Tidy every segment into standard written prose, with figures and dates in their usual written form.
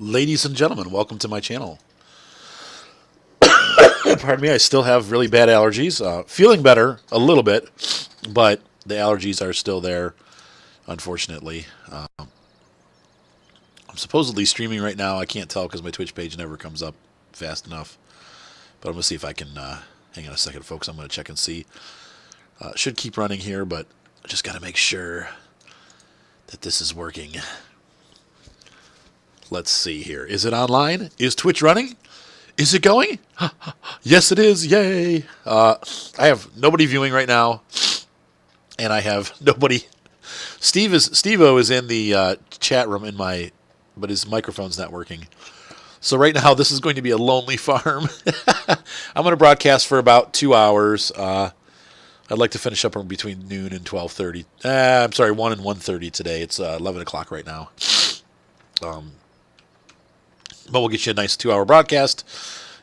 Ladies and gentlemen, welcome to my channel. Pardon me, I still have really bad allergies. Feeling better a little bit, but the allergies are still there, unfortunately. I'm supposedly streaming right now. I can't tell because my Twitch page never comes up fast enough. But I'm going to see if I can, hang on a second, folks. I'm going to check and see. Should keep running here, but I just got to make sure that this is working. Let's see here. Is it online? Is Twitch running? Is it going? Yes, it is. Yay. I have nobody viewing right now, and I have nobody. Steve-O is in the chat room but his microphone's not working. So right now, this is going to be a lonely farm. I'm going to broadcast for about 2 hours. I'd like to finish up between noon and 12:30. I'm sorry, 1 and 1:30 today. It's 11 o'clock right now. But we'll get you a nice 2-hour broadcast.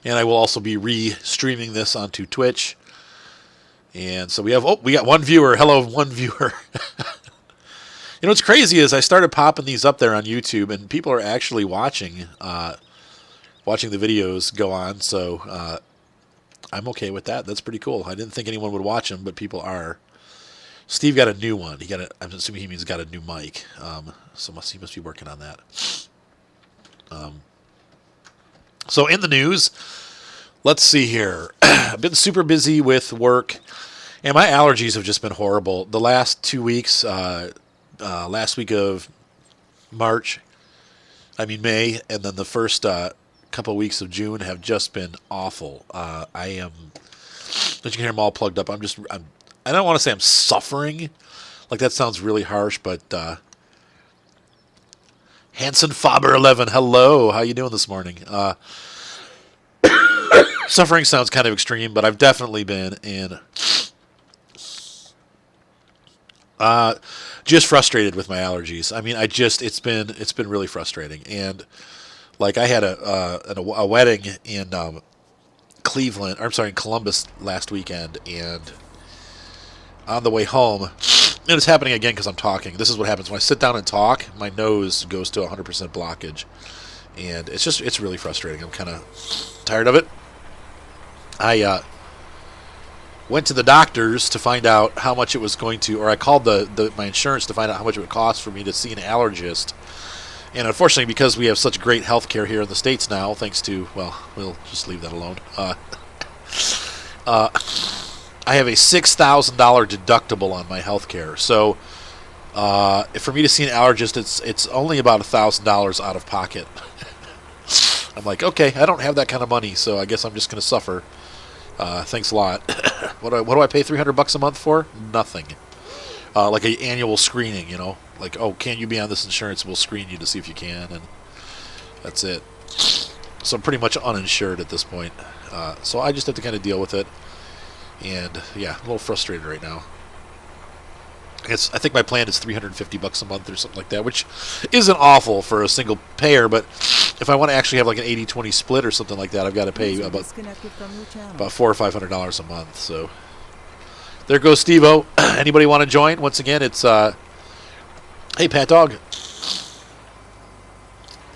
And I will also be re-streaming this onto Twitch. And so we got one viewer. Hello, one viewer. You know what's crazy is I started popping these up there on YouTube, and people are actually watching the videos go on. So I'm okay with that. That's pretty cool. I didn't think anyone would watch them, but people are. Steve got a new one. I'm assuming he means got a new mic. So he must be working on that. So in the news, let's see here. I've been super busy with work, and my allergies have just been horrible. The last 2 weeks, last week of May, and then the first couple of weeks of June have just been awful. As you can hear, I'm all plugged up. I don't want to say I'm suffering. Like, that sounds really harsh, but Hanson Faber 11, hello. How you doing this morning? Suffering sounds kind of extreme, but I've definitely been in just frustrated with my allergies. I mean, it's been really frustrating. And like, I had a wedding in in Columbus last weekend, and on the way home, and it's happening again because I'm talking. This is what happens when I sit down and talk. My nose goes to 100% blockage, and it's really frustrating. I'm kind of tired of it. I went to the doctors to find out how much it was going to, or I called my insurance to find out how much it would cost for me to see an allergist. And unfortunately, because we have such great health care here in the States now, thanks to, well, we'll just leave that alone. I have a $6,000 deductible on my health care. So for me to see an allergist, it's only about $1,000 out of pocket. I'm like, okay, I don't have that kind of money, so I guess I'm just going to suffer. Thanks a lot. What do I pay $300 a month for? Nothing. Like an annual screening, you know, like, oh, can you be on this insurance? We'll screen you to see if you can, and that's it. So I'm pretty much uninsured at this point. So I just have to kind of deal with it, and yeah, a little frustrated right now. I think my plan is $350 a month or something like that, which isn't awful for a single payer, but if I want to actually have like an 80-20 split or something like that, I've got to pay about $400 or $500 a month. So there goes Steve-O. Anybody want to join? Once again, it's hey, Pat Dog.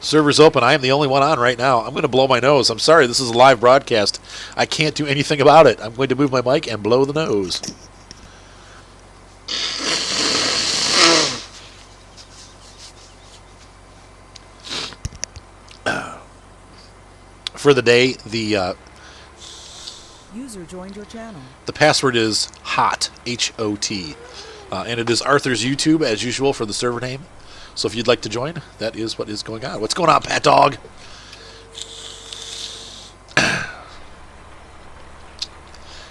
Server's open. I am the only one on right now. I'm going to blow my nose. I'm sorry. This is a live broadcast. I can't do anything about it. I'm going to move my mic and blow the nose. For the day, the user joined your channel. The password is HOT, H-O-T, and it is Arthur's YouTube as usual for the server name. So if you'd like to join, that is what is going on. What's going on, Pat Dog?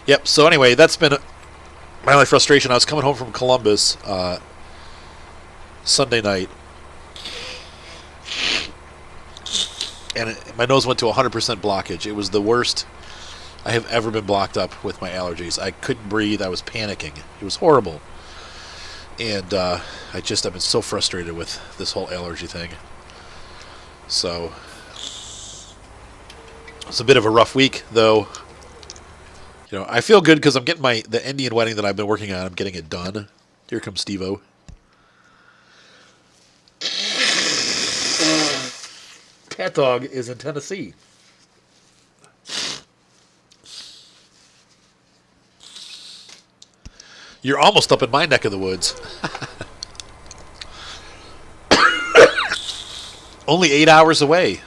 Yep. So anyway, that's been my only frustration. I was coming home from Columbus Sunday night, and my nose went to 100% blockage. It was the worst I have ever been blocked up with my allergies. I couldn't breathe. I was panicking. It was horrible. And I've been so frustrated with this whole allergy thing. So it's a bit of a rough week, though. You know, I feel good because I'm getting the Indian wedding that I've been working on. I'm getting it done. Here comes Steve-O. Cat Dog is in Tennessee. You're almost up in my neck of the woods. Only 8 hours away.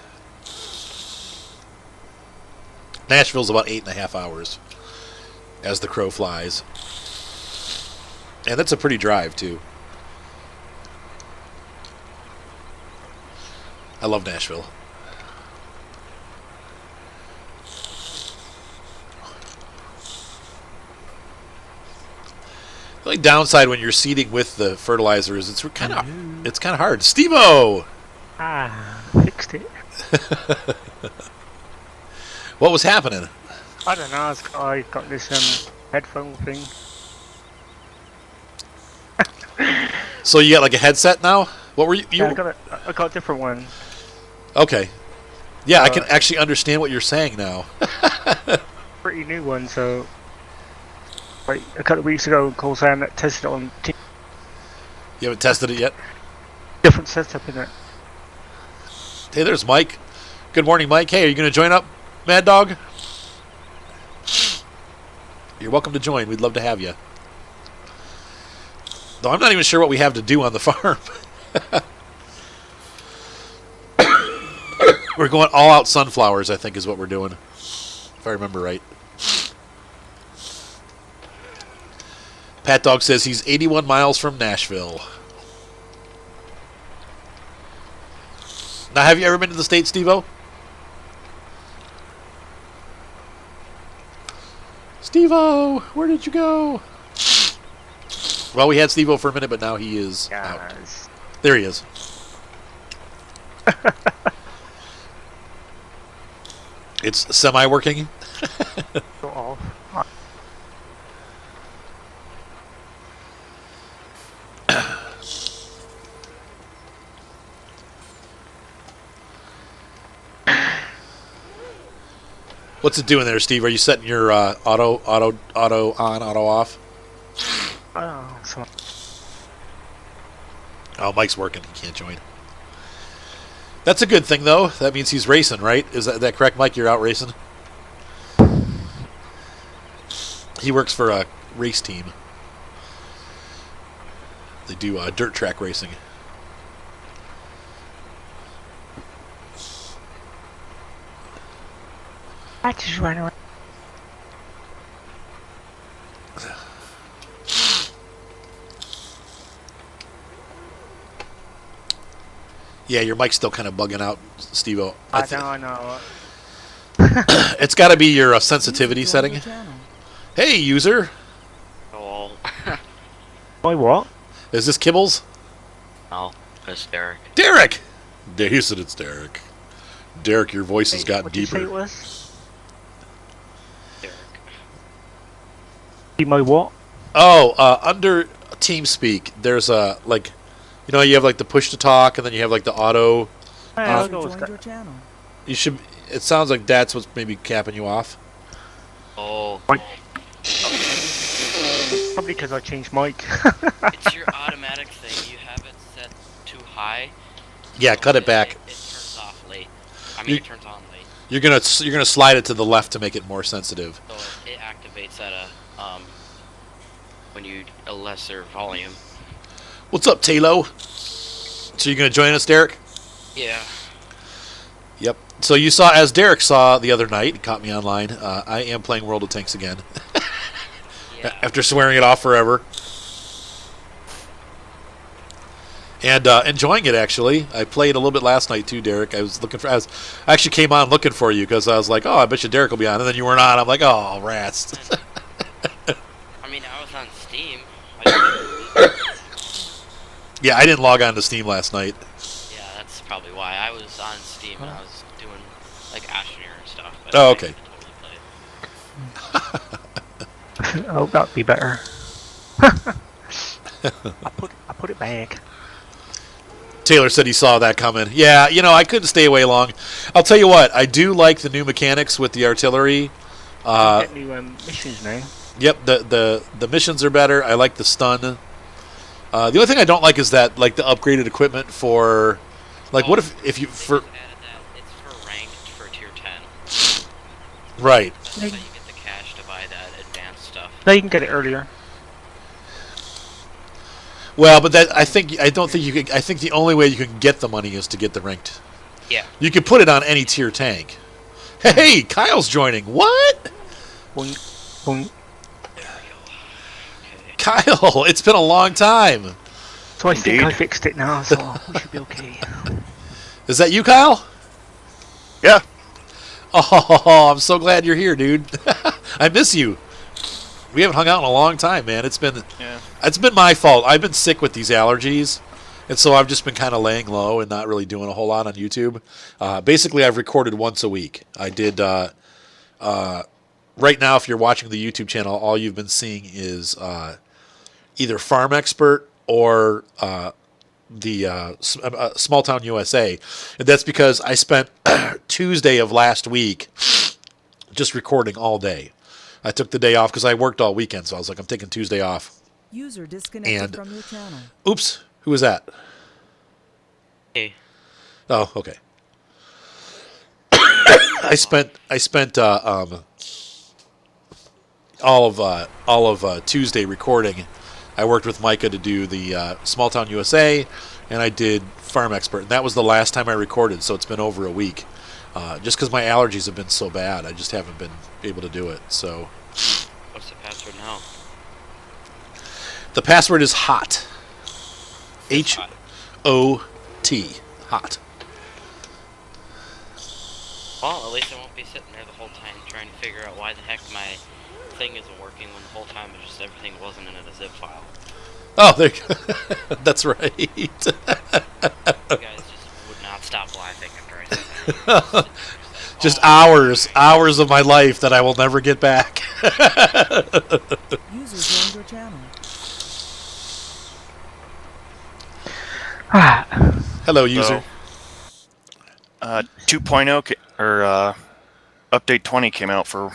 Nashville's about 8.5 hours as the crow flies. And that's a pretty drive, too. I love Nashville. The only downside when you're seeding with the fertilizer is it's kind of hard. Steve-O! Fixed it. What was happening? I don't know. I got this headphone thing. So you got like a headset now? What were you? Yeah, I got a different one. Okay. Yeah, I can actually understand what you're saying now. Pretty new one, so like a couple of weeks ago, Cole Sam tested it on You haven't tested it yet? different setup in it. Hey, there's Mike. Good morning, Mike. Hey, are you going to join up, Mad Dog? You're welcome to join. We'd love to have you. Though I'm not even sure what we have to do on the farm. We're going all-out sunflowers, I think, is what we're doing, if I remember right. Pat Dog says he's 81 miles from Nashville. Now, have you ever been to the States, Steve-O? Steve-O, where did you go? Well, we had Steve-O for a minute, but now he is out. There he is. It's semi-working. What's it doing there, Steve? Are you setting your auto on, auto off? Oh, Mike's working. He can't join. That's a good thing, though. That means he's racing, right? Is that correct, Mike? You're out racing? He works for a race team. They do dirt track racing. I just ran away. Yeah, your mic's still kind of bugging out, Steve-O. I know. It's got to be your sensitivity setting. Hey, user. Oh. My what? Is this Kibbles? No, it's Derek. Derek! He said it's Derek. Derek, your voice has gotten what deeper. Did you say it was? Derek. My what? Oh, under TeamSpeak, there's a, like, you know, you have like the push to talk, and then you have like the auto. I'll User go with joined that. your channel. You should. It sounds like that's what's maybe capping you off. Oh. Probably because I changed mic. It's your automatic thing. You have it set too high. Yeah, so cut it back. It turns off late. I mean, it turns on late. You're gonna slide it to the left to make it more sensitive. So it activates at a lesser volume. What's up, Talo? So you're gonna join us, Derek? Yeah. Yep. So you saw, as Derek saw the other night, he caught me online. I am playing World of Tanks again. Yeah. After swearing it off forever. And enjoying it, actually. I played a little bit last night too, Derek. I actually came on looking for you because I was like, oh, I bet you Derek will be on, and then you weren't on. I'm like, oh, rats. I mean, I was on Steam. Yeah, I didn't log on to Steam last night. Yeah, that's probably why. I was on Steam and I was doing like Ashmere and stuff. But Oh, I okay. didn't totally play it. Oh, that'd be better. I put it back. Taylor said he saw that coming. Yeah, you know, I couldn't stay away long. I'll tell you what, I do like the new mechanics with the artillery. Get new missions now. Yep, the missions are better. I like the stun. The only thing I don't like is that, like, the upgraded equipment for, like, what if you for? They just added that. It's Right. That's how you get the cash to buy that advanced stuff. No, you can get it earlier. Well, but I don't think you could. I think the only way you can get the money is to get the ranked. Yeah. You could put it on any tier tank. Hey, Kyle's joining. What? Boing, boing. There we go. Okay. Kyle, it's been a long time. So I think Indeed. I fixed it now, so we should be okay. Is that you, Kyle? Yeah. Oh, I'm so glad you're here, dude. I miss you. We haven't hung out in a long time, man. It's been my fault. I've been sick with these allergies, and so I've just been kind of laying low and not really doing a whole lot on YouTube. Basically, I've recorded once a week. I did. Right now, if you're watching the YouTube channel, all you've been seeing is either Farm Expert or the Small Town USA, and that's because I spent Tuesday of last week just recording all day. I took the day off because I worked all weekend, so I was like, I'm taking Tuesday off. User disconnected And- from your channel. Oops, who was that? Hey. Oh, okay. I spent all of Tuesday recording. I worked with Micah to do the Small Town USA, and I did Farm Expert, and that was the last time I recorded. So it's been over a week, just because my allergies have been so bad. I just haven't been able to do it. So What's the password now? the password is hot. HOT. Hot. Well, at least I won't be sitting there the whole time trying to figure out why the heck my thing isn't working when the whole time it's just everything wasn't in a zip file. Oh, there. That's right. You guys just would not stop laughing after I said that. Just hours of my life that I will never get back. User joined your channel. Hello, user. 2.0 or update 20 came out for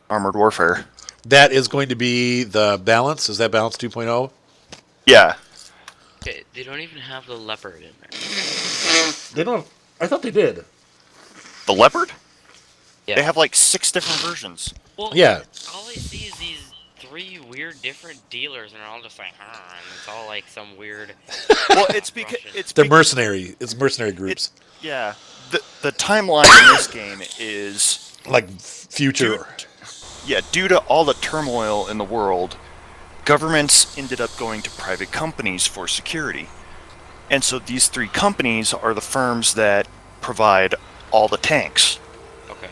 Armored Warfare. That is going to be the balance. Is that balance 2.0? Yeah. Okay, they don't even have the leopard in there. They don't. I thought they did. The Leopard? Yeah. They have like 6 different versions. Well, Yeah. all I see is these 3 weird different dealers, and they're all just like, and it's all like some weird. Well, it's because Russian. They're mercenary. It's mercenary groups. Yeah. The timeline in this game is Like future. due to all the turmoil in the world, governments ended up going to private companies for security. And so these 3 companies are the firms that provide all the tanks. Okay.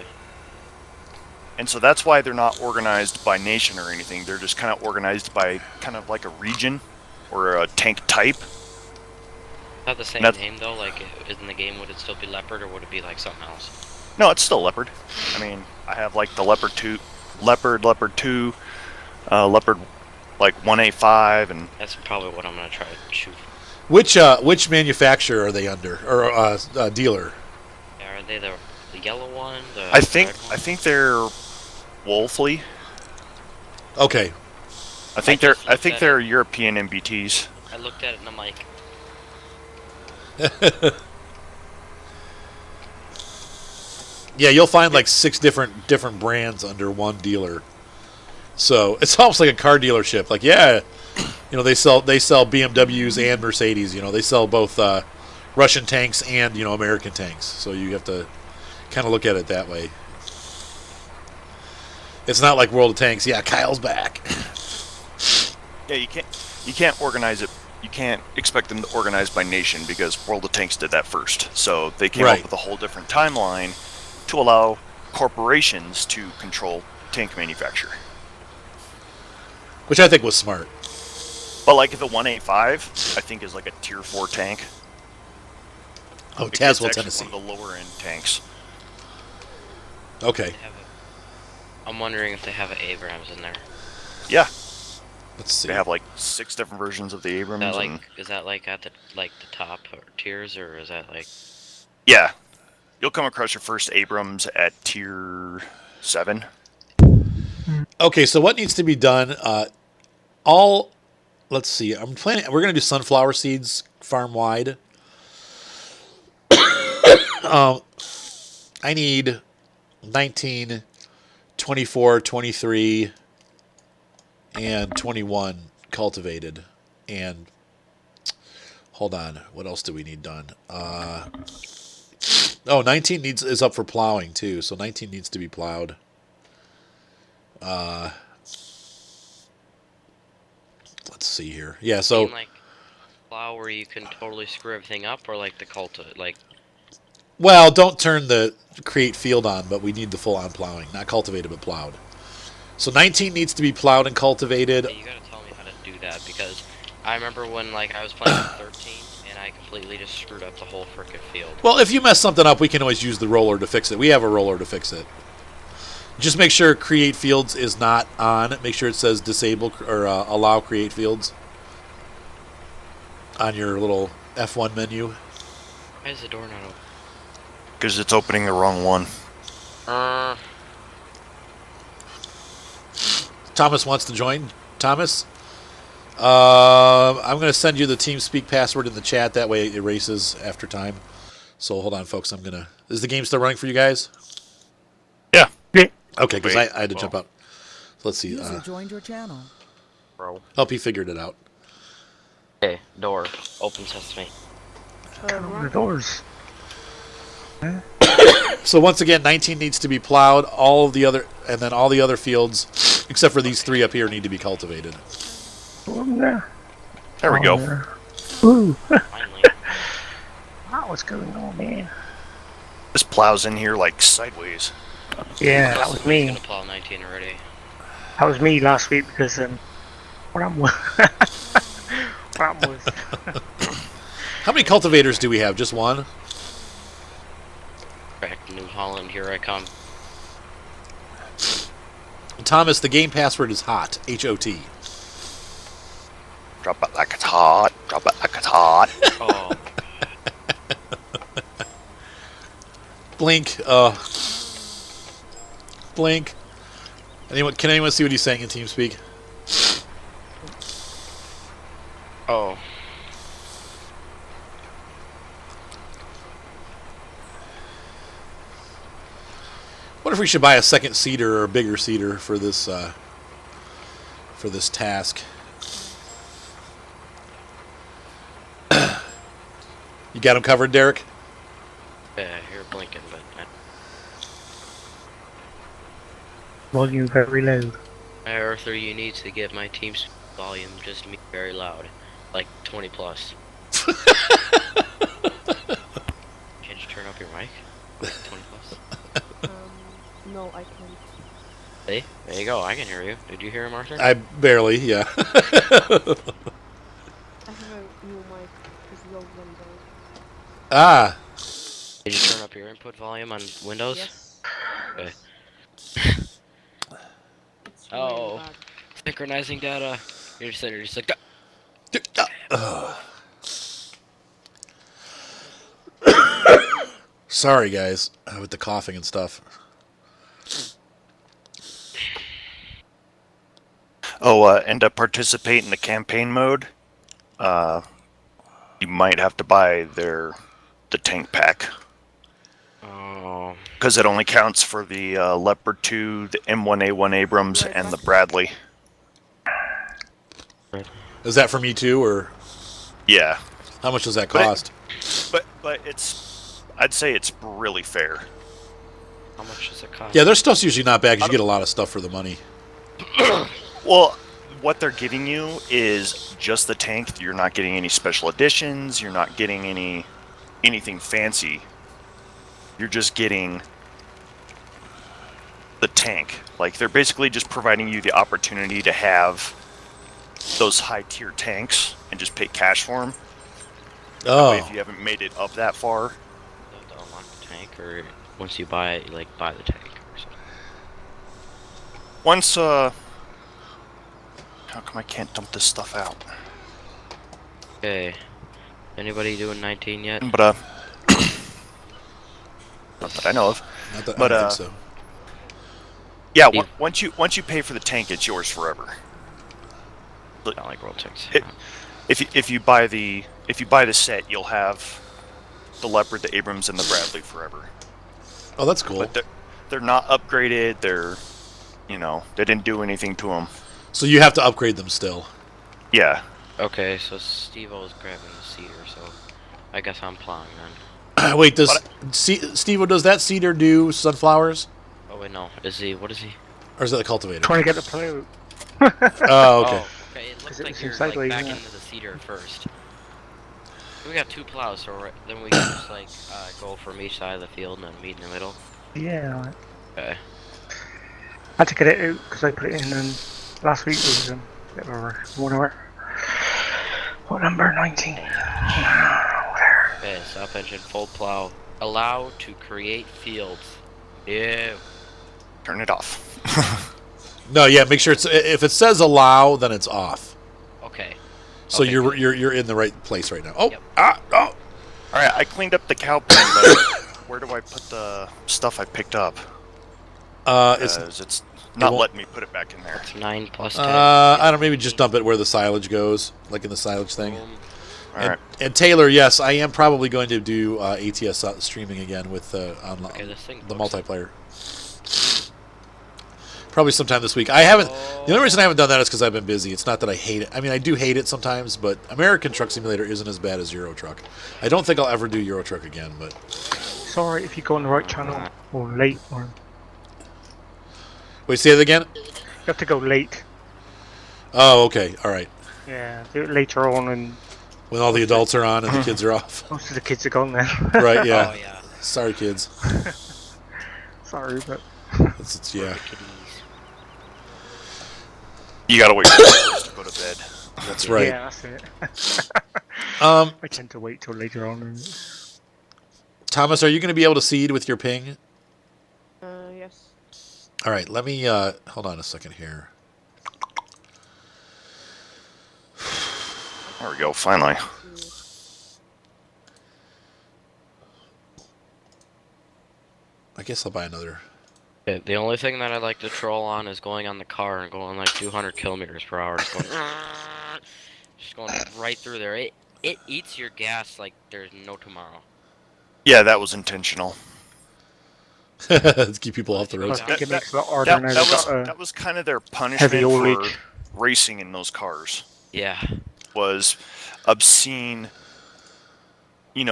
And so that's why they're not organized by nation or anything. They're just kind of organized by kind of like a region or a tank type. Not the same That's- name though. Like, in the game, would it still be leopard, or would it be like something else? No, it's still Leopard. I mean, I have like the Leopard 2, Leopard 2, Leopard like 1A5, and That's probably what I'm gonna try to shoot. Which manufacturer are they under, or dealer? Are they the yellow one? The I think red one? they're Wolfley. Okay. I think just they're looked at they're European MBTs. I looked at it and I'm like, Yeah, you'll find like 6 different brands under one dealer. So it's almost like a car dealership. Like, yeah, they sell BMWs and Mercedes. They sell both Russian tanks and American tanks. So you have to kind of look at it that way. It's not like World of Tanks. Yeah, Kyle's back. Yeah, you can't organize it. You can't expect them to organize by nation because World of Tanks did that first. So they came Right. up with a whole different timeline to allow corporations to control tank manufacture. Which I think was smart. But like the 185, I think is like a tier 4 tank. Oh, It's Tazewell, actually Tennessee. one of the lower end tanks. Okay, they have I'm wondering if they have an Abrams in there. Yeah, let's see. they have like 6 different versions of the Abrams. Is that like and, is that like at the top or tiers, or is that like? yeah, you'll come across your first Abrams at tier 7. Okay, so what needs to be done? Let's see. I'm planning. We're gonna do sunflower seeds farm wide. I need 19 24, 23, and 21 cultivated. And hold on, what else do we need done? 19 is up for plowing too, so 19 needs to be plowed. Let's see here. Yeah, so Mean, like plow where you can totally screw everything up, or like the well, don't turn the create field on, but we need the full on plowing, not cultivated but plowed. So 19 needs to be plowed and cultivated. You gotta tell me how to do that, because I remember when I was playing with 13 and I completely just screwed up the whole frickin' field. Well, if you mess something up, we can always use the roller to fix it. We have a roller to fix it. Just make sure create fields is not on. Make sure it says disable or allow create fields on your little F1 menu. Why is the door not open? Because it's opening the wrong one. Thomas wants to join. Thomas? I'm going to send you the TeamSpeak password in the chat. That way it erases after time. So hold on, folks. Is the game still running for you guys? Yeah. Okay, because I had to jump out. So let's see. User joined your channel. Bro. Hope he figured it out. Okay, door. Open sesame. Open the doors. So once again, 19 needs to be plowed. All the other fields, except for these 3 up here, need to be cultivated. There we go. Ooh. Finally. Wow, what's going on, man? This plows in here like sideways. Yeah, that was I'm me. gonna plow 19 already. That was me last week because what I'm was How many cultivators do we have? Just one? Back to New Holland, here I come. Thomas, the game password is HOT. H-O-T. Drop it like it's hot. Drop it like it's hot. Oh, Blink. Blink. Can anyone see what he's saying in TeamSpeak? oh. What if we should buy a second seater or a bigger seater for this task? You got him covered, Derek? Yeah, you're blinking, but volume very low. Arthur, you need to get my team's volume just me very loud, like 20 plus. Can you turn up your mic? 20 plus. No, I can't. See? There you go. I can hear you. Did you hear him, Arthur? I barely, yeah. I have a new mic. It's low Windows. Ah. Did you turn up your input volume on Windows? Yes. Okay. It's Oh. really bad. Synchronizing data. You're just like, Sorry, guys, with the coughing and stuff. And to participate in the campaign mode, you might have to buy the tank pack. oh. Because it only counts for the Leopard 2, the M1A1 Abrams, and the Bradley. Is that for me too, or Yeah. how much does that But it- cost? But I'd say it's really fair. How much does it cost? Yeah, their stuff's usually not bad because you get a lot of stuff for the money. Well, what they're giving you is just the tank. You're not getting any special editions. You're not getting anything fancy. You're just getting the tank. Like, they're basically just providing you the opportunity to have those high-tier tanks and just pay cash for them. Oh, If you haven't made it up that far. You have to unlock the tank, or once you buy it, you buy the tank or something. Once, how come I can't dump this stuff out? Okay. Anybody doing 19 yet? But, not that I know of. not that, but, I don't think so. Yeah, Yeah. once you pay for the tank, it's yours forever. Not like World Tanks. If you buy the set, you'll have the Leopard, the Abrams, and the Bradley forever. Oh, that's cool. But they're not upgraded. They're they didn't do anything to them. So you have to upgrade them still. Yeah. Okay, so Steve-O is grabbing the cedar, so I guess I'm plowing then. Wait, Steve, does that cedar do sunflowers? Oh wait, no. What is he? Or is that the cultivator? Trying to get the plow. Oh, okay. Oh, okay. It looks it like was you're exactly, back yeah. into the cedar first. We got 2 plows, so then we can just go from each side of the field and then meet in the middle. Yeah. Right. Okay. I had to get it out because I put it in last week. It was a bit of a one hour. What number? 19. Okay, stop engine, full plow. Allow to create fields. Yeah. Turn it off. No, yeah. Make sure if it says allow, then it's off. Okay. So Okay, you're in the right place right now. Oh, Yep. oh. All right, I cleaned up the cow pen, but where do I put the stuff I picked up? It's not won't- letting me put it back in there. It's 9 plus 10. I don't. Maybe just dump it where the silage goes, like in the silage thing. Boom. All right. And Taylor, yes, I am probably going to do ATS streaming again with online Okay, this thing the looks- multiplayer. Probably sometime this week. I haven't. The only reason I haven't done that is because I've been busy. It's not that I hate it. I mean, I do hate it sometimes, but American Truck Simulator isn't as bad as Euro Truck. I don't think I'll ever do Euro Truck again, but It's alright if you go on the right channel or late, or wait, say it again. you have to go late. Oh, okay, all right. Yeah, do it later on, and When all the adults are on and the kids are off. most of the kids are gone then. Right? Yeah. Oh yeah. Sorry, kids. Sorry, but It's yeah. The kiddies. You gotta wait for the boys to go to bed. That's right. yeah, that's it. Um, I tend to wait till later on. And Thomas, are you going to be able to seed with your ping? Yes. All right, let me hold on a second here. There we go, finally. I guess I'll buy another. Yeah, the only thing that I like to troll on is going on the car and going like 200 kilometers per hour. Just going right through there. It eats your gas like there's no tomorrow. Yeah, that was intentional. Let's keep people off the I roads. think it makes it a lot harder now. They've got That was kind of their heavy punishment for oilage. racing in those cars. Yeah. Was obscene,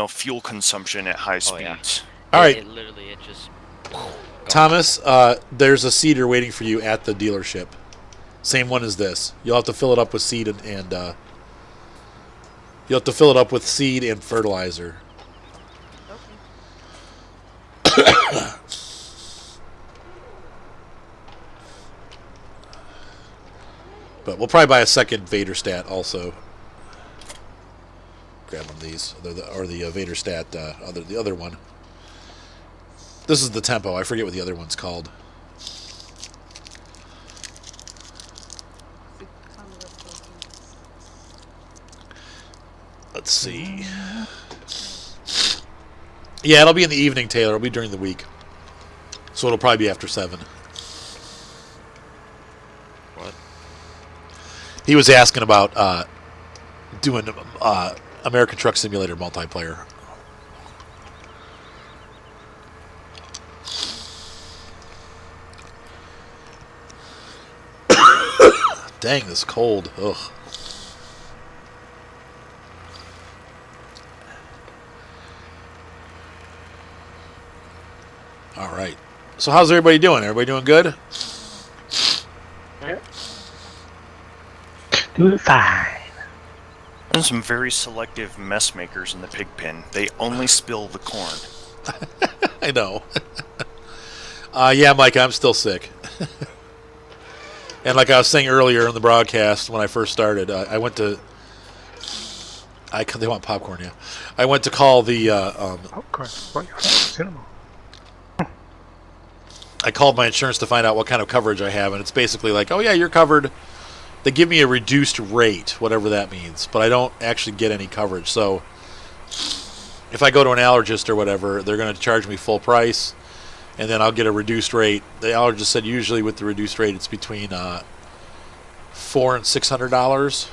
fuel consumption at high Oh, yeah. speeds. All right, It literally, it just. Thomas, there's a seeder waiting for you at the dealership. Same one as this. You'll have to fill it up with seed and you'll have to fill it up with seed and fertilizer. Okay. But we'll probably buy a second Vader stat also. Grab one of these, or the Vader stat, the other one. This is the tempo. I forget what the other one's called. 600 Let's see. Yeah, it'll be in the evening, Taylor. It'll be during the week. So it'll probably be after 7. What? He was asking about doing American Truck Simulator multiplayer. Dang, this is cold. Ugh. All right. So how's everybody doing? Everybody doing good? Do fine. And some very selective mess makers in the pig pen. They only spill the corn. I know. Yeah, Mike, I'm still sick. And like I was saying earlier in the broadcast when I first started, I went to... they want popcorn, yeah. I went to call the... Goldcrest, right? Cinema. I called my insurance to find out what kind of coverage I have, and it's basically like, oh yeah, you're covered. They give me a reduced rate, whatever that means, but I don't actually get any coverage. So if I go to an allergist or whatever, they're going to charge me full price, and then I'll get a reduced rate. The allergist said usually with the reduced rate, it's between $400 and $600,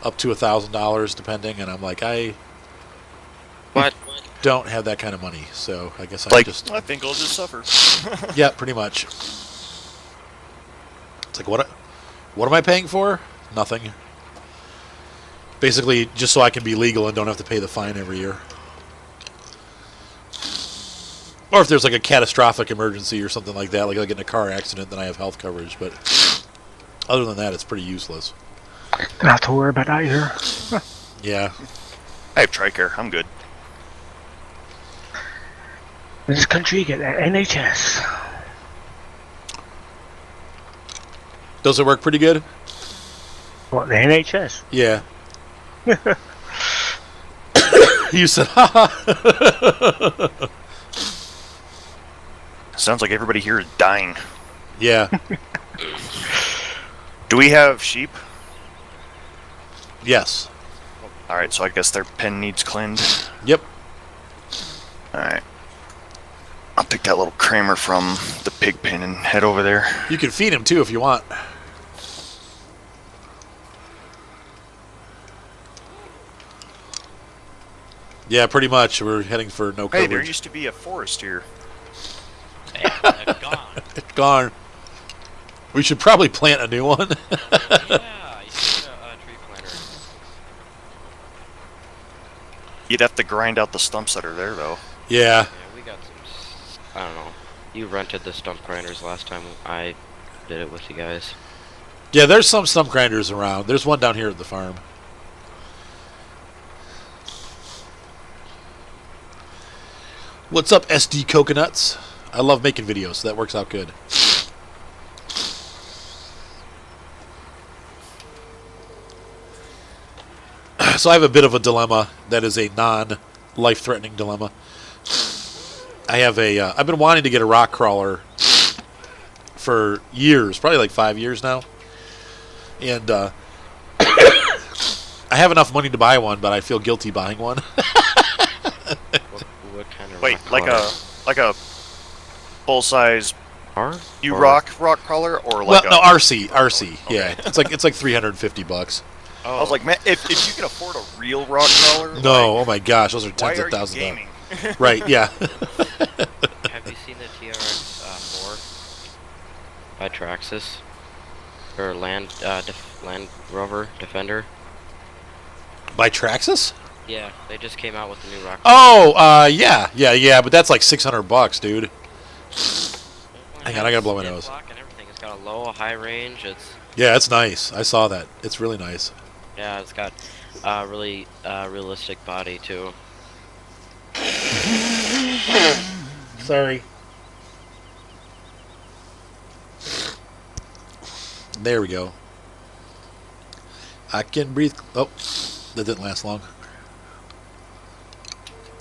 up to $1,000 depending. And I'm like, I What? don't have that kind of money, so I guess I Like, just I think I'll just suffer. yeah, pretty much. It's like, what am I paying for? Nothing. Basically, just so I can be legal and don't have to pay the fine every year. Or if there's like a catastrophic emergency or something like that, like I get in a car accident, then I have health coverage. But other than that, it's pretty useless. Don't have to worry about that either. Yeah. I have TRICARE. I'm good. In this country, you get that NHS. Does it work pretty good? What, the NHS? Yeah. You said, ha. Sounds like everybody here is dying. Yeah. Do we have sheep? Yes. Alright, so I guess their pen needs cleansed. Yep. Alright. I'll pick that little Kramer from the pig pen and head over there. You can feed him too if you want. Yeah, pretty much. We're heading for no Hey, coverage. there used to be a forest here. They're gone. It's gone. We should probably plant a new one. Yeah, you should get a tree planter. You'd have to grind out the stumps that are there, though. Yeah. Yeah, we got some. I don't know. You rented the stump grinders last time I did it with you guys. Yeah, there's some stump grinders around. There's one down here at the farm. What's up, SD Coconuts? I love making videos, so that works out good. So I have a bit of a dilemma that is a non-life-threatening dilemma. I have a. I've been wanting to get a rock crawler for years, probably like 5 years now, and I have enough money to buy one, but I feel guilty buying one. What kind of Wait, rock like a full-size car? rock crawler, or Well, like no, a... RC, Okay. yeah. It's like $350. Oh, I was like, man, if you can afford a real rock crawler, No, like, oh my gosh, those are why tens are of you thousands of gaming? dollars. Right? Yeah. have you seen the TRX 4 by Traxxas? Or Land Rover Defender? By Traxxas? Yeah, they just came out with the new rock. Oh, yeah. But that's like $600, dude. Hang on, I gotta blow my nose. And everything. It's got a low, a high range. Yeah, it's nice. I saw that. It's really nice. Yeah, it's got really realistic body too. Sorry. There we go. I can breathe. Oh, that didn't last long.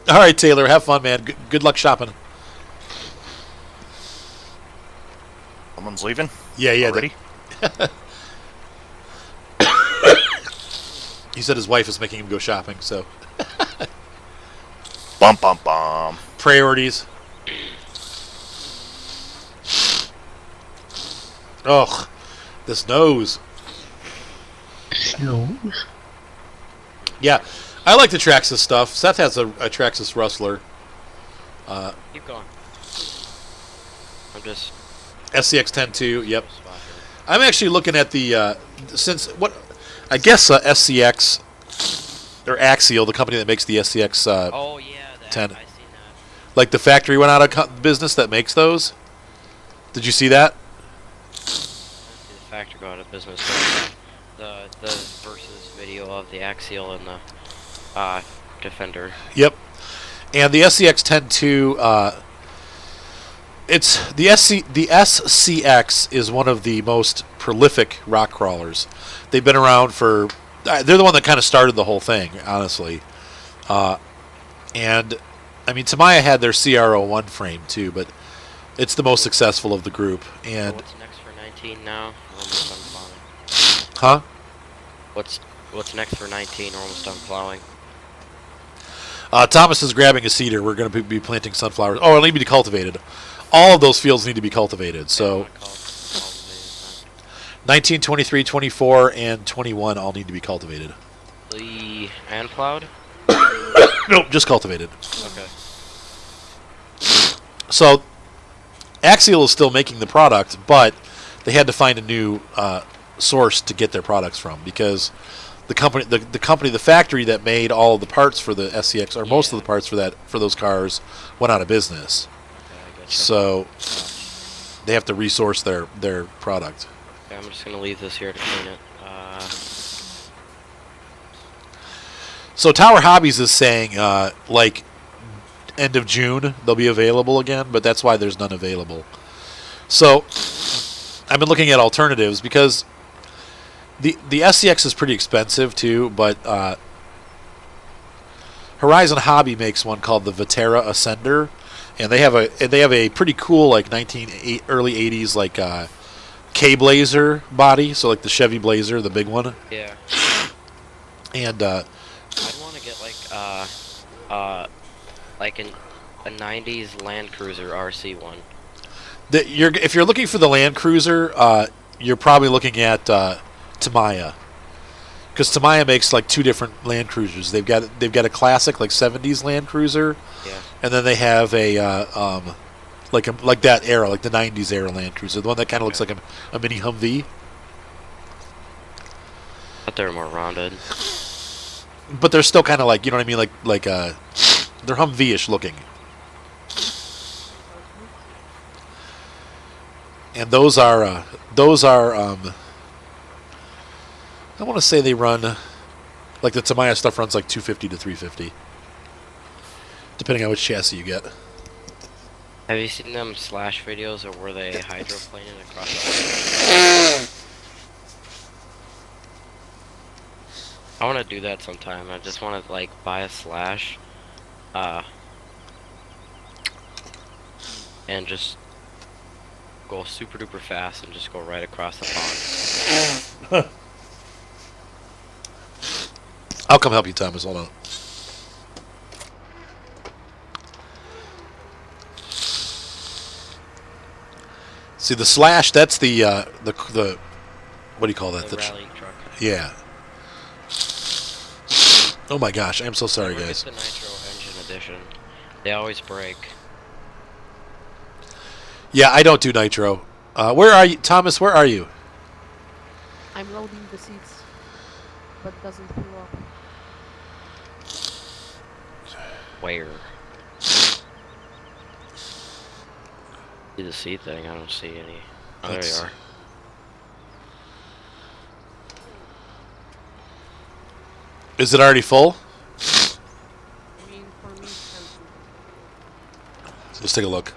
All right, Taylor, have fun, man. Good luck shopping. Someone's leaving? Yeah, Already? He said his wife is making him go shopping, so Bum, bum, bum. priorities. Ugh, this nose. Snows. Yeah, I like the Traxxas stuff. Seth has a Traxxas Rustler. Keep going. I'm just SCX-10-2, yep. spot here. I'm actually looking at the, I guess SCX, or Axial, the company that makes the SCX, Oh yeah, that, 10. I seen that. like the factory went out of business that makes those. Did you see that? The factory go out of business. The versus video of the Axial and the Defender. Yep. And the SCX-10-2, it's the SCX is one of the most prolific rock crawlers. They've been around for. They're the one that kind of started the whole thing, honestly. And I mean, Tamiya had their CR01 frame too, but it's the most successful of the group. So And what's next for 19 now? We're almost done plowing. huh? What's next for 19? We're almost done plowing. Thomas is grabbing a seeder. We're going to be planting sunflowers. Oh, it'll need to be cultivated. All of those fields need to be cultivated. So 19, 23, 24, and 21 all need to be cultivated. And plowed? Nope, just cultivated. Okay. So Axial is still making the product, but they had to find a new source to get their products from because the company, the factory that made all of the parts for the SCX or most of the parts for those cars went out of business. Okay, I gotcha. So they have to resource their product. Okay, I'm just gonna leave this here to clean it. So Tower Hobbies is saying like end of June they'll be available again, but that's why there's none available. So I've been looking at alternatives because the SCX is pretty expensive too, but Horizon Hobby makes one called the Vetera Ascender, and they have a pretty cool like early 80s like K Blazer body, so like the Chevy Blazer, the big one. Yeah. And I'd want to get like a 90s Land Cruiser RC one. if you're looking for the Land Cruiser, you're probably looking at Tamiya, because Tamiya makes like two different Land Cruisers. They've got a classic like 70s Land Cruiser, Yeah. and then they have a like that era, like the 90s era Land Cruiser, the one that kind of looks like a mini Humvee. But they're more rounded. But they're still kind of like, you know what I mean, like they're Humvee-ish looking. And those are I want to say they run, like the Tamiya stuff runs like 250 to 350, depending on which chassis you get. Have you seen them Slash videos or were they hydroplaning across the I want to do that sometime. I just want to like buy a Slash and just go super duper fast and just go right across the pond. I'll come help you, Thomas. Hold on. See, the Slash, that's the what do you call that? The rally truck. Yeah. Oh my gosh, I'm so sorry, Never guys. get the Nitro Engine Edition. They always break. Yeah, I don't do nitro. Where are you, Thomas? Where are you? I'm loading the seats, but doesn't fill up. Where? See the seat thing? I don't see any. Oh, there you That's- are. Is it already full? I mean, for me, it's empty. Let's take a look.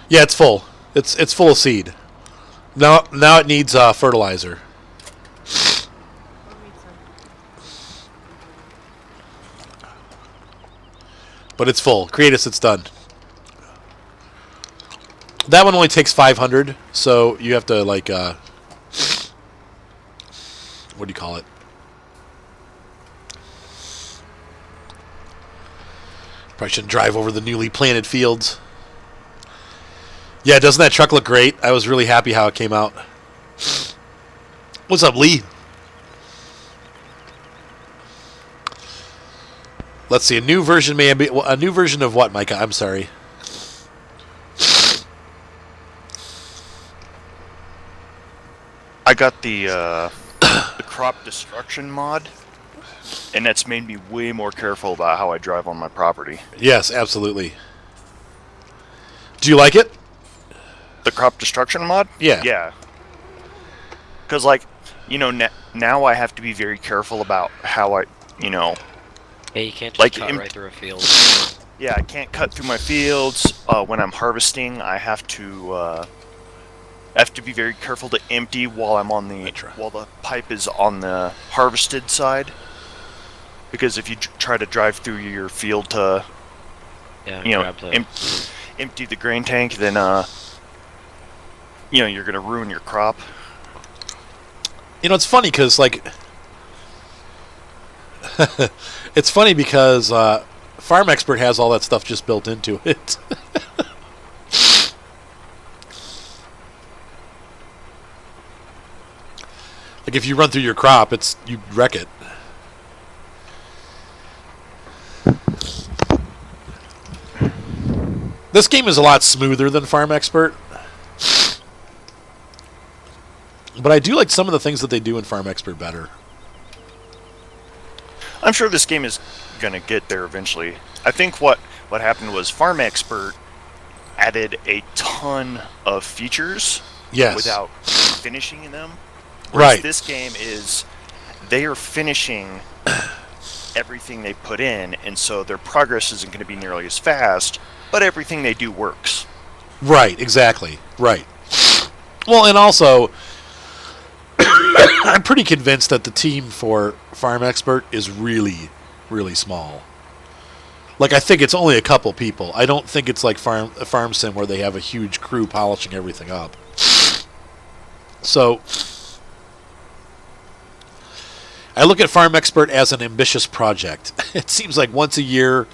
Yeah, it's full. It's full of seed. Now it needs fertilizer. But it's full. Creatus, it's done. That one only takes 500, so you have to like what do you call it? Probably shouldn't drive over the newly planted fields. Yeah, doesn't that truck look great? I was really happy how it came out. What's up, Lee? Let's see. A new version of what, Micah? I'm sorry. I got the crop destruction mod, and that's made me way more careful about how I drive on my property. Yes, absolutely. Do you like it? The crop destruction mod? Yeah. Yeah. Because, like, you know, now I have to be very careful about how I, you know... Yeah, you can't just Like, cut right through a field. Yeah, I can't cut through my fields. When I'm harvesting, I have to be very careful to empty while I'm on while the pipe is on the harvested side. Because if you try to drive through your field to, Yeah, you know, grab the... empty the grain tank, then you know, you're gonna ruin your crop. You know, it's funny because, like, it's funny because Farm Expert has all that stuff just built into it. Like, if you run through your crop, you wreck it. This game is a lot smoother than Farm Expert. But I do like some of the things that they do in Farm Expert better. I'm sure this game is going to get there eventually. I think what happened was Farm Expert added a ton of features without finishing them. Whereas Right. this game is, they are finishing everything they put in, and so their progress isn't going to be nearly as fast, but everything they do works. Right, exactly. Right. Well, and also, I'm pretty convinced that the team for Farm Expert is really, really small. Like, I think it's only a couple people. I don't think it's like Farm Sim where they have a huge crew polishing everything up. So, I look at Farm Expert as an ambitious project. It seems like once a year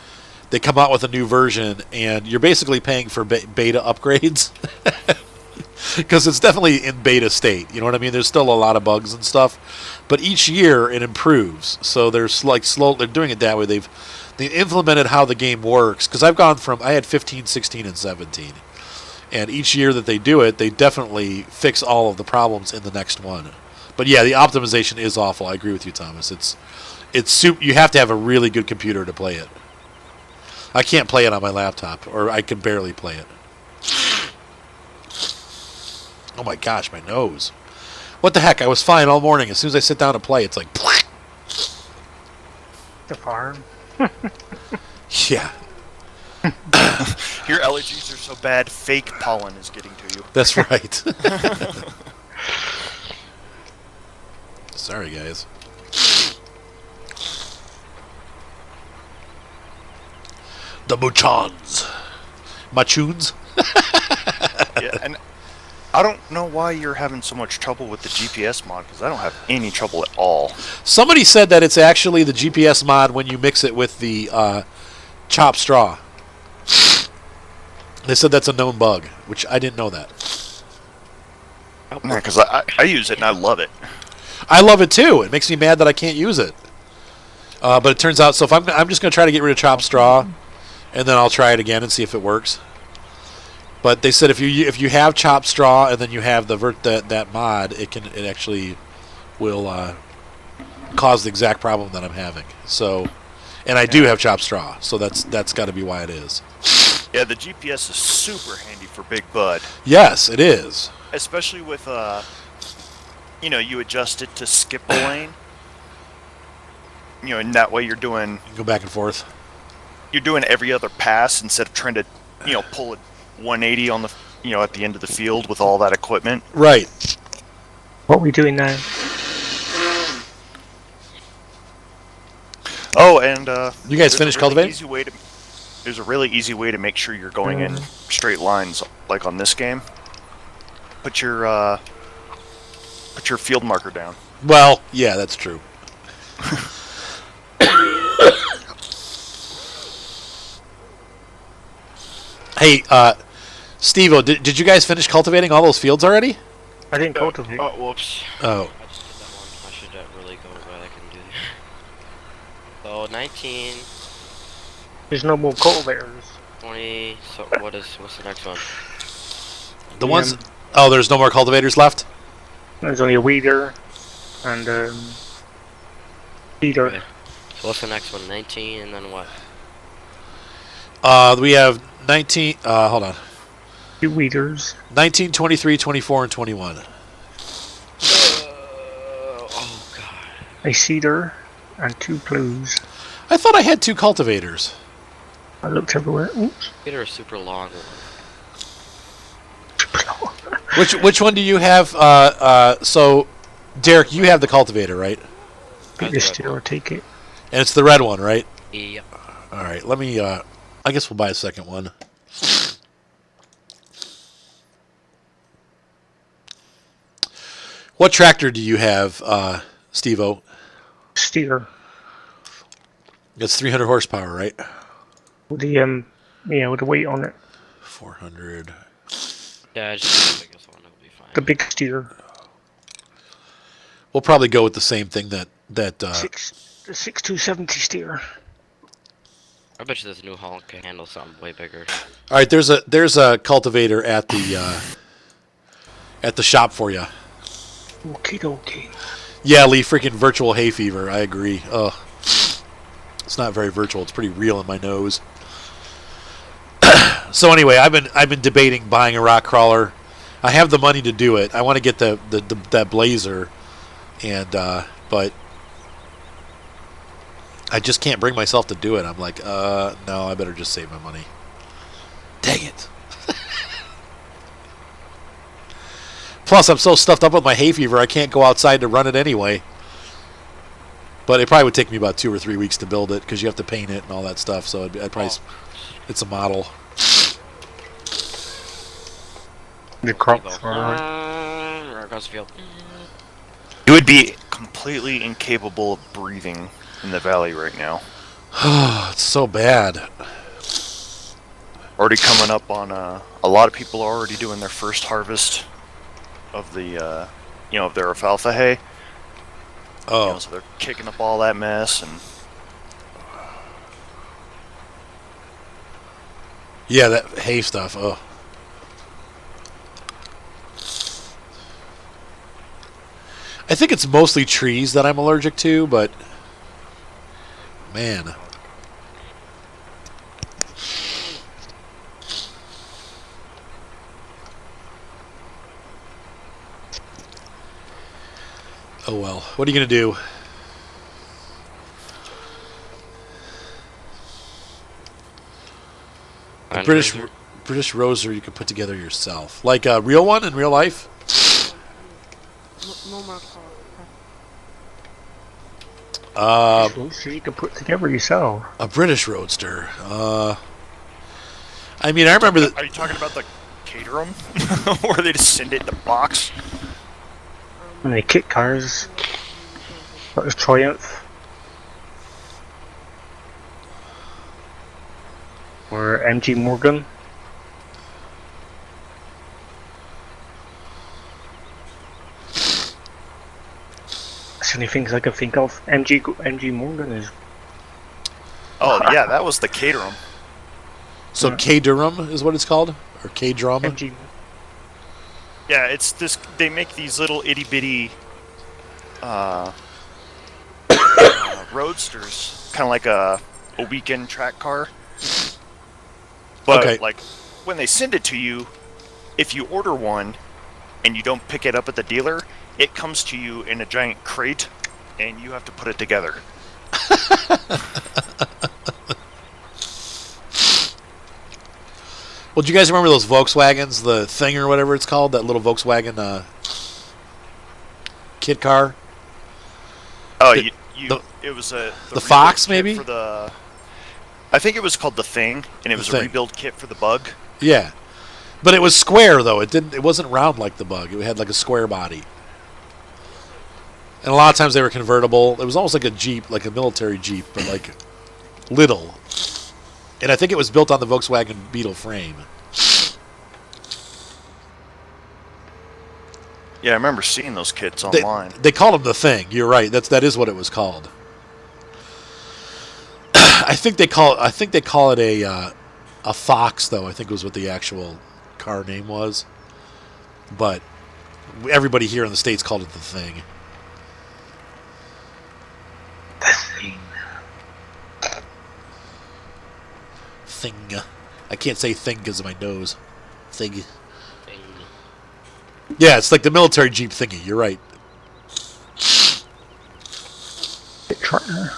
they come out with a new version, and you're basically paying for beta upgrades. Because it's definitely in beta state. You know what I mean? There's still a lot of bugs and stuff. But each year it improves. So there's like they're doing it that way. They've implemented how the game works. Because I had 15, 16, and 17. And each year that they do it, they definitely fix all of the problems in the next one. But yeah, the optimization is awful. I agree with you, Thomas. You have to have a really good computer to play it. I can't play it on my laptop, or I can barely play it. Oh my gosh, my nose. What the heck? I was fine all morning. As soon as I sit down to play, it's like... The farm. Your Yeah, allergies are so bad, fake pollen is getting to you. that's right. Sorry, guys. The Muchons. Machoons? Yeah, and I don't know why you're having so much trouble with the GPS mod, because I don't have any trouble at all. Somebody said that it's actually the GPS mod when you mix it with the chopped straw. They said that's a known bug, which I didn't know that. Because I use it and I love it. I love it too. It makes me mad that I can't use it. But it turns out, so if I'm just going to try to get rid of chopped straw, and then I'll try it again and see if it works. But they said if you have chopped straw and then you have that mod, it actually will cause the exact problem that I'm having. So, and I do have chopped straw, so that's got to be why it is. Yeah, the GPS is super handy for Big Bud. Yes, it is. Especially with, you adjust it to skip a lane. And that way you're doing... You can go back and forth. You're doing every other pass instead of trying to, pull a 180 on the, at the end of the field with all that equipment. Right. What are we doing now? Oh, and You guys finished cultivating? There's a really easy way to make sure you're going in straight lines, like on this game. Put your field marker down. Well, yeah, that's true. Hey, Steve-O, did you guys finish cultivating all those fields already? I didn't cultivate. Oh, whoops. Oh. I just did that one. I should really go where I can do that. So 19, There's no more cultivators. 20. So what's the next one? The ones... Oh, there's no more cultivators left? There's only a weeder and feeder. Okay. So what's the next one? 19 and then what? We have 19... hold on. 2 weeders. 19, 23, 24, and 21. Oh god. A cedar and 2 ploughs. I thought I had 2 cultivators. I looked everywhere. Oops. Get her a super long one. Which one do you have? So, Derek, you have the cultivator, right? Pick this steer or take it. And it's the red one, right? Yep. All right, let me... I guess we'll buy a second one. What tractor do you have, Steve-O? Steer. It's 300 horsepower, right? With the with the weight on it. 400. Yeah, just the biggest one. It'll be fine. The big steer. We'll probably go with the same thing that The 6270 steer. I bet you this new haul can handle something way bigger. All right, there's a cultivator at the shop for you. Okie dokie. Yeah, Lee, freaking virtual hay fever. I agree. Ugh. It's not very virtual. It's pretty real in my nose. So anyway, I've been debating buying a rock crawler. I have the money to do it. I want to get that blazer, and but I just can't bring myself to do it. I'm like, no, I better just save my money. Dang it. Plus, I'm so stuffed up with my hay fever, I can't go outside to run it anyway. But it probably would take me about 2 or 3 weeks to build it because you have to paint it and all that stuff. So I'd probably, it's a model. The crops are. Across the field. You would be completely incapable of breathing in the valley right now. It's so bad. Already coming up on a lot of people are already doing their first harvest of the of their alfalfa hay. Oh, So they're kicking up all that mess, and yeah, that hay stuff. Oh, I think it's mostly trees that I'm allergic to, but man. Oh well, what are you gonna do? A British rosary you can put together yourself, like a real one in real life. No more call. So you can put together yourself. A British roadster. I mean, I remember that. Are you talking about the caterum, where they just send it in the box? And the kit cars. That was Triumph. Or MG Morgan. That's the only things I can think of. MG Morgan is. Oh yeah, that was the caterum. So Yeah. K Durham is what it's called, or K Drum. MG. Yeah, it's this. They make these little itty bitty roadsters, kind of like a weekend track car. But Okay. like when they send it to you, if you order one and you don't pick it up at the dealer, it comes to you in a giant crate, and you have to put it together. Well, do you guys remember those Volkswagens, the Thing or whatever it's called, that little Volkswagen kit car? Oh, The- it was a the Fox, rebuild kit maybe? for the. I think it was called the Thing, and it was Thing. a rebuild kit for the Bug. Yeah, but it was square though. It didn't. It wasn't round like the Bug. It had like a square body, and a lot of times they were convertible. It was almost like a Jeep, like a military Jeep, but like little. And I think it was built on the Volkswagen Beetle frame. Yeah, I remember seeing those kits online. They called them the Thing. You're right. That is what it was called. I think they call it a Fox though. I think was what the actual car name was. But everybody here in the States called it the Thing. Thing. I can't say thing because of my nose. Thing. Yeah, it's like the military Jeep thingy. You're right. Tractor.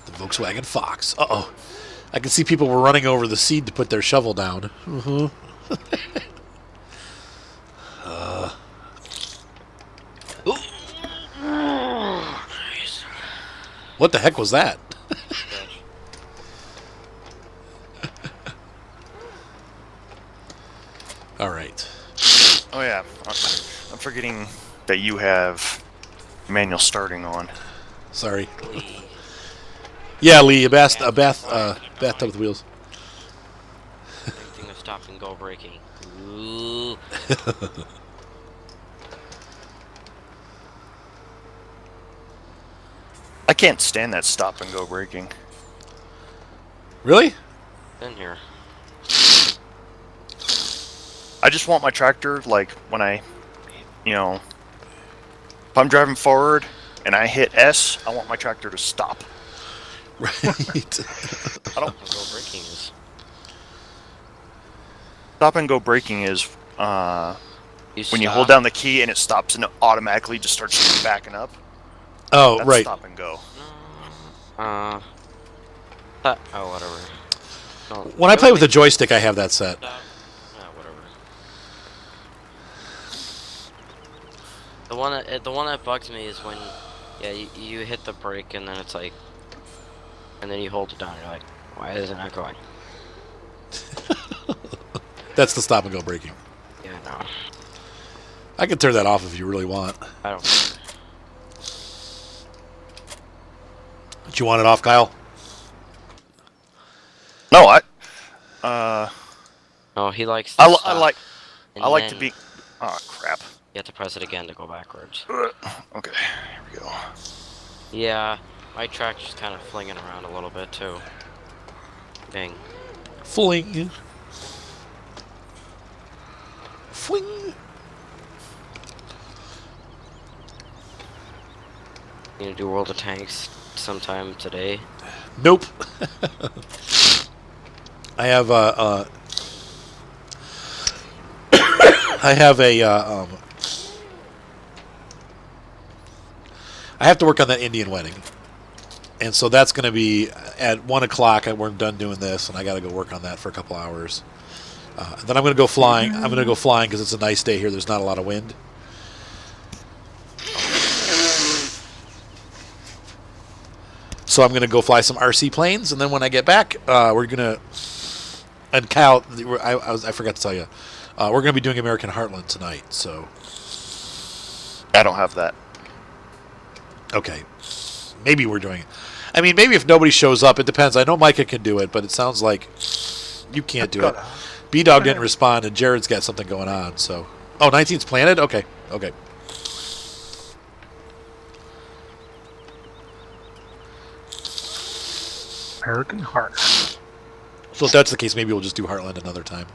The Volkswagen Fox. Uh-oh. I can see people were running over the seed to put their shovel down. Mm-hmm. What the heck was that? All right. Oh yeah, I'm forgetting that you have manual starting on. Sorry. Yeah, Lee, a bathtub with wheels. Anything to stop and go braking. Ooh. I can't stand that stop and go braking. Really? In here. I just want my tractor, like, when I, if I'm driving forward and I hit S, I want my tractor to stop. Right. Stop and go braking is. Stop and go braking is when you hold down the key and it stops and it automatically just starts backing up. Oh, That's right. stop and go. Whatever. No, When I play with the joystick, I have that set. Whatever. The one that bugs me is when, you hit the brake and then it's like, and then you hold it down. You're like, why is it not going? That's the stop and go braking. Yeah, no, I can turn that off if you really want. I don't. Care. Do you want it off, Kyle? No, No, he likes. I stop, like and to then be. Oh crap. You have to press it again to go backwards. Okay, here we go. Yeah, my tractor's kind of flinging around a little bit too. Bing. Fling. Fling. You gonna do World of Tanks sometime today? Nope. I have I have a I have to work on that Indian wedding, and so that's going to be at 1 o'clock. We're done doing this, and I got to go work on that for a couple hours. Then I'm going to go flying. I'm going to go flying because it's a nice day here. There's not a lot of wind. So I'm going to go fly some RC planes, and then when I get back, we're going to. And Cal, I forgot to tell you, we're going to be doing American Heartland tonight. So. I don't have that. Okay. Maybe we're doing it. I mean, maybe if nobody shows up, it depends. I know Micah can do it, but it sounds like you can't do it. B-Dog didn't respond, and Jared's got something going on. So, 19's planted? Okay. Okay. American Heart. So if that's the case, maybe we'll just do Heartland another time.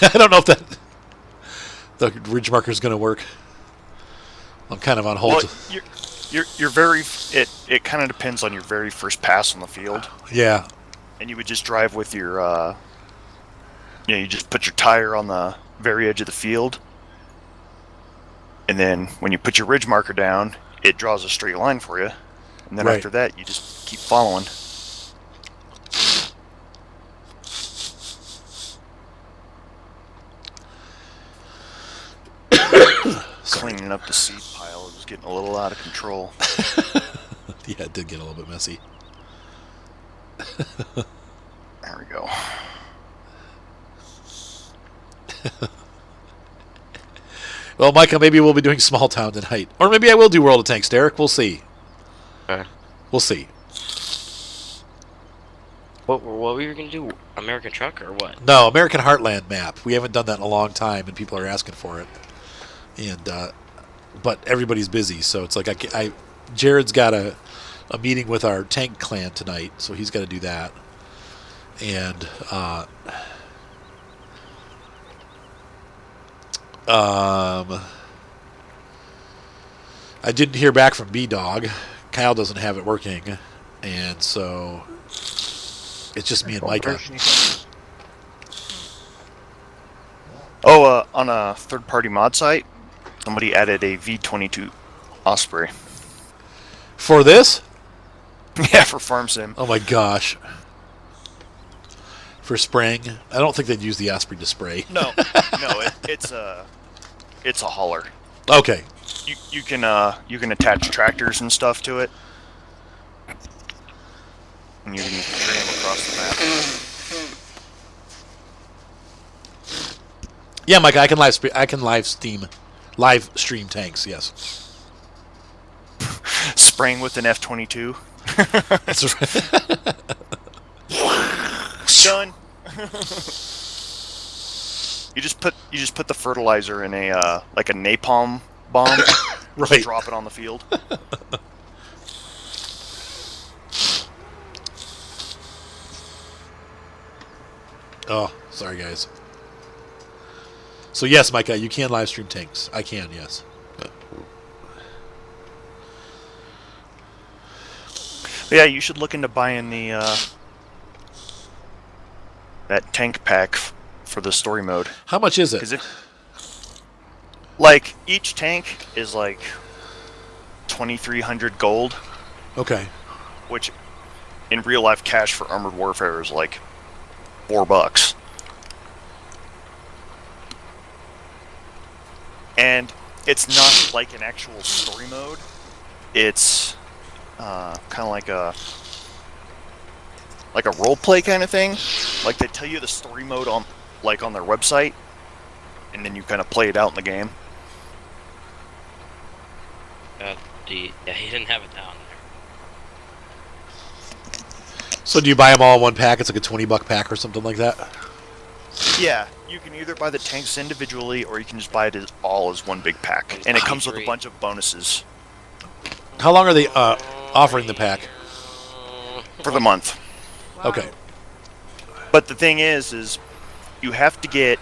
I don't know if the ridge marker is going to work. I'm kind of on hold. Well, you're very. It kind of depends on your very first pass on the field. Yeah. And you would just drive with your. You just put your tire on the very edge of the field, and then when you put your ridge marker down, it draws a straight line for you, and then Right. after that, you just keep following. Cleaning up the seed pile was getting a little out of control. Yeah, it did get a little bit messy. There we go. Well, Micah, maybe we'll be doing Small Town tonight. Or maybe I will do World of Tanks, Derek. We'll see. Okay. We'll see. What were you gonna do? American Truck or what? No, American Heartland map. We haven't done that in a long time, and people are asking for it. And but everybody's busy, so it's like Jared's got a meeting with our tank clan tonight, so he's got to do that. And I didn't hear back from B-Dog. Kyle doesn't have it working, and so it's just me and Micah. Oh, on a third-party mod site, somebody added a V22 Osprey. For this? Yeah, for Farm Sim. Oh my gosh. For spraying? I don't think they'd use the Osprey to spray. No, it's a hauler. Okay. You can attach tractors and stuff to it, and you can carry them across the map. Yeah, Mike, I can live stream tanks. Yes. Spraying with an F-22. That's right. Done. You just put the fertilizer in a like a napalm bomb. Right. Just drop it on the field. Oh, sorry guys. So yes, Micah, you can live stream tanks. I can, yes. But yeah, you should look into buying the that tank pack for the story mode. How much is it? Because like each tank is like 2,300 gold, Okay. which in real life cash for Armored Warfare is like $4. And it's not like an actual story mode. It's kind of like a role play kind of thing. Like they tell you the story mode on their website, and then you kind of play it out in the game. He didn't have it down there. So do you buy them all in one pack? It's like a $20 pack or something like that? Yeah, you can either buy the tanks individually, or you can just buy it all as one big pack, and it comes with a bunch of bonuses How long are they offering the pack? for the month. Okay. But the thing is you have to get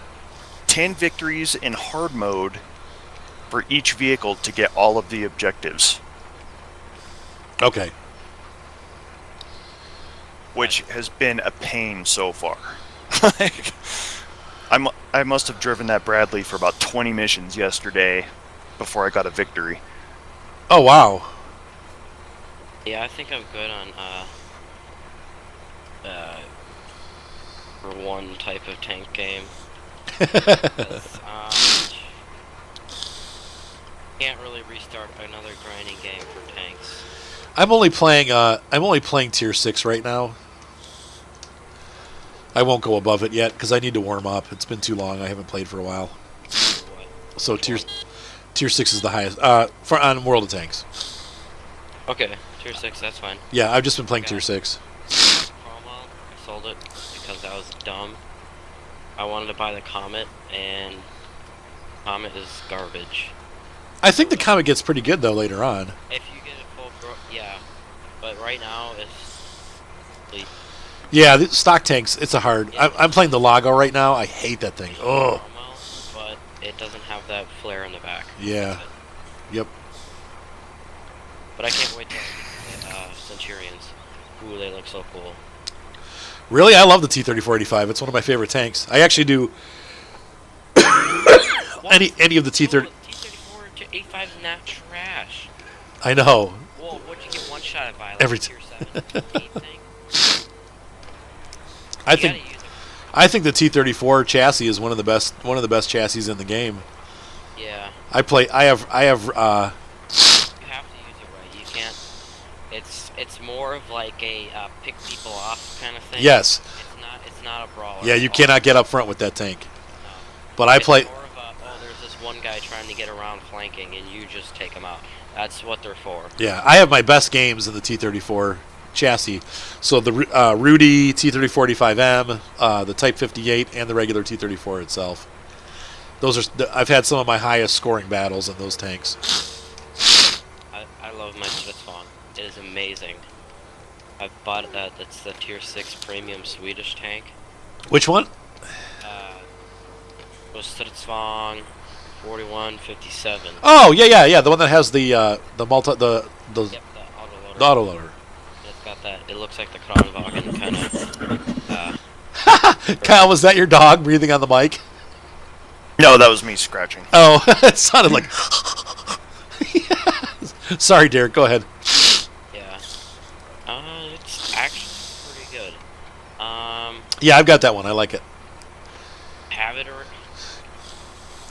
10 victories in hard mode for each vehicle to get all of the objectives, Okay. which has been a pain so far. Like, I must have driven that Bradley for about 20 missions yesterday before I got a victory. Oh, wow. Yeah, I think I'm good on for one type of tank game. 'Cause, can't really restart another grinding game for tanks. I'm only playing tier 6 right now. I won't go above it yet because I need to warm up. It's been too long. I haven't played for a while. What? So tier 6 is the highest on World of Tanks. Okay, tier 6, that's fine. Yeah, I've just been playing Okay. tier 6. Promo, I sold it because that was dumb. I wanted to buy the Comet, and Comet is garbage. I think the Comet gets pretty good though later on. If you get it full, yeah. But right now, it's Yeah, the stock tanks. It's a hard. I'm playing the Lago right now. I hate that thing. Oh. promo, but it doesn't have that flare in the back. Yeah. That's it. Yep. But I can't wait to get Centurions. Ooh, they look so cool. Really, I love the T-3485. It's one of my favorite tanks. I actually do any of the T-30. T-34 to 85 is not trash. I know. Whoa, what'd you get one shot at by? Like Every tier 7, 8 thing? I You think gotta use it. I think the T-34 chassis is one of the best chassis in the game. Yeah. I have You have to use it right. You can't. It's more of like a pick people off kind of thing. yes. It's not a brawler. Yeah, at you all. cannot get up front with that tank. No. But I It's play more of a, there's this one guy trying to get around flanking, and you just take him out. That's what they're for. Yeah, I have my best games in the T-34 chassis. So the Rudy T-3485M, the Type 58, and the regular T-34 itself. Those are I've had some of my highest scoring battles in those tanks. I love my Stridsvagn. It is amazing. I've bought that. That's the tier 6 premium Swedish tank. Which one? Was Stridsvagn 4157. Oh yeah. The one that has the Yep, the autoloader. autoloader. It's got that. It looks like the Kronwagen kind of. Kyle, was that your dog breathing on the mic? No, that was me scratching. Oh, it sounded like. Sorry, Derek. Go ahead. Yeah. It's actually pretty good. Yeah, I've got that one. I like it. Have it or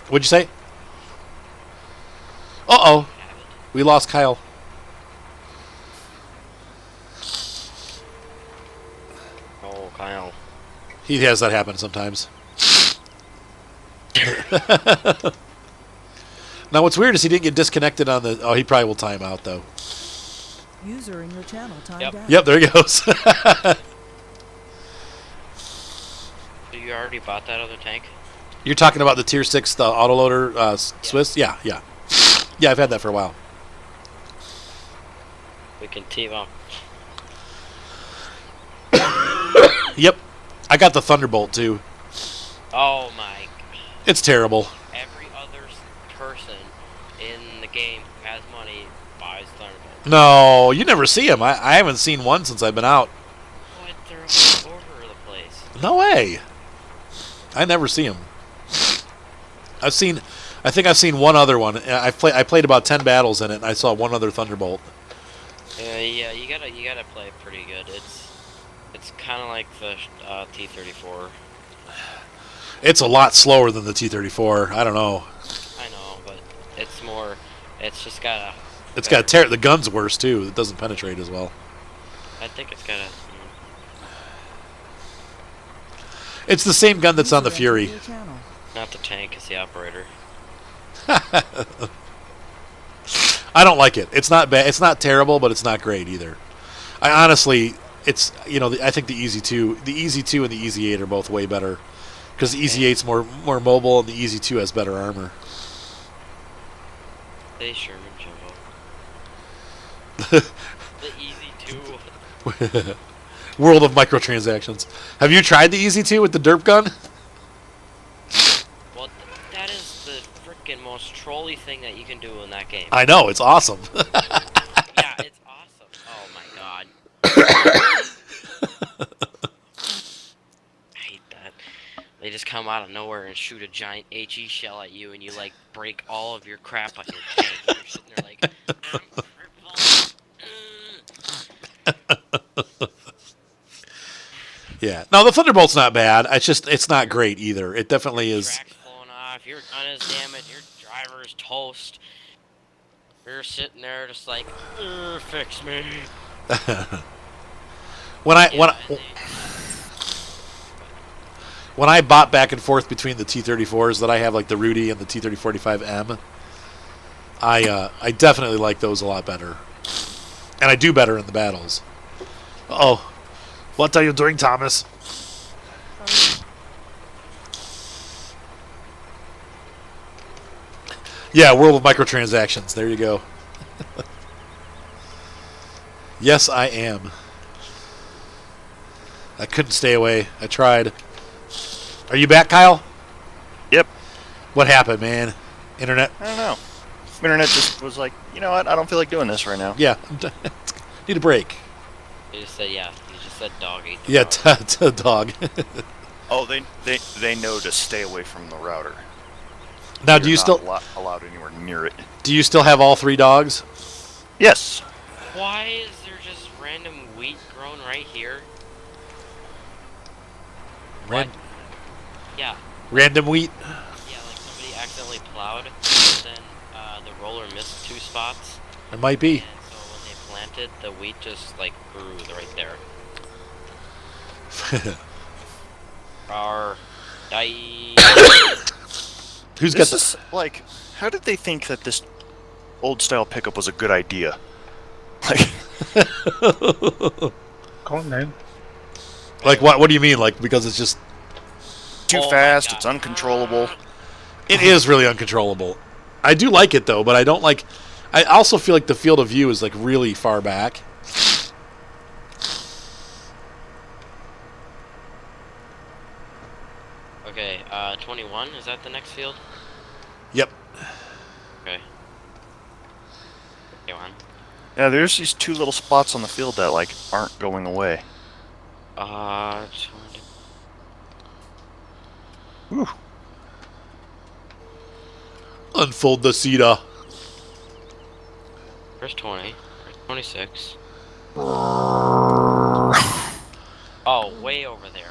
What'd you say? Uh-oh. have it. We lost Kyle. Oh, Kyle. He has that happen sometimes. Now, what's weird is he didn't get disconnected on the... Oh, he probably will time out, though. User in your channel timed Yep. out. Yep, there he goes. you already bought that other tank? You're talking about the Tier 6, the autoloader Swiss? Yeah. Yeah, I've had that for a while. We can team up. Yep. I got the Thunderbolt, too. Oh my. It's terrible. Every other person in the game who has money buys Thunderbolt. No, you never see them. I haven't seen one since I've been out. What? They're all over the place. No way. I never see them. I think I've seen one other one. I played about 10 battles in it, and I saw one other Thunderbolt. Yeah, you gotta play pretty good. It's kind of like the T-34. It's a lot slower than the T-34. I don't know. I know, but it's more. It's just got a. It's got the gun's worse too. It doesn't penetrate as well. I think it's got a. It's the same gun that's on the Fury. Not the tank, it's the operator. I don't like it. It's not bad. It's not terrible, but it's not great either. I honestly, it's I think the Easy 2 and the Easy 8 are both way better because the Easy 8's more mobile and the Easy 2 has better armor. They Sherman Jumbo. The Easy 2. World of microtransactions. Have you tried the Easy 2 with the derp gun? Well, that is the freaking most trolly thing that you can do in that game. I know, it's awesome. Yeah, it's awesome. Oh my god. I hate that. They just come out of nowhere and shoot a giant HE shell at you, and you like break all of your crap on your tank. And you're sitting there like, I'm crippled. Yeah. No, the Thunderbolt's not bad. It's not great either. It definitely is. Track's flowing off. Your gun is damaged. Your driver's toast. You're sitting there just like, fix me. When I bought back and forth between the T-34s that I have, like the Rudy and the T-3045M, I definitely like those a lot better, and I do better in the battles. Uh-oh. What are you doing, Thomas? Yeah, World of Microtransactions. There you go. Yes, I am. I couldn't stay away. I tried. Are you back, Kyle? Yep. What happened, man? Internet? I don't know. Internet just was like, you know what? I don't feel like doing this right now. Yeah. Need a break. You just said, yeah. You just said dog ate the Yeah, router. dog. Oh, they know to stay away from the router. Now, do you You're still not allowed anywhere near it? have all 3 dogs? Yes. Why is there just random wheat grown right here? Ran- Yeah. Random wheat? Yeah, like somebody accidentally plowed, and then the roller missed 2 spots. It might be. And so when they planted, the wheat just like grew right there. Die. Who's got This the... is like, how did they think that this old style pickup was a good idea? Like, Calm down. Like, what do you mean? Like, because it's just... too Oh my fast, God. it's uncontrollable. It is really uncontrollable. I do like it, though, but I don't like... I also feel like the field of view is, like, really far back. Okay, 21, is that the next field? Yep. Okay. Go on. Yeah, there's these 2 little spots on the field that like aren't going away. 20. Whew. Unfold the Sita. Where's 20? Where's 26? Oh, way over there.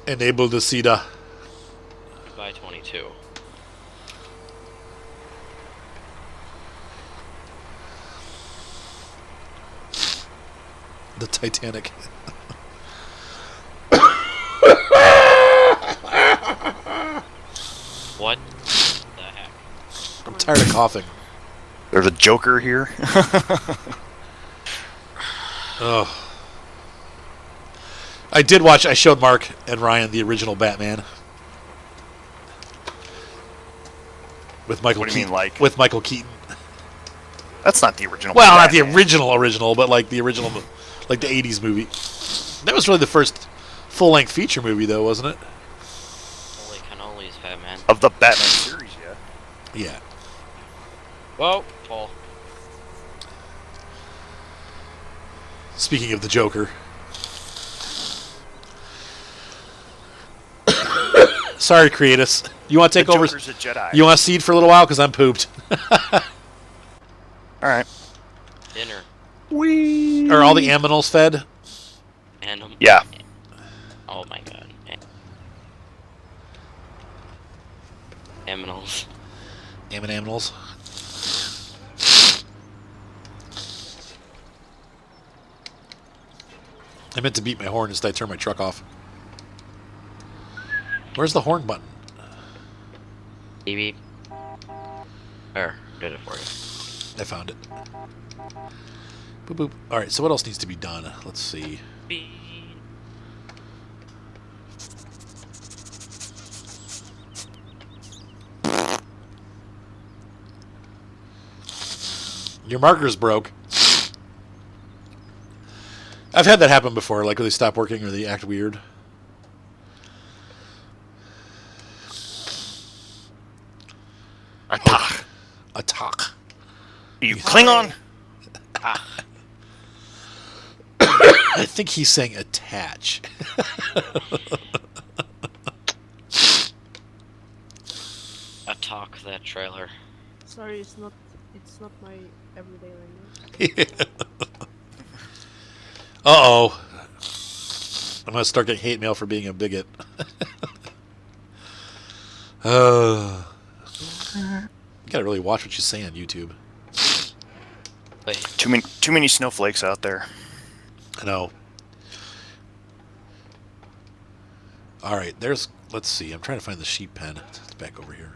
Enable the Sita. Goodbye, 22. The Titanic. What the heck? I'm tired of coughing. There's a Joker here. Oh. I did watch. I showed Mark and Ryan the original Batman with Michael. What do you mean, like? With Michael Keaton? That's not the original. Well, Batman. not the original, but like the original, like the '80s movie. That was really the first full-length feature movie, though, wasn't it? Holy cannolis, Batman. Of the Batman series, yeah. Yeah. Whoa, Paul. Speaking of the Joker. Sorry, Creatus. You want to take The over? Joker's a Jedi. You want to seed for a little while? Because I'm pooped. All right. Dinner. Are all the aminals fed? And Yeah. Oh my god. Aminals. Aminals. I meant to beat my horn instead I turned my truck off. Where's the horn button? Beep beep. There, did it for you. I found it. Boop boop. Alright, so what else needs to be done? Let's see. Beep. Your marker's broke. I've had that happen before, like when they stop working or they act weird. Attack. Attack. You Klingon? I think he's saying attach. Attack that trailer. Sorry, it's not my everyday language. Uh-oh. I'm going to start getting hate mail for being a bigot. You gotta really watch what you say on YouTube. Wait, Too many snowflakes out there. I know. Alright, let's see. I'm trying to find the sheep pen. It's back over here.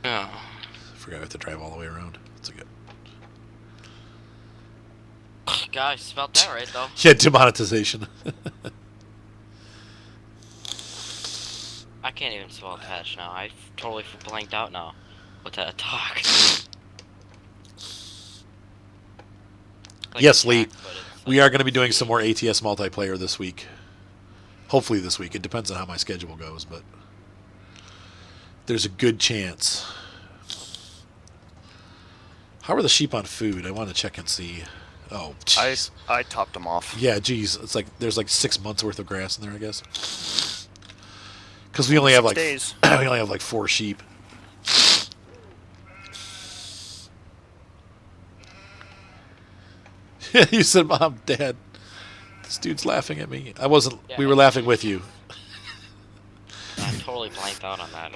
oh. I forgot I have to drive all the way around. That's a good. Guys, spelled that right though. Yeah, demonetization. I can't even spell patch now. I totally blanked out now with that attack. Like Yes, attack, Lee. but it's We like are going to be doing some more ATS multiplayer this week. Hopefully this week. It depends on how my schedule goes, but there's a good chance. How are the sheep on food? I want to check and see. Oh, jeez. I topped them off. Yeah, geez. It's like there's like 6 months worth of grass in there, I guess. Because we only have 6 like days. we only have like 4 sheep. You said, "Mom, Dad, this dude's laughing at me." I wasn't. Yeah, We were laughing with you. I totally blanked out on that.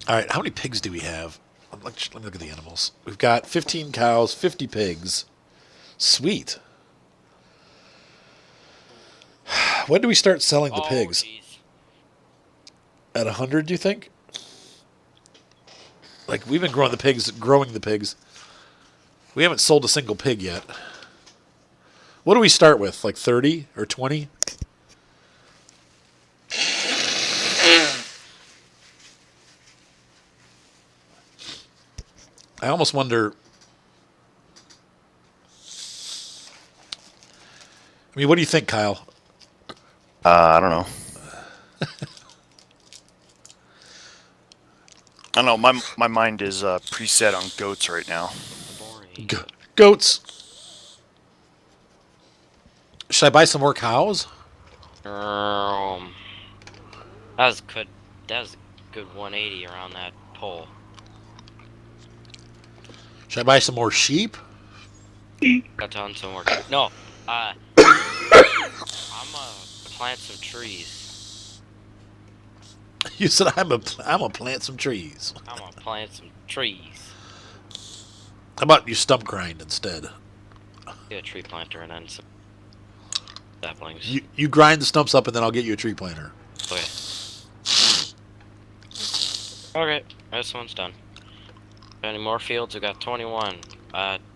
All right, how many pigs do we have? Let me look at the animals. We've got 15 cows, 50 pigs. Sweet. When do we start selling the pigs? Geez. At 100, do you think? Like, we've been growing the pigs. We haven't sold a single pig yet. What do we start with? Like 30 or 20? I almost wonder. I mean, what do you think, Kyle? I don't know. I don't know. My mind is preset on goats right now. Boring. Goats. Should I buy some more cows? That was good. That was a good 180 around that pole. Should I buy some more sheep? Got done some more. No, I'm gonna plant some trees. You said I'm a plant some trees. I'm gonna plant some trees. How about you stump grind instead? Get a tree planter and then some saplings. You grind the stumps up and then I'll get you a tree planter. Okay. Okay, this one's done. Any more fields? We got 21,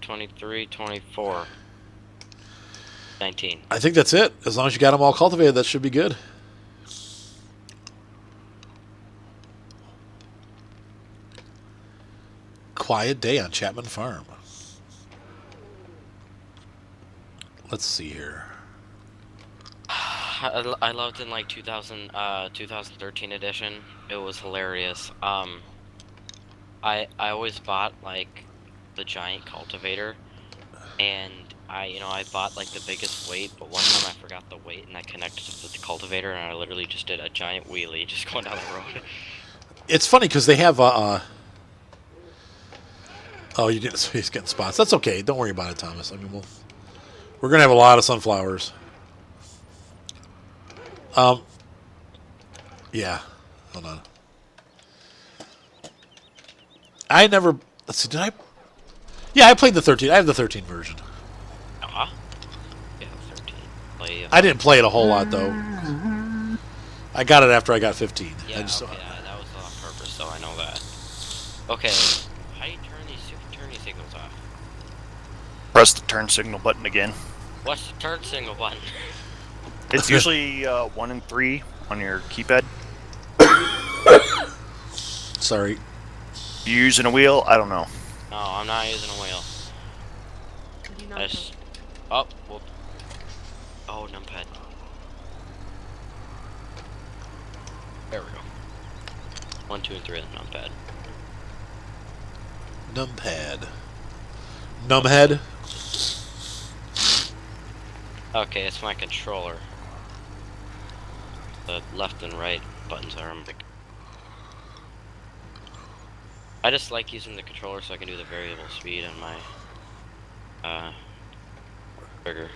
23, 24. 19. I think that's it. As long as you got them all cultivated, that should be good. Quiet day on Chapman Farm. Let's see here. I loved in like 2013 edition. It was hilarious. I always bought like the giant cultivator, and I bought like the biggest weight, but one time I forgot the weight and I connected it with the cultivator, and I literally just did a giant wheelie just going down the road. It's funny because they have oh, you didn't. So he's getting spots. That's okay. Don't worry about it, Thomas. I mean, we're gonna have a lot of sunflowers. Yeah. Hold on. I never. Let's see. Did I? Yeah, I played the 13. I have the 13 version. Yeah, 13. Play, I didn't play it a whole lot though. I got it after I got 15. Yeah, I just, okay, that was on purpose, though. I know that. Okay, how do you turn these signals off? Press the turn signal button again. What's the turn signal button? It's usually 1 and 3 on your keypad. Sorry. You using a wheel? I don't know. No, I'm not using a wheel. Do you not I just... Oh, whoop. Oh, numpad. There we go. 1, 2, and 3 on the numpad. Numpad. Numhead. Okay, it's my controller. The left and right buttons are big. I just like using the controller so I can do the variable speed on my trigger.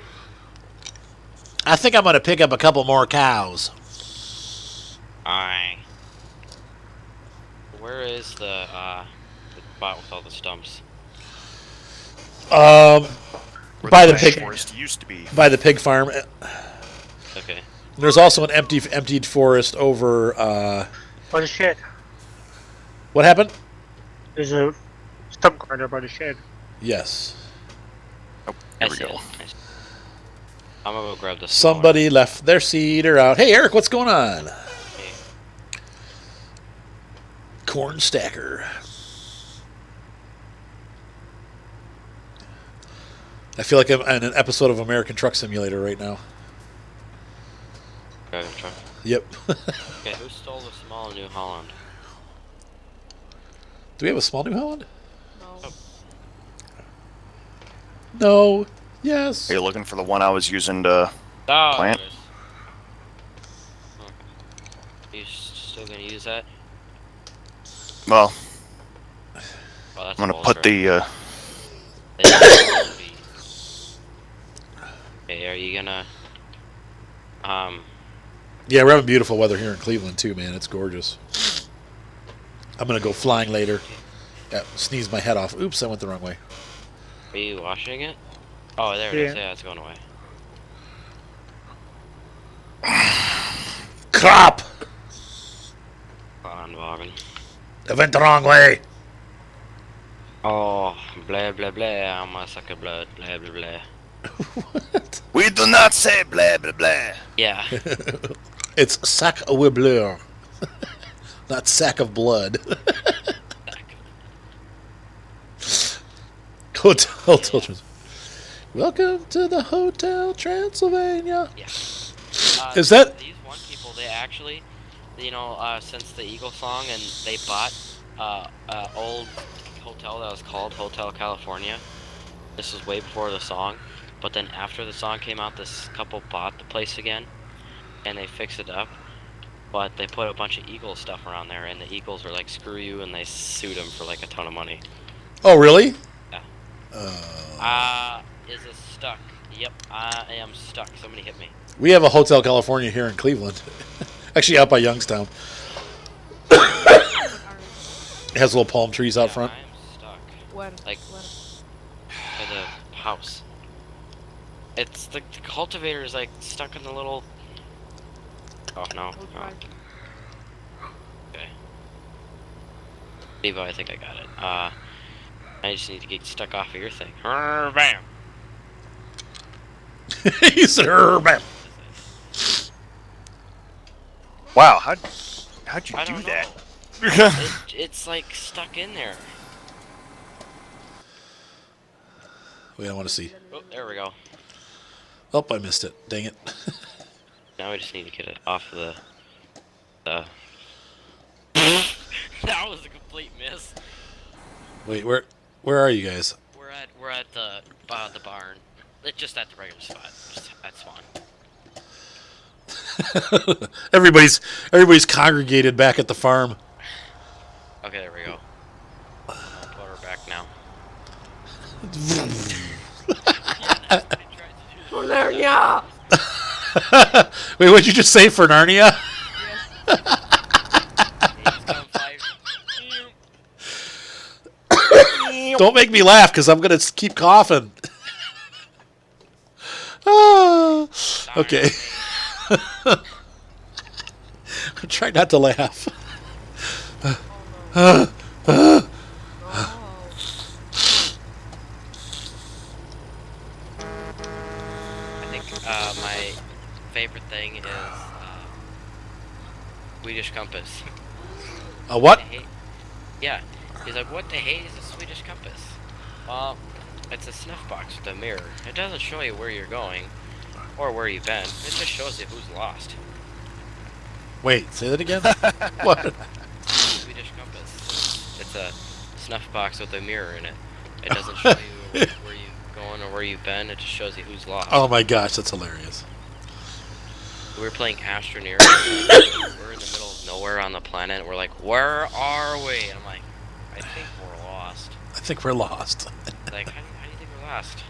I think I'm gonna pick up a couple more cows. Where is the spot with all the stumps? Where By the bank pig forest used to be. by the pig farm. Okay. There's also an emptied forest over. By the shed. What happened? There's a stump grinder by the shed. Yes. Oh, I here we see go. it. I see. I'm gonna go grab this. Somebody left their cedar out. Hey, Eric, what's going on? Corn stacker. I feel like I'm in an episode of American Truck Simulator right now. Driving truck. Yep. Okay, who stole the small New Holland? Do we have a small New Holland? No. No. Yes. Are you looking for the one I was using to Oh, plant? there it is. Are you still gonna use that? Well, Well, that's I'm a gonna put bolster. the Okay, are you gonna Yeah, we're having beautiful weather here in Cleveland too, man. It's gorgeous. I'm gonna go flying later. Yeah, sneeze my head off. Oops, I went the wrong way. are you washing it? Oh, there it is. Yeah. Yeah, it's going away. Crap! On Wagen. I went the wrong way. Oh, blah blah blah. I'm a sucker blood. Blah blah blah. What? We do not say blah blah blah. Yeah. It's sac au bleu, not sack of blood. Hotel Children's. Welcome to the Hotel Transylvania. Yeah. Is that- these one people? They actually, since the Eagle song, and they bought old hotel that was called Hotel California. This was way before the song, but then after the song came out, this couple bought the place again, and they fixed it up. But they put a bunch of Eagle stuff around there, and the Eagles were like, "Screw you," and they sued them for like a ton of money. Oh, really? Is it stuck? Yep, I am stuck. Somebody hit me. We have a Hotel California here in Cleveland. Actually, out by Youngstown. It has little palm trees out front. I am stuck. Where? Like- Where? By the house. It's the cultivator is like stuck in the little. Oh no. We'll Oh, try. okay. Evo, I think I got it. I just need to get stuck off of your thing. Bam. He said, man. Wow, how'd you I do don't that? know. It's like stuck in there. Wait, I want to see. Oh, there we go. Oh, I missed it. Dang it. Now we just need to get it off of the. That was a complete miss. Wait, where are you guys? We're at the barn. It's just at the regular spot. Just at spawn. Everybody's congregated back at the farm. Okay, there we go. I'll put her back now. Narnia! Wait, what'd you just say for Narnia? Don't make me laugh, because I'm gonna keep coughing. Okay. I'm trying not to laugh. I think my favorite thing is Swedish compass. A what? Yeah. He's like, what the hell is a Swedish compass? Well, it's a snuff box with a mirror. It doesn't show you where you're going or where you've been. It just shows you who's lost. Wait, say that again? What? Swedish compass. It's a snuff box with a mirror in it. It doesn't show you where you've gone or where you've been. It just shows you who's lost. Oh my gosh, that's hilarious. We were playing Astroneer. We're in the middle of nowhere on the planet. We're like, where are we? And I'm like, I think we're lost. I think we're lost. Like, how do you think we're lost?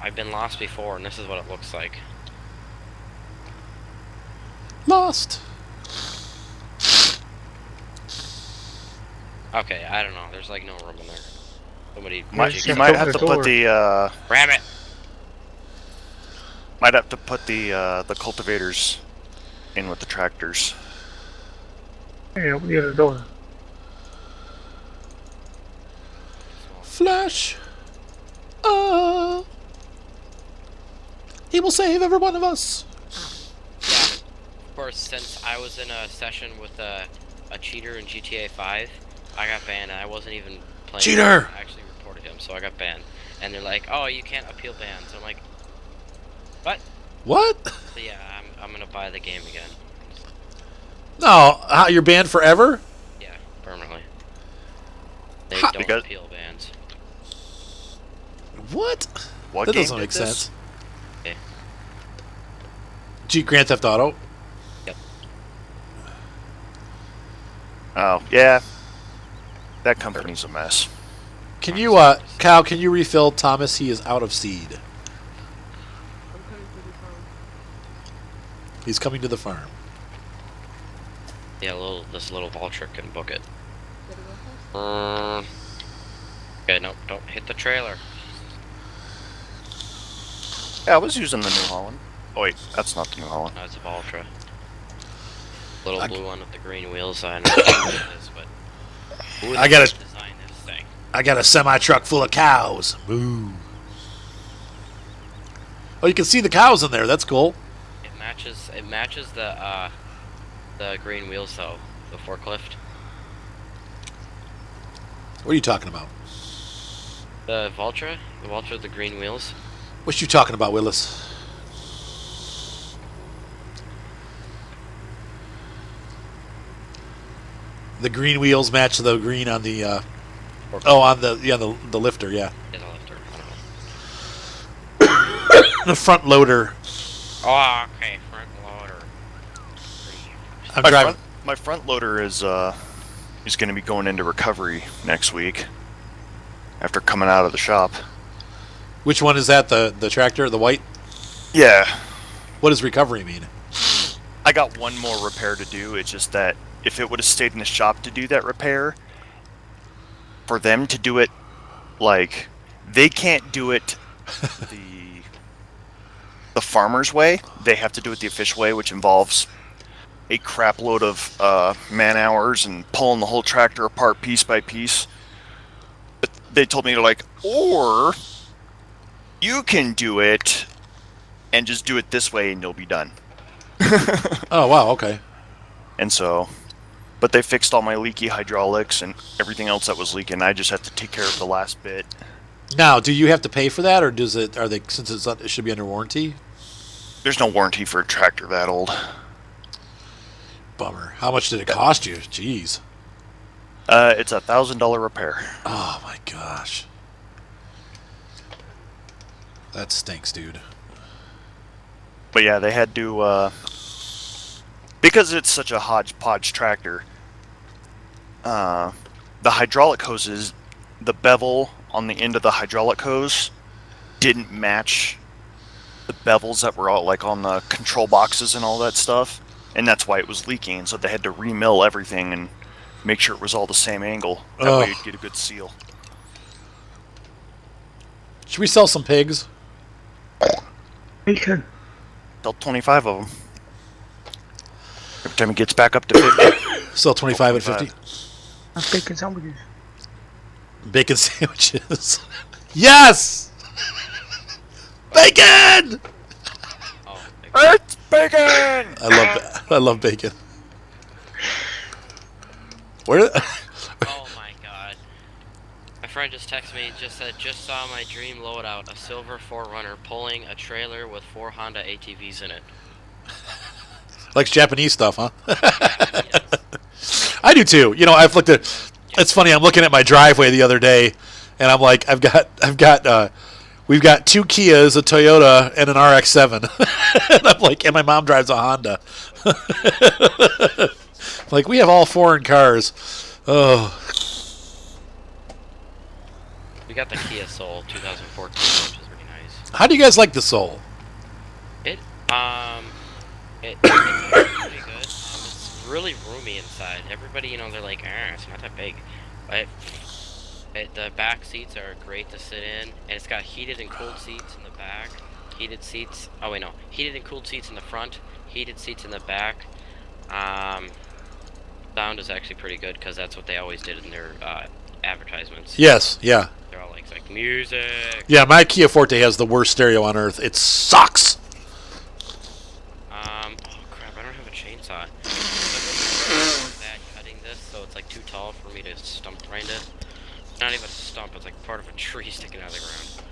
I've been lost before, and this is what it looks like. Lost. Okay, I don't know. There's like no room in there. Somebody. You might have to put the Ram it. might have to put the cultivators in with the tractors. Hey, open the other door. Flash. He will save every one of us. Yeah. Of course, since I was in a session with a cheater in GTA 5, I got banned, and I wasn't even playing. Cheater! I actually reported him, so I got banned. And they're like, "Oh, you can't appeal bans." I'm like, "What?" What? So yeah, I'm gonna buy the game again. No, you're banned forever? Yeah, permanently. They Ha- don't Because- appeal bans. What? What That game doesn't did make this? sense. Okay. Grand Theft Auto? Yep. Oh yeah, that company's a mess. Can you, Cal, can you refill Thomas? He is out of seed. I'm coming to the farm. He's coming to the farm. Yeah, this little Valtric can book it. Gotta go fast. Okay, no, don't hit the trailer. Yeah, I was using the New Holland. Oh wait, that's not the New Holland. No, it's a Valtra. Little I- blue one with the green wheels. I don't know what it is, but who I gotta- design this thing? I got a semi-truck full of cows. Moo. Oh, you can see the cows in there. That's cool. It matches the green wheels though. The forklift. What are you talking about? The Valtra with the green wheels. What you talking about, Willis? The green wheels match the green on the on the lifter, yeah. Is a lifter. I don't know. The front loader. Oh, okay, front loader. I'm driving. My front loader is going to be going into recovery next week after coming out of the shop. Which one is that? The tractor, the white? Yeah, What does recovery mean? I got one more repair to do. It's just that if it would have stayed in the shop to do that repair, for them to do it, like, they can't do it the farmer's way. They have to do it the official way, which involves a crap load of man hours and pulling the whole tractor apart piece by piece. But they told me, like, or you can do it and just do it this way and you'll be done. Oh, wow, okay. And so, but they fixed all my leaky hydraulics and everything else that was leaking. I just have to take care of the last bit. Now, do you have to pay for that, or are they, since it should be under warranty? There's no warranty for a tractor that old. Bummer. How much did it cost you? Jeez. It's $1,000 repair. Oh, my gosh. That stinks, dude. But yeah, they had to, because it's such a hodgepodge tractor, the hydraulic hoses, the bevel on the end of the hydraulic hose didn't match the bevels that were all like on the control boxes and all that stuff, and that's why it was leaking. So they had to remill everything and make sure it was all the same angle. That way you'd get a good seal. Should we sell some pigs? We can. Sell 25 of them. Every time it gets back up to 50. Sell 25 at 50? That's bacon sandwiches. Bacon sandwiches. Yes! Bacon! Oh, It's bacon! I love bacon. Where? oh my god. My friend just texted me, just said, just saw my dream loadout, a silver 4Runner pulling a trailer with 4 Honda ATVs in it. Likes Japanese stuff, huh? Yes. I do too. You know, I've looked at. It's funny. I'm looking at my driveway the other day, and I'm like, we've got 2 Kias, a Toyota, and an RX-7. And I'm like, and my mom drives a Honda. Like, we have all foreign cars. Oh. We got the Kia Soul 2014, which is really nice. How do you guys like the Soul? It's pretty good. It's really roomy inside. Everybody, you know, they're like, it's not that big. But the back seats are great to sit in, and it's got heated and cooled seats in the back. Heated seats. Oh wait, no. Heated and cooled seats in the front. Heated seats in the back. Sound is actually pretty good because that's what they always did in their advertisements. Yes. Yeah. They're all like music. Yeah. My Kia Forte has the worst stereo on earth. It sucks. Oh crap! I don't have a chainsaw. Bad cutting this, so it's like too tall for me to stump grind it. Not even a stump. It's like part of a tree sticking out of the ground.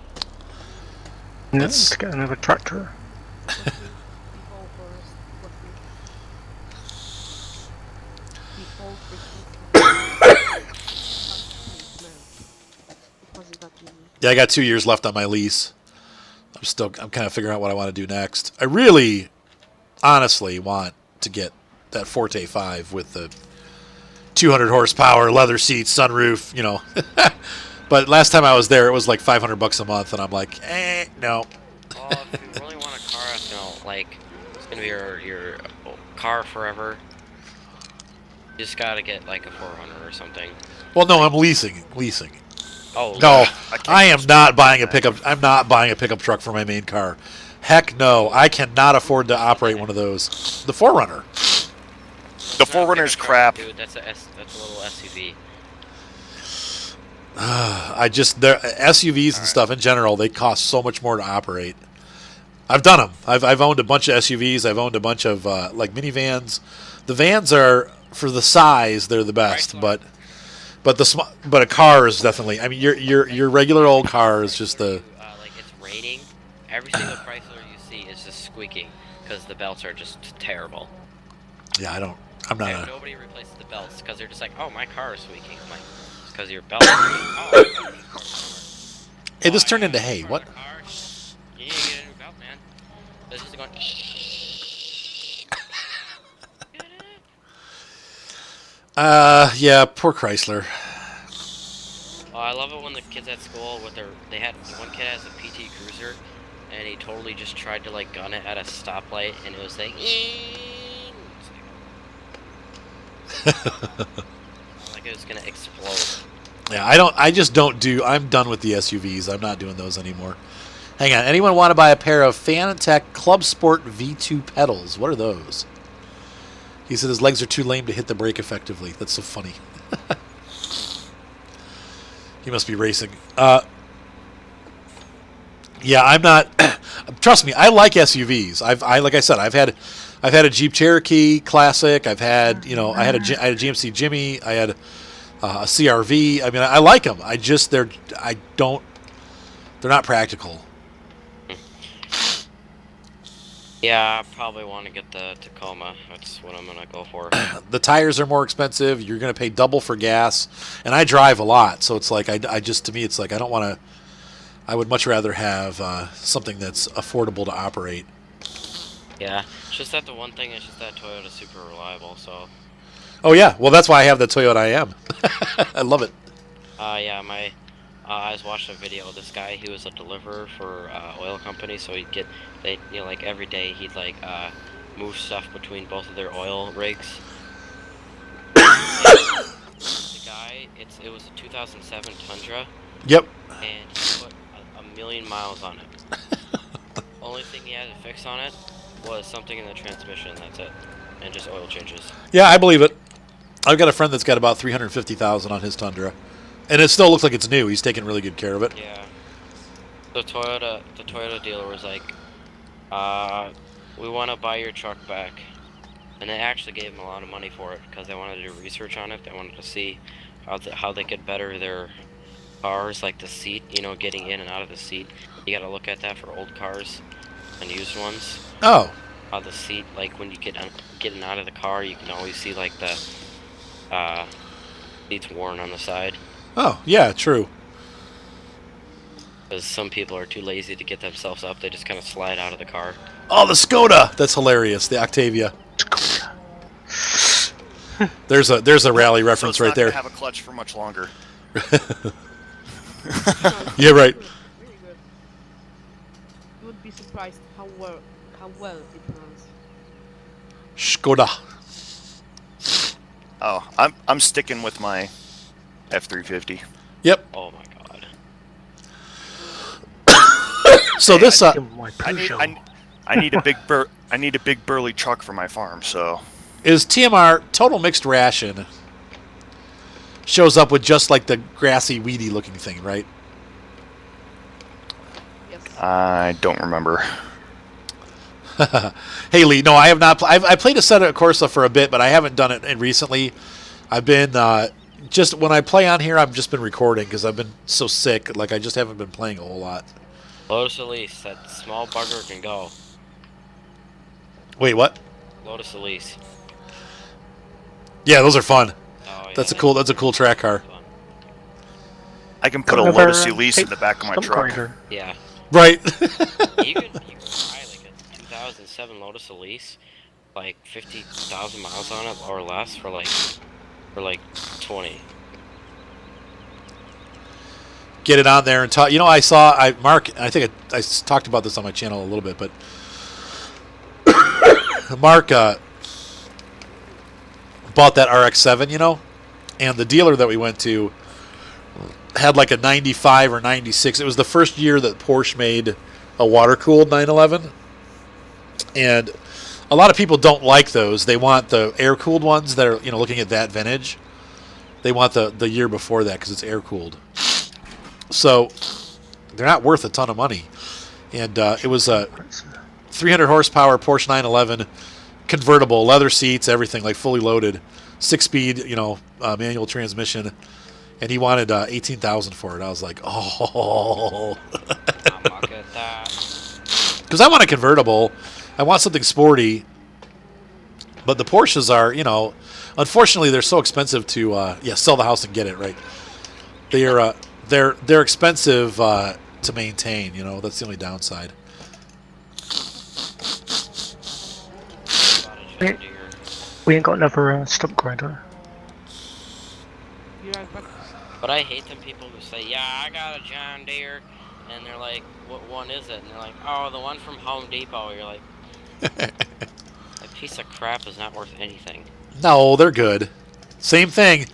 Let's get another tractor. Yeah, I got 2 years left on my lease. I'm kind of figuring out what I want to do next. I really, honestly want to get that Forte 5 with the 200 horsepower, leather seats, sunroof, you know. But last time I was there, it was like $500 a month, and I'm like, no. Well, if you really want a car, you know, like it's gonna be your car forever. You just gotta get like a 4Runner or something. Well, no, I'm leasing. Oh No, I am not buying a pickup. I'm not buying a pickup truck for my main car. Heck no, I cannot afford to operate one of those. The 4Runner. The 4Runner's crap. Dude, that's a little SUV. SUVs and stuff in general, they cost so much more to operate. I've done them. I've owned a bunch of SUVs. I've owned a bunch of like minivans. The vans are, for the size, they're the best, Right. but a car is definitely. I mean, your regular old car is just the. Like it's raining. Every single Chrysler you see is just squeaking because the belts are just terrible. Yeah, I'm not. And nobody replaces the belts because they're just like, oh, my car is squeaking. I'm like, it's because your belts are squeaking. Oh, Hey, this turned into hay. What? You need to get a new belt, man. This is going. Yeah, poor Chrysler. Oh, I love it when the kids at school with one kid has a PT Cruiser, and he totally just tried to like gun it at a stoplight, and it was like, like it was gonna explode. Yeah, I'm done with the SUVs. I'm not doing those anymore. Hang on. Anyone want to buy a pair of Fanatec Club Sport V2 pedals? What are those? He said his legs are too lame to hit the brake effectively. That's so funny. He must be racing. Yeah, I'm not. Trust me, I like SUVs. Like I said, I've had a Jeep Cherokee Classic. I've had, I had a GMC Jimmy. I had a CRV. I mean, I like them. I don't. They're not practical. Yeah, I probably want to get the Tacoma. That's what I'm gonna go for. The tires are more expensive. You're going to pay double for gas, and I drive a lot, so it's like I just to me it's like I don't want to. I would much rather have something that's affordable to operate. Yeah, it's just that the one thing is just that Toyota's super reliable. So. Oh yeah, well that's why I have the Toyota I am. I love it. Yeah, I was watching a video of this guy. He was a deliverer for oil company, so like every day he'd like move stuff between both of their oil rigs. The guy, it was a 2007 Tundra. Yep. And he put a million miles on it. Only thing he had to fix on it was something in the transmission. That's it, and just oil changes. Yeah, I believe it. I've got a friend that's got about 350,000 on his Tundra, and it still looks like it's new. He's taking really good care of it. Yeah. The Toyota dealer was like, we want to buy your truck back. And they actually gave him a lot of money for it because they wanted to do research on it. They wanted to see how they could better their cars, like the seat, getting in and out of the seat. You got to look at that for old cars and used ones. Oh. How the seat, like when you getting out of the car, you can always see like the seat's worn on the side. Oh, yeah, true. Because some people are too lazy to get themselves up. They just kind of slide out of the car. Oh, the Skoda. That's hilarious. The Octavia. There's a rally reference so it's right there. Not gonna have a clutch for much longer. Yeah, right. Really good. You would be surprised how well it runs. Skoda. Oh, I'm sticking with my F350. Yep. Oh my god. So Hey, this I need a big burly truck for my farm. So is TMR total mixed ration. Shows up with just like the grassy, weedy looking thing, right? Yes. I don't remember. Hey Lee, no, I have not. I played Assetto Corsa for a bit, but I haven't done it recently. I've been just when I play on here, I've just been recording because I've been so sick. Like I just haven't been playing a whole lot. Lotus Elise, that small bugger can go. Wait, what? Lotus Elise. Yeah, those are fun. Oh, yeah, That's a cool track car. fun. I can put a Whatever, Lotus Elise in the back of my stump truck. grinder. Yeah. Right. You can buy like a 2007 Lotus Elise, like 50,000 miles on it or less for like 20. Get it on there and talk. I saw Mark. I think I talked about this on my channel a little bit, but Mark bought that RX-7, and the dealer that we went to had like a 95 or 96. It was the first year that Porsche made a water-cooled 911, and a lot of people don't like those. They want the air-cooled ones that are, looking at that vintage. They want the year before that because it's air-cooled. So they're not worth a ton of money. And it was a 300 horsepower Porsche 911 convertible, leather seats, everything, like fully loaded, 6-speed, manual transmission. And he wanted 18,000 for it. I was like, oh. I'm not good at that. Because I want a convertible. I want something sporty. But the Porsches are, unfortunately, they're so expensive to, sell the house and get it, right? They're expensive to maintain, That's the only downside. We, we ain't got another stump grinder. Be right back. But I hate them people who say, yeah, I got a John Deere, and they're like, what one is it? And they're like, oh, the one from Home Depot. You're like, that piece of crap is not worth anything. No, they're good. Same thing.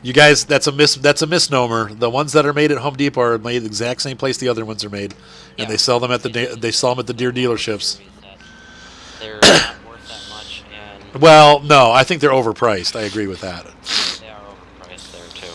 You guys, that's a misnomer. The ones that are made at Home Depot are made the exact same place the other ones are made, and Yeah. they sell them at the Deere dealerships. They're not worth that much, and Well, no, I think they're overpriced. I agree with that. they are overpriced there too.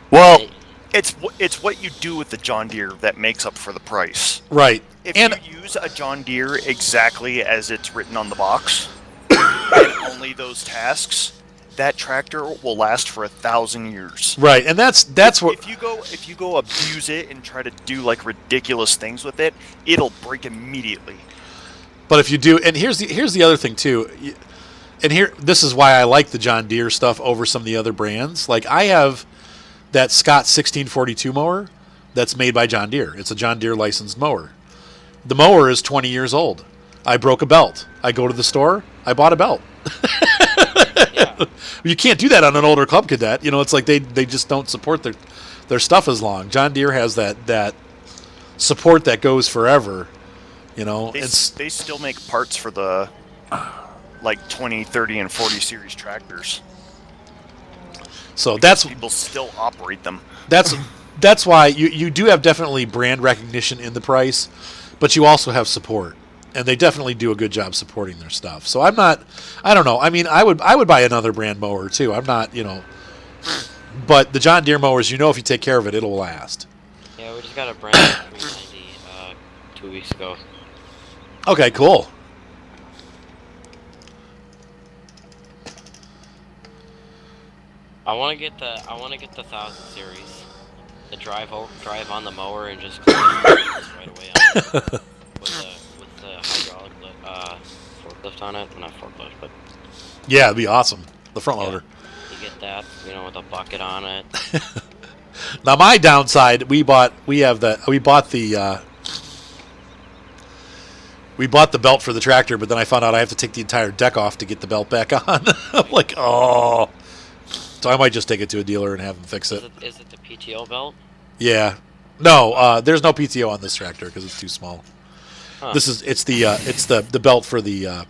Well, They- It's what you do with the John Deere that makes up for the price. Right. If And you use a John Deere exactly as it's written on the box, and only those tasks, that tractor will last for 1,000 years. right, and that's what. If you go abuse it and try to do like ridiculous things with it, it'll break immediately. But if you do, and here's the other thing too, and this is why I like the John Deere stuff over some of the other brands. Like I have that Scott 1642 mower that's made by John Deere. It's a John Deere licensed mower. The mower is 20 years old. I broke a belt. I go to the store. I bought a belt. Yeah. You can't do that on an older Club Cadet. You know, it's like they just don't support their stuff as long. John Deere has that support that goes forever. You know, They still make parts for the like 20, 30, and 40 series tractors. so that's People still operate them. that's why you do have definitely brand recognition in the price, but you also have support, and they definitely do a good job supporting their stuff. So I don't know. I mean, I would buy another brand mower too. I'm not, but the John Deere mowers, if you take care of it, it'll last. Yeah, we just got a brand new 390 2 weeks ago. Okay, cool. I want to get the 1000 series. The drive on the mower and just click right away on it. with the hydraulic forklift on it. Not forklift, but Yeah, it'd be awesome. The front loader. you get that, with a bucket on it. Now my downside, we bought the belt for the tractor, but then I found out I have to take the entire deck off to get the belt back on. I'm like, oh. So I might just take it to a dealer and have them fix it. Is it the PTO belt? Yeah. No, there's no PTO on this tractor because it's too small. Huh. It's the belt for the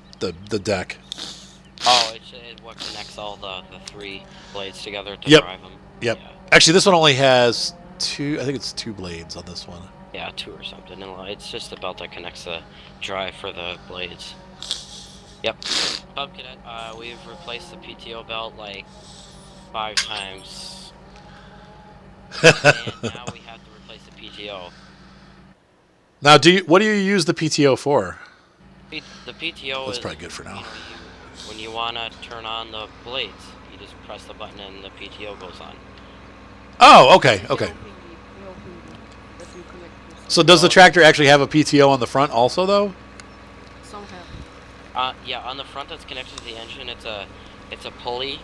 deck. Oh, it's what connects all the 3 blades together to Yep. drive them. Yep. Yeah. Actually, this one only has 2. I think it's 2 blades on this one. Yeah, 2 or something. And it's just the belt that connects the drive for the blades. Yep. Club Cadet, we've replaced the PTO belt like 5 times. And now we have to replace the PTO. Now, what do you use the PTO for? The PTO That's is probably good for now. When you want to turn on the blades, you just press the button and the PTO goes on. Oh, okay. The old thingy that you connect to So does the tractor actually have a PTO on the front also, though? some have. Yeah, on the front that's connected to the engine, it's a pulley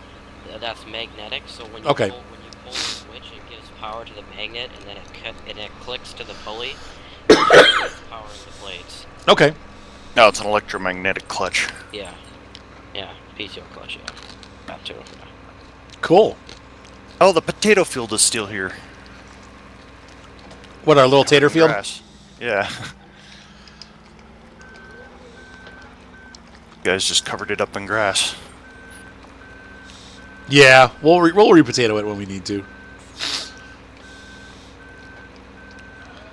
that's magnetic. So when you Okay. pull the switch, it gives power to the magnet, and then it clicks to the pulley, and it gives power to the blades. Okay. No, it's an electromagnetic clutch. Yeah, PTO clutch. Yeah, that too. Yeah. Cool. Oh, the potato field is still here. What, our little tater field? Grass. Yeah. You guys just covered it up in grass. Yeah, we'll re-potato it when we need to.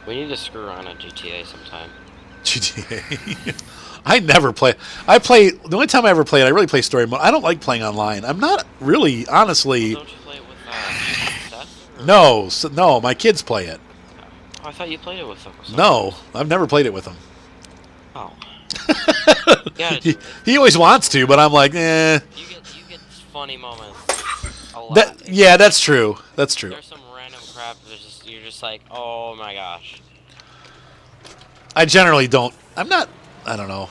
We need to screw on a GTA sometime. GTA. I never play. The only time I ever played, I really play story mode. I don't like playing online. I'm not really, honestly. Don't you play it with Seth? Or- No, my kids play it. Oh, I thought you played it with them. No, I've never played it with them. Oh. Yeah, He always wants to, but I'm like, eh. you get funny moments. A lot. Yeah, that's true. That's true. There's some random crap you're just like, oh my gosh. I generally don't. I don't know.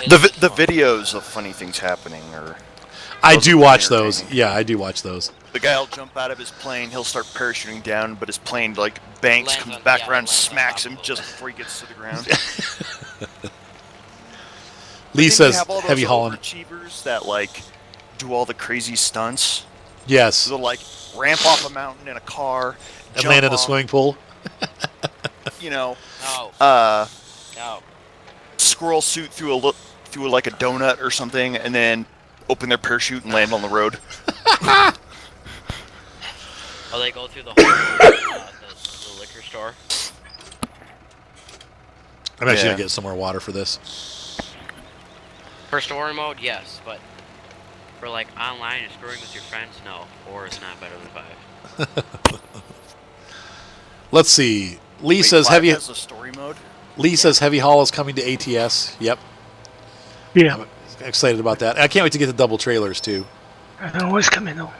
The It's fun. videos of funny things happening, or I those do are watch those. entertaining. Yeah, I do watch those. The guy will jump out of his plane, he'll start parachuting down, but his plane like banks, Lands comes on- back yeah, around, lands on smacks top him of just it. before he gets to the ground. Lee Then says you have all those heavy hauling. overachievers that like do all the crazy stunts. Yes, They'll like ramp off a mountain in a car and jump land in a off, swimming pool. No. No. Squirrel suit through like a donut or something, and then open their parachute and land on the road. Oh, they go through the whole the liquor store. I'm actually Yeah. gonna get some more water for this. For story mode, yes, but for like online and screwing with your friends, no. 4 is not better than 5. Let's see. Lee Wait, says 5 heavy. has a story mode. Lee says heavy haul is coming to ATS. Yep, Yeah. I'm excited about that. I can't wait to get the double trailers too. I don't know what's coming though.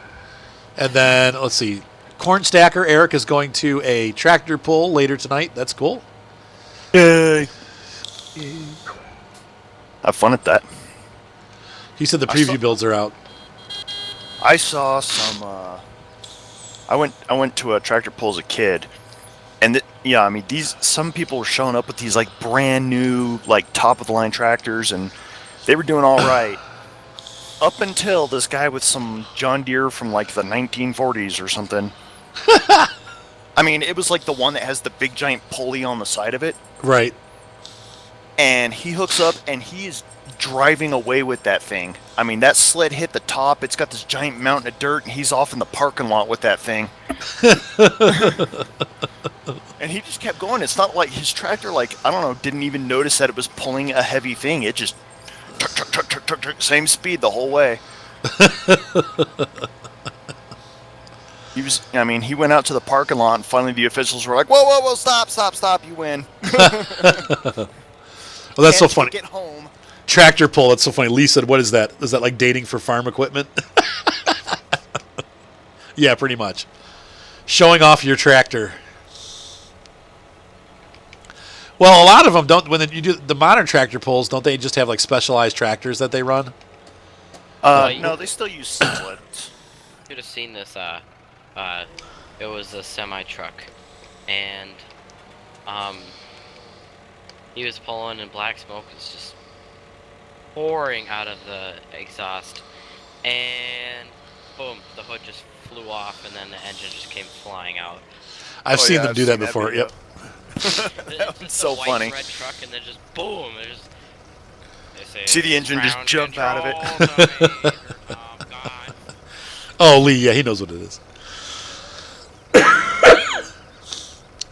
And then let's see. Corn Stacker Eric is going to a tractor pull later tonight. That's cool. Yay! Have fun at that. He said the I preview saw- builds are out. I saw some. I went to a tractor pull as a kid, and yeah, I mean some people were showing up with these like brand new like top of the line tractors, and they were doing all right. Up until this guy with some John Deere from like the 1940s or something. I mean, it was like the one that has the big giant pulley on the side of it. Right. And he hooks up and he is driving away with that thing. I mean, that sled hit the top. It's got this giant mountain of dirt, and he's off in the parking lot with that thing. And he just kept going. It's not like his tractor, like, I don't know, didn't even notice that it was pulling a heavy thing. It just same speed the whole way. He went out to the parking lot, and finally the officials were like, whoa, stop, you win. Well, that's so funny. Get home. Tractor pull. That's so funny. Lee said, "What is that? Is that like dating for farm equipment?" Yeah, pretty much. Showing off your tractor. Well, a lot of them don't. When you do the modern tractor pulls, don't they just have like specialized tractors that they run? No, they still use sleds. Should have seen this. It was a semi truck, and he was pulling, and black smoke was just pouring out of the exhaust, and boom, the hood just flew off, and then the engine just came flying out. I've seen them I've do that seen before. video. Yep. That was so white funny. Red truck, and then just boom, it just. They say, See the engine just "Ground jump out of it." control, God. Oh, Lee. Yeah, he knows what it is.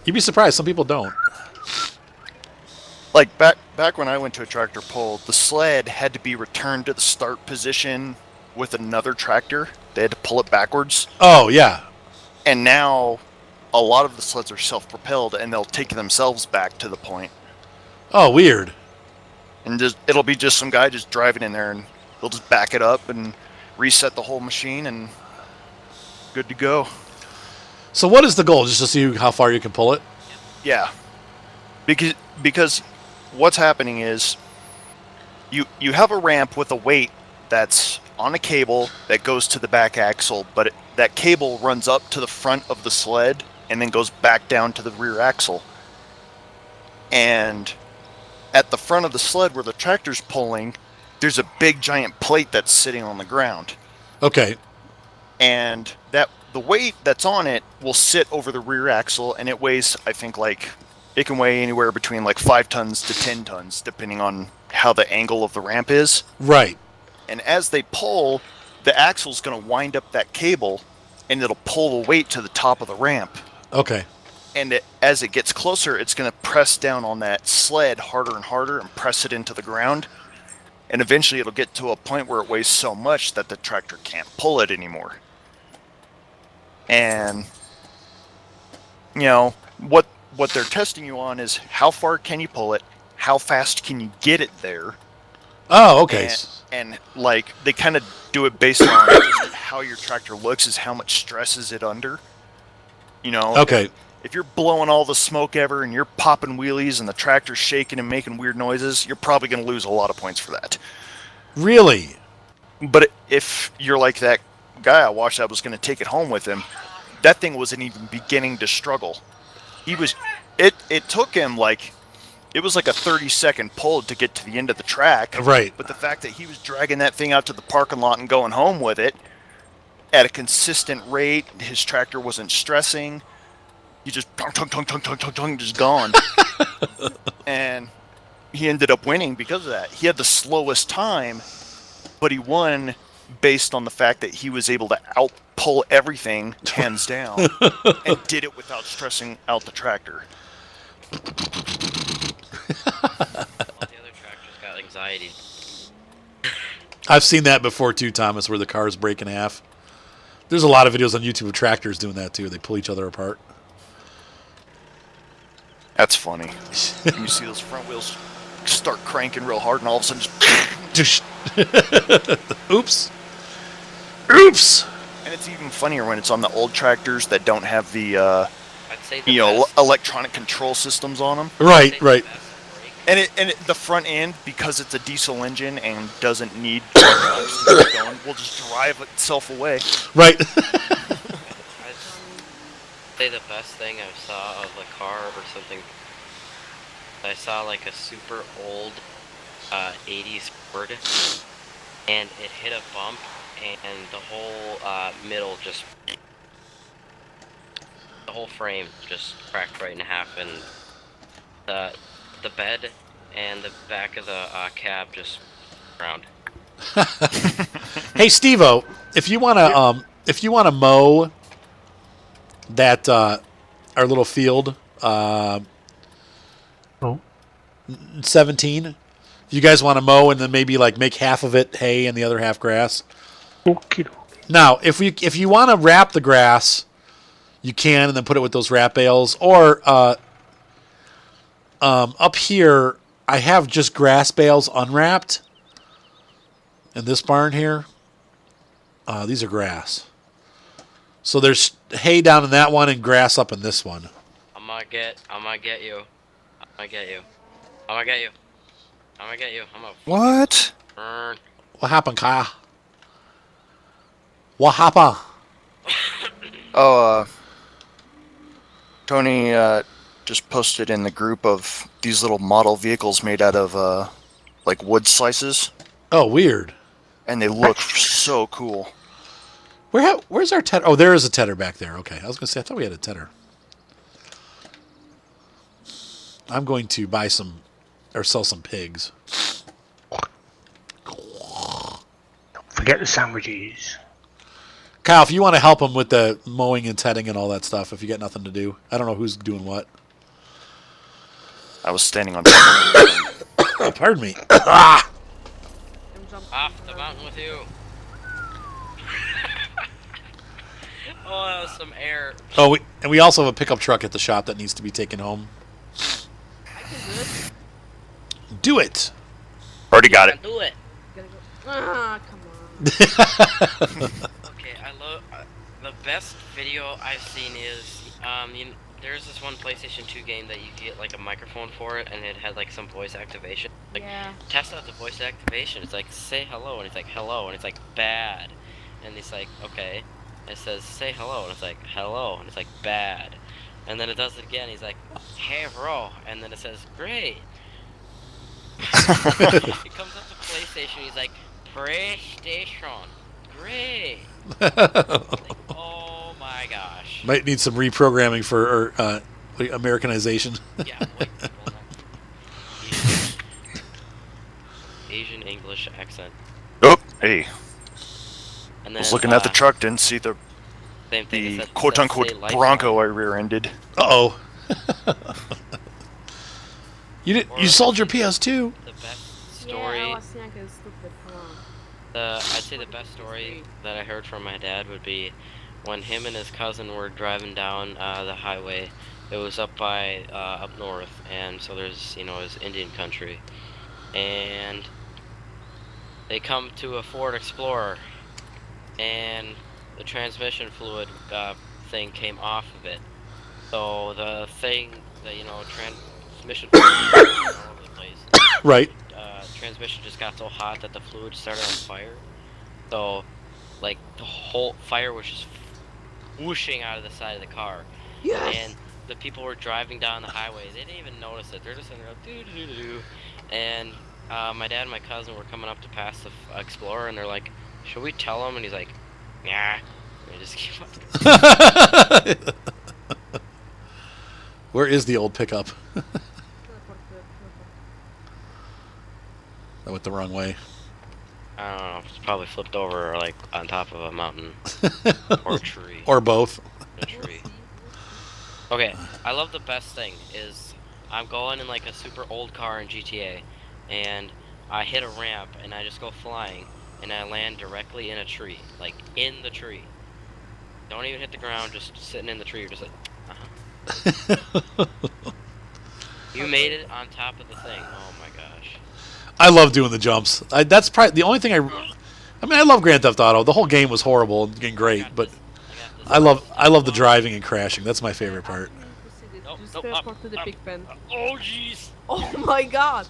You'd be surprised. Some people don't. Like back when I went to a tractor pull, the sled had to be returned to the start position with another tractor. They had to pull it backwards. Oh, yeah. And now a lot of the sleds are self-propelled, and they'll take themselves back to the point. Oh, weird. And it'll be just some guy just driving in there, and they'll just back it up and reset the whole machine, and good to go. So, what is the goal? Just to see how far you can pull it? Yeah. Because what's happening is you have a ramp with a weight that's on a cable that goes to the back axle, but that cable runs up to the front of the sled and then goes back down to the rear axle. And at the front of the sled where the tractor's pulling, there's a big giant plate that's sitting on the ground. Okay. And the weight that's on it will sit over the rear axle, and it weighs, I think, it can weigh anywhere between 5 tons to 10 tons, depending on how the angle of the ramp is. Right. And as they pull, the axle's going to wind up that cable, and it'll pull the weight to the top of the ramp. Okay. And as it gets closer, it's going to press down on that sled harder and harder and press it into the ground. And eventually it'll get to a point where it weighs so much that the tractor can't pull it anymore. And, what they're testing you on is how far can you pull it, how fast can you get it there. Oh, okay. And they kind of do it based on just how your tractor looks, is how much stress is it under. Okay. If you're blowing all the smoke ever and you're popping wheelies and the tractor's shaking and making weird noises, you're probably going to lose a lot of points for that. Really? But if you're like that guy I watched that was going to take it home with him, that thing wasn't even beginning to struggle. It took him it was like a 30-second pull to get to the end of the track. Right. But the fact that he was dragging that thing out to the parking lot and going home with it at a consistent rate, his tractor wasn't stressing. He just tung, just gone. And he ended up winning because of that. He had the slowest time, but he won based on the fact that he was able to outpull everything hands down and did it without stressing out the tractor. All the other tractors got anxiety. I've seen that before too, Thomas, where the cars break in half. There's a lot of videos on YouTube of tractors doing that too. They pull each other apart. That's funny. You see those front wheels start cranking real hard, and all of a sudden, just, Oops. Oops. and it's even funnier when it's on the old tractors that don't have the I'd say the electronic control systems on them. Right, right. And the front end, because it's a diesel engine and doesn't need electronics to keep going, will just drive itself away. Right. I'd say the best thing I saw of a car or something, I saw like a super old 80s Ford, and it hit a bump, and the whole middle just, the whole frame just cracked right in half, and the bed and the back of the cab just ground. Hey, Steve-O, if you wanna mow that our little field, 17. If you guys want to mow and then maybe like make half of it hay and the other half grass. Okie dokie. Now, if you want to wrap the grass, you can, and then put it with those wrap bales. Or up here, I have just grass bales unwrapped. In this barn here, these are grass. So there's hay down in that one and grass up in this one. I'm gonna get you. I'm gonna What? burn. What happened, Kyle? What happened? Oh, Tony just posted in the group of these little model vehicles made out of like wood slices, Oh, weird. and they look so cool. Where's our tedder? Oh, there is a tedder back there. Okay, I was going to say, I thought we had a tedder. I'm going to buy some, or sell some pigs. Don't forget the sandwiches. Kyle, if you want to help him with the mowing and tedding and all that stuff, if you got nothing to do. I don't know who's doing what. I was standing on top of it. Oh, pardon me. I'm jumping Off the mountain with you. Oh, that was some air. Oh, and we also have a pickup truck at the shop that needs to be taken home. I can do it. Do it. Already got it. Do it. Gotta go. Ah, come on. Okay, I love the best video I've seen is there's this one PlayStation 2 game that you get like a microphone for it, and it had like some voice activation. Like, Yeah. test out the voice activation. It's like, say hello, and it's like hello, and it's like bad, and it's like okay. And it says say hello, and it's like hello, and it's like bad, and then it does it again. He's like, hey bro, and then it says great. It comes up to PlayStation. He's like, PlayStation, great. Like, oh my gosh. Might need some reprogramming for Americanization. Yeah, white people. Asian English accent. Oh, hey. And I then, was looking at the truck, didn't see the same thing. It said- say quote-unquote Livestock. Bronco I rear-ended. Uh-oh. You Or sold your actually, PS2. The best Yeah, story. I was thinking stupid. Come on. I'd say the best story that I heard from my dad would be when him and his cousin were driving down the highway. It was up by up north, and so there's it's Indian country, and they come to a Ford Explorer, and the transmission fluid thing came off of it. So the transmission fluid was all over the place. Right. Transmission just got so hot that the fluid started on fire. So, like, the whole fire was just whooshing out of the side of the car. Yes. And the people were driving down the highway. They didn't even notice it. They're just in there, doo-doo-doo-doo. And my dad and my cousin were coming up to pass the Explorer, and they're like, should we tell him? And he's like, nah. And they just keep on. Where is the old pickup? I went the wrong way. I don't know. It's probably flipped over, like, on top of a mountain. Or a tree. Or both. A tree. Okay, I love the best thing is I'm going in like a super old car in GTA, and I hit a ramp and I just go flying and I land directly in a tree, like in the tree. Don't even hit the ground, just sitting in the tree. You're just like, You made it on top of the thing. Oh my gosh. I love doing the jumps. That's probably the only thing I mean, I love Grand Theft Auto. The whole game was horrible and great, but I got this. I love the driving and crashing. That's my favorite part. Nope, Just nope, teleport to the up. pig pen. Oh jeez. Oh my god!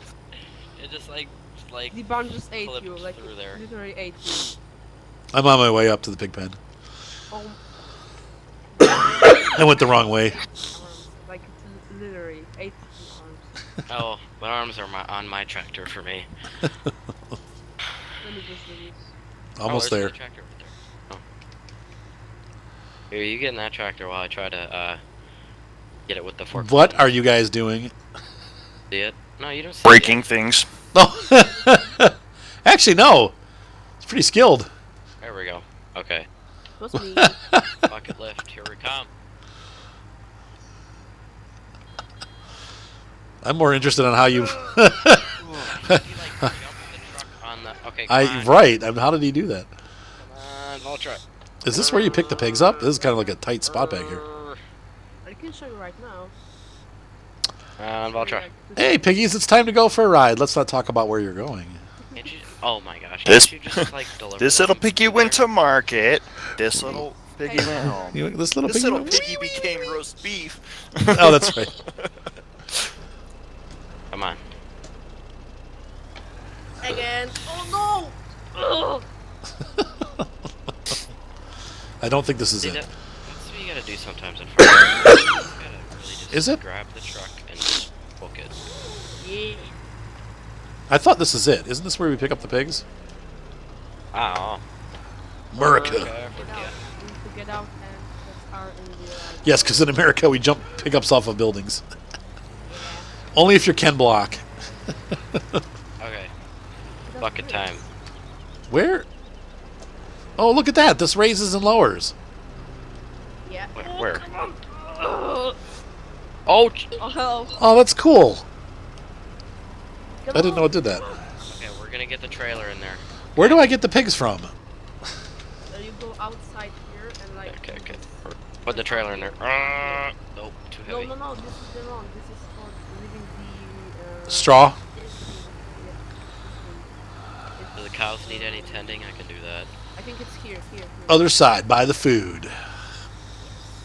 It just like The barn just ate flipped you, like through there. literally ate you. I'm on my way up to the pig pen. Oh, I went the wrong way. arms. Like it's literally ate the arms. Oh, my arms are on my tractor for me. Let me just do this. Almost there's there. another tractor right there. Oh. Here, you get in that tractor while I try to get it with the fork. What are you guys doing? See it? No, you don't see Breaking it. things. No. Actually, no. It's pretty skilled. There we go. Okay. Was me. Bucket lift. Here we come. I'm more interested in how you. You like jump the truck on the. Okay. Come on. Right. How did he do that? Come on, Voltra. Is this where you pick the pigs up? This is kind of like a tight spot back here. I can show you right now. On Voltra. Hey, piggies! It's time to go for a ride. Let's not talk about where you're going. Can't you? Oh my gosh. This- Can't you just like deliver This them little piggy through went there? to market. This little piggy went home. This little This piggy. little piggy became roast beef. Oh, that's right. Come on. Again. Oh no! Ugh. I don't think this is See, it. that's what you gotta do sometimes in front. You gotta really just Is it? grab the truck and just book it. Yeah. I thought this is it. Isn't this where we pick up the pigs? Oh. America. Get out. We need to get out and that's our India. Yes, because in America we jump pickups off of buildings. Only if you're Ken Block. Okay. Bucket time. Where? Oh, look at that. This raises and lowers. Yeah. Where? Oh, Oh. help. Oh, that's cool. Come I didn't know on. it did that. Okay, we're gonna get the trailer in there. Where do I get the pigs from? You go outside here and like. Okay, okay. Put the trailer in there. Nope, too No, heavy. no, no. This is the wrong. This is for leaving the. Straw? Do the cows need any tending? I can do that. I think it's here. Other side, by the food.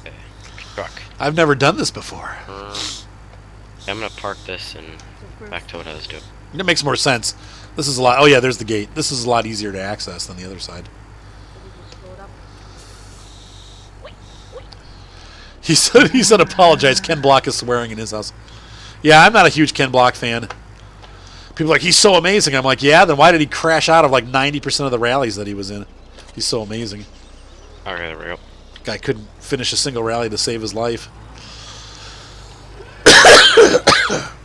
Okay. Truck. I've never done this before. I'm gonna park this and So first, back to what I was doing. It makes more sense. This is a lot. Oh yeah, there's the gate. This is a lot easier to access than the other side. we just load up. He said apologize. Ken Block is swearing in his house. Yeah, I'm not a huge Ken Block fan. People are like, he's so amazing. I'm like, yeah, then why did he crash out of like 90% of the rallies that he was in? He's so amazing. Okay, there we go. Guy couldn't finish a single rally to save his life.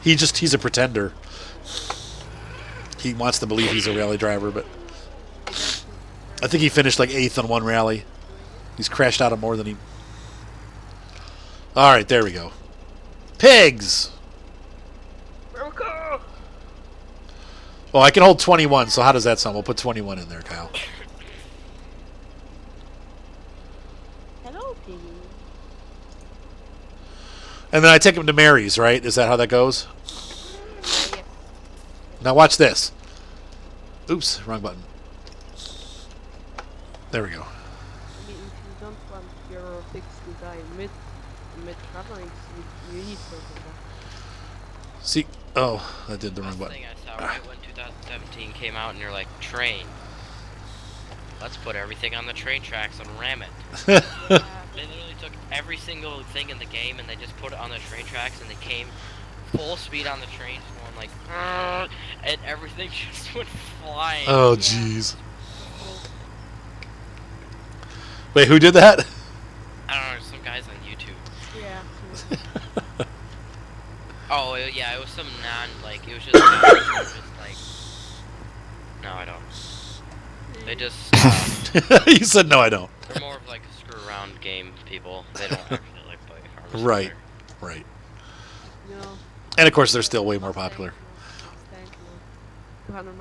He's a pretender. He wants to believe he's a rally driver, but I think he finished like 8th on one rally. He's crashed out of more than he... All right, there we go. Pigs! Oh, I can hold 21, so how does that sound? We'll put 21 in there, Kyle. Hello, piggy. And then I take him to Mary's, right? Is that how that goes? Yeah. Now watch this. Oops, wrong button. There we go. I mean, if you don't want your pigs to die mid traveling, you need something. See, oh, I did the wrong Last button. thing I saw right when 2017 came out, and you're like, train. Let's put everything on the train tracks and ram it. Yeah. They literally took every single thing in the game and they just put it on the train tracks, and they came full speed on the train, just going like, "Argh," and everything just went flying. Oh, jeez. Wait, who did that? I don't know, some guys on YouTube. Yeah. Oh, yeah, it was some like, it was just, just like, no, I don't. They just, You said no, I don't. they're more of like screw around game people. They don't actually like play Farmers Right, Simulator. right. No. And of course, they're still way more popular. 200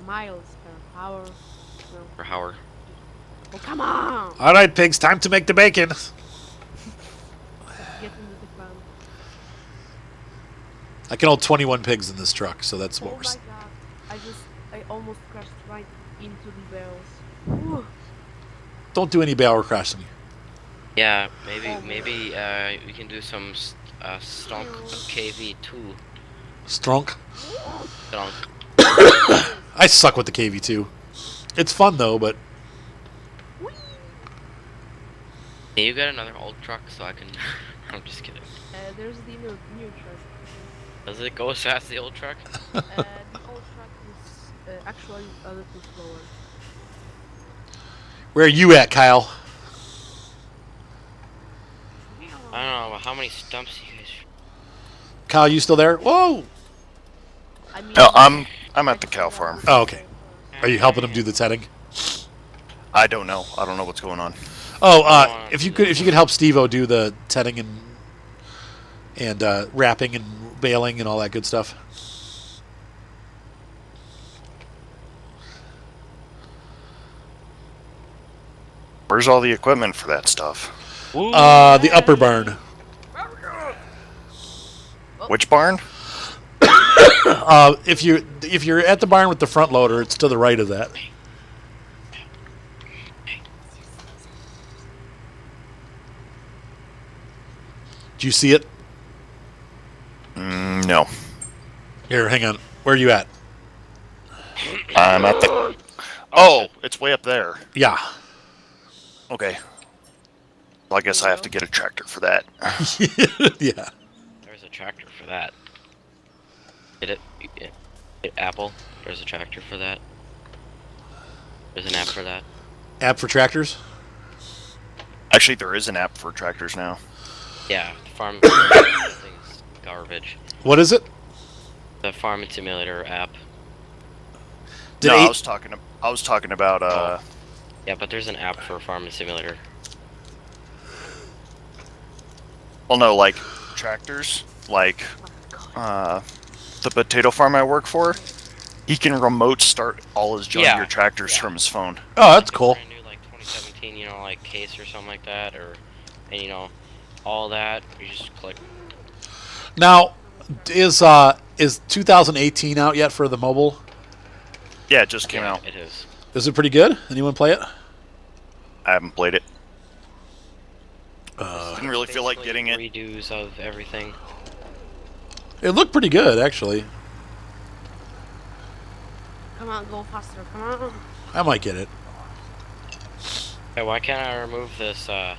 miles per hour. No. For Howard. Oh, come on! All right, pigs, time to make the bacon. Get into the van. I can hold 21 pigs in this truck, so that's what Oh we're. my god. I almost crashed right into the bales. Whew. Don't do any barrel crashing. Yeah, Oh, maybe we can do some stunk KV2. Strunk. Stunk. I suck with the KV2. It's fun though, but Can you get another old truck so I can? I'm just kidding. there's the new truck. Does it go as fast as the old truck? The old truck is actually a little slower. where are you at, Kyle? I don't know how many stumps you guys. Kyle, you still there? Whoa! I mean, No, I'm at the cow farm. Oh, okay. Are you helping him do the tedding? I don't know. I don't know what's going on. Oh, if you could help Steve-O do the tedding and wrapping and baling and all that good stuff. Where's all the equipment for that stuff? The upper barn. Which barn? If you're at the barn with the front loader, it's to the right of that. Do you see it? No. Here, hang on. Where are you at? I'm at the. Oh, it's way up there. Yeah. Okay. Well, I guess I have to get a tractor for that. Yeah. There's a tractor for that. Get it? Get Apple. There's a tractor for that. There's an app for that. App for tractors? Actually, there is an app for tractors now. Yeah, the farm thing's garbage. What is it? The farming simulator app. Did No, eight- I was talking about Yeah, but there's an app for farming simulator. well, no, like tractors, like the potato farm I work for. He can remote start all his John Deere tractors from his phone. Oh, that's Like a cool. brand new, like 2017, like case or something like that, and all that. You just click. Now, is 2018 out yet for the mobile? Yeah, it just came Yeah, out. It is. Is it pretty good? Anyone play it? I haven't played it. Didn't really feel like Basically getting it. redos of everything. It looked pretty good, actually. come on, go faster, come on. I might get it. Hey, why can't I remove this? I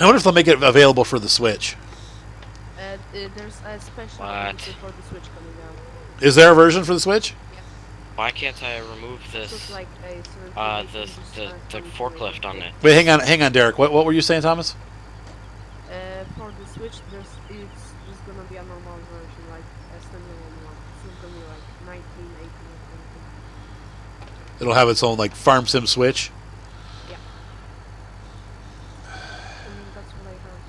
wonder if they'll make it available for the Switch. There's a special What? edition for the Switch coming out. Is there a version for the Switch? Why can't I remove It's this? like a The forklift on it. Wait, hang on, Derek. What were you saying, Thomas? For the Switch, there's gonna be a normal version, like a standalone one. It's gonna be like 19, 18 or something. It'll have its own like Farm Sim Switch. Yeah. That's what I heard.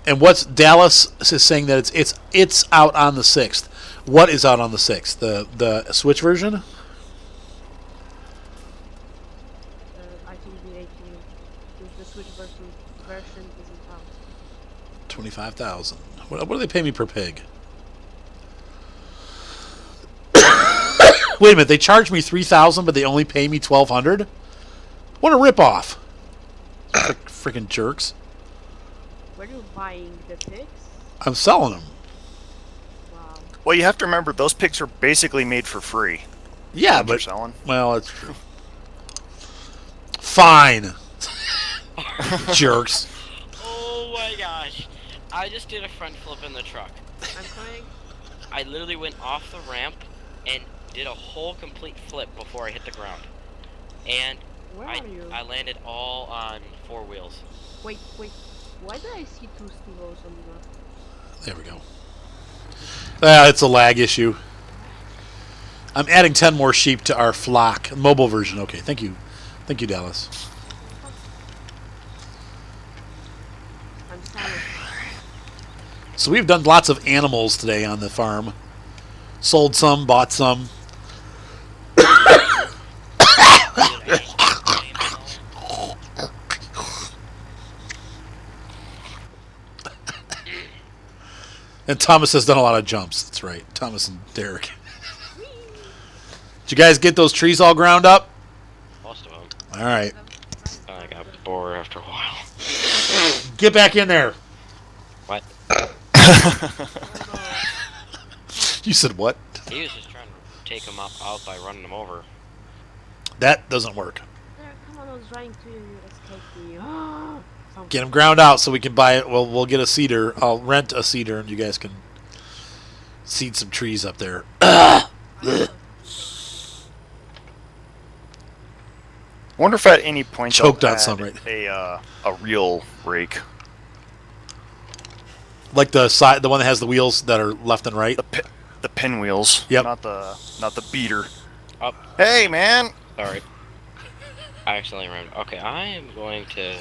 And what's Dallas is saying that it's out on the 6th. What is out on the 6th? The Switch version? I think the 18, the Switch version isn't out. 25,000. What do they pay me per pig? Wait a minute, they charge me 3,000, but they only pay me 1,200. What a ripoff! Freaking jerks! Were you buying the pigs? I'm selling them. Wow. Well, you have to remember those pigs are basically made for free. Yeah, Ones you're but selling. well, that's true. Fine, jerks. Oh my gosh! I just did a front flip in the truck. I'm coming. I literally went off the ramp and did a whole complete flip before I hit the ground. And Where are you? I landed all on 4 wheels. Wait. Why did I see two Steve-O's on the map? There we go. It's a lag issue. I'm adding 10 more sheep to our flock mobile version. Okay, thank you, Dallas. I'm sorry. So we've done lots of animals today on the farm. Sold some, bought some. And Thomas has done a lot of jumps. That's right. Thomas and Derek. Did you guys get those trees all ground up? Most of them. All right. I got bored after a while. Get back in there. What? You said what? He was just trying to take him out by running him over. That doesn't work. There, come on, I was trying to escape the. Get them ground out so we can buy it. Well, we'll get a cedar. I'll rent a cedar, and you guys can seed some trees up there. I wonder if at any point Choked they'll on some, add right? a real rake. Like the side, the one that has the wheels that are left and right. The pinwheels. Yep. Not the beater. Oh, Hey, man. sorry. I accidentally ran. Okay, I am going to.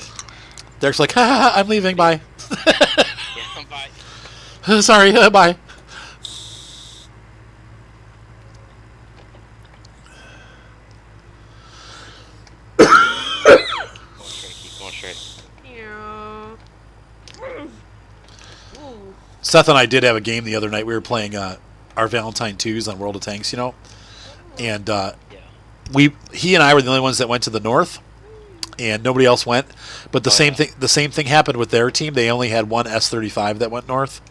Derek's like, ha, ha, ha, I'm leaving. Bye. Yeah, bye. Sorry. Bye. Going straight, keep going straight. Ooh. Seth and I did have a game the other night. We were playing our Valentine 2s on World of Tanks, you know, and Yeah. he and I were the only ones that went to the north, and nobody else went. But the same thing happened with their team. They only had one S-35 that went north,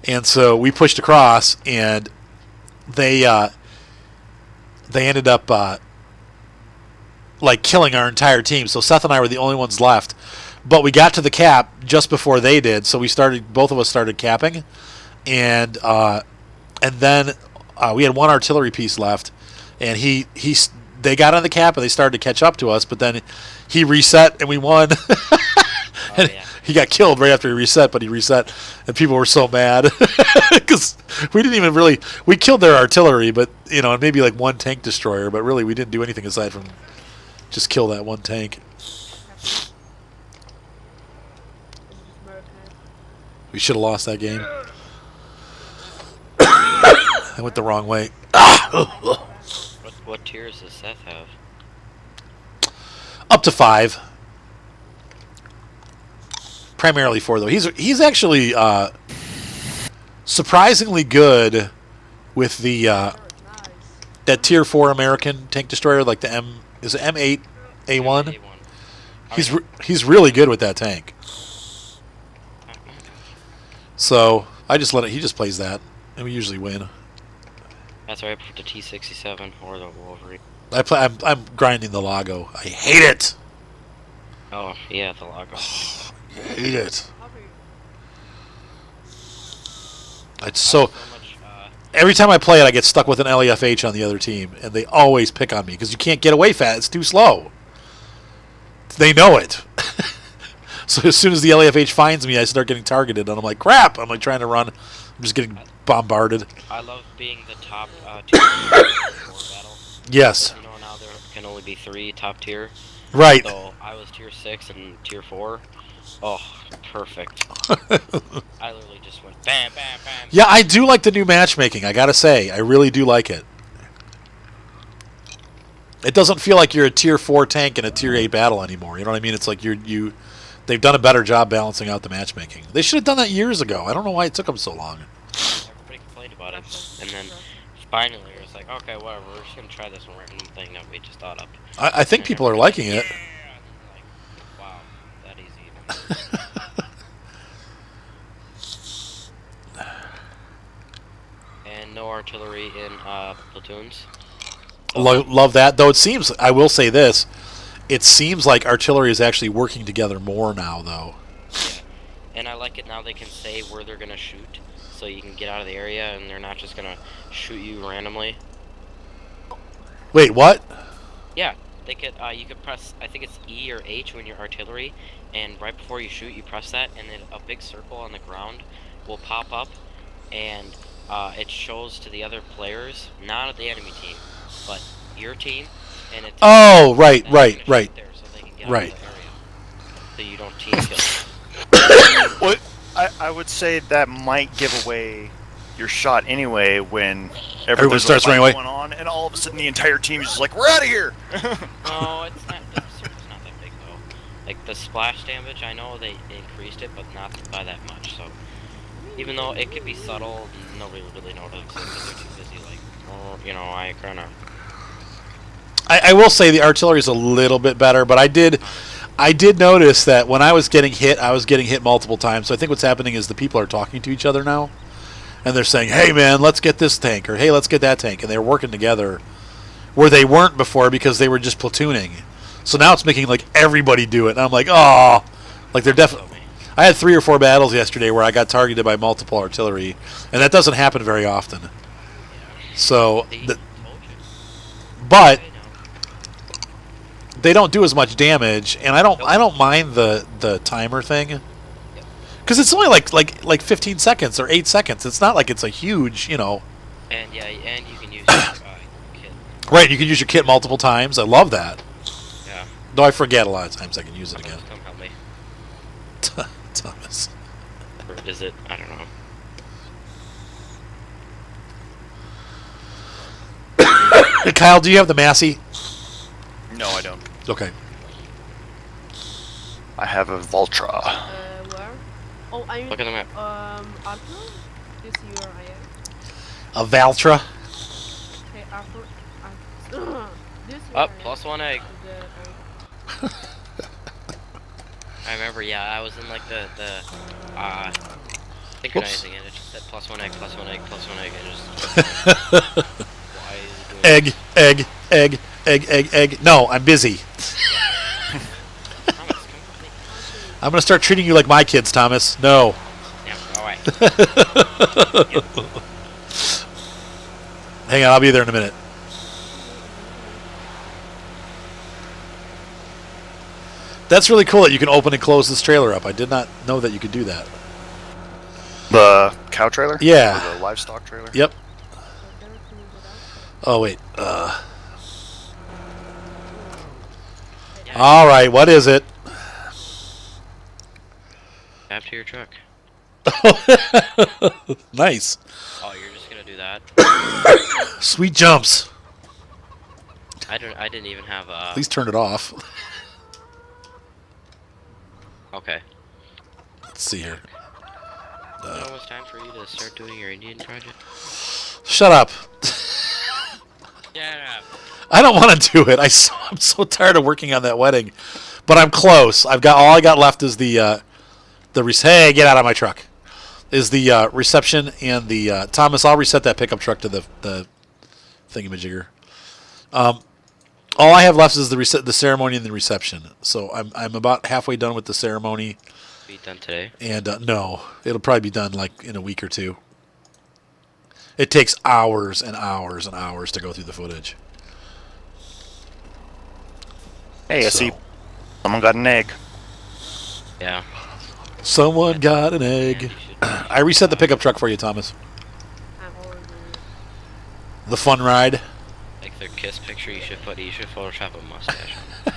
and so we pushed across, and they ended up like killing our entire team. So Seth and I were the only ones left. But we got to the cap just before they did, so both of us started capping, and then we had one artillery piece left, and they got on the cap and they started to catch up to us, but then he reset and we won. And yeah. he got killed right after he reset, but he reset, and people were so mad because we didn't even we killed their artillery, but and maybe like one tank destroyer, but really we didn't do anything aside from just kill that one tank. We should have lost that game. I went the wrong way. What tiers does Seth have? Up to 5. Primarily 4 though. He's actually surprisingly good with the that tier 4 American tank destroyer, like the M8 A1. He's really good with that tank. So I just he just plays that, and we usually win. That's why I put the T67 or the Wolverine. I'm grinding the Lago. I hate it. Oh yeah, the Lago. I hate it. It's So so. much, Every time I play it, I get stuck with an LEFH on the other team, and they always pick on me because you can't get away fast. It's too slow. They know it. So as soon as the LEFH finds me, I start getting targeted, and I'm like, crap! I'm like trying to run. I'm just getting bombarded. I love being the top tier battle. Yes. Now there can only be 3 top tier. Right. So I was tier 6 and tier 4. Oh, perfect. I literally just went bam, bam, bam. Yeah, I do like the new matchmaking. I gotta say, I really do like it. It doesn't feel like you're a tier 4 tank in a tier 8 battle anymore. You know what I mean? It's like they've done a better job balancing out the matchmaking. They should have done that years ago. I don't know why it took them so long. Everybody complained about it, and then finally it was like, okay, whatever. We're just gonna try this random thing that we just thought up. I think people are liking it. Yeah. Like, wow, that easy. And no artillery in platoons. Love that. Though it seems, I will say this, it seems like artillery is actually working together more now, though. Yeah. And I like it now they can say where they're going to shoot, so you can get out of the area and they're not just going to shoot you randomly. Wait, what? Yeah, they could. You could press, I think it's E or H when you're artillery, and right before you shoot, you press that, and then a big circle on the ground will pop up, and it shows to the other players, not the enemy team, but your team, and it's Oh, right. there so they can get out Right. of the area, so you don't team kill. What I would say that might give away your shot anyway when Everyone starts running away. going on, and all of a sudden the entire team is just like, "We're out of here!" No, it's not. The circle's not that big though. Like the splash damage, I know they increased it, but not by that much. So Even though it could be subtle, nobody would really notice it because they're too busy. Like, oh, you know, I kind of. I will say the artillery is a little bit better, but I did notice that when I was getting hit multiple times. So I think what's happening is the people are talking to each other now, and they're saying, "Hey, man, let's get this tank," or "Hey, let's get that tank," and they're working together where they weren't before because they were just platooning. So now it's making like everybody do it, and I'm like, oh, like they're definitely. I had 3 or 4 battles yesterday where I got targeted by multiple artillery, and that doesn't happen very often. So, but they don't do as much damage, and I don't mind the timer thing, because it's only like 15 seconds or 8 seconds. It's not like it's a huge, And yeah, and you can use your kit. Right, you can use your kit multiple times. I love that. Yeah. Though I forget a lot of times I can use it again. Come help me. Thomas. Or is it? I don't know. Kyle, do you have the Massey? No, I don't. Okay. I have a Voltra. Where? Oh, I mean, Look at the map. Arthur? This year I am. A Valtra? Okay, Arthur. This year Up, I am. +1 egg. The, I remember, yeah, I was in like the synchronizing it. It just said +1 egg, +1 egg, +1 egg, and just. Why is it doing Egg. No, I'm busy. Thomas, come with me. I'm going to start treating you like my kids, Thomas. No. Yeah, go away. Hang on, I'll be there in a minute. That's really cool that you can open and close this trailer up. I did not know that you could do that. The cow trailer? Yeah. Or the livestock trailer? Yep. can you get out? Oh, wait. Yeah, All right, what is it? tap to your truck. Nice. Oh, you're just gonna do that? Sweet jumps. I didn't even have Please turn it off. Okay. Let's see here. Is it almost time for you to start doing your Indian project? Shut up. Yeah. I don't want to do it. I'm so tired of working on that wedding, but I'm close. All I got left is the hey, get out of my truck. Is the reception and the Thomas. I'll reset that pickup truck to the thingamajigger. All I have left is the ceremony and the reception. So I'm about halfway done with the ceremony. Be done today. And no, it'll probably be done like in a week or two. It takes hours and hours and hours to go through the footage. Hey, I see someone got an egg. Yeah. Someone got an egg. And you should- I reset the pickup truck for you, Thomas. I'm already. The fun ride. Like their kiss picture, you should Photoshop a mustache on it.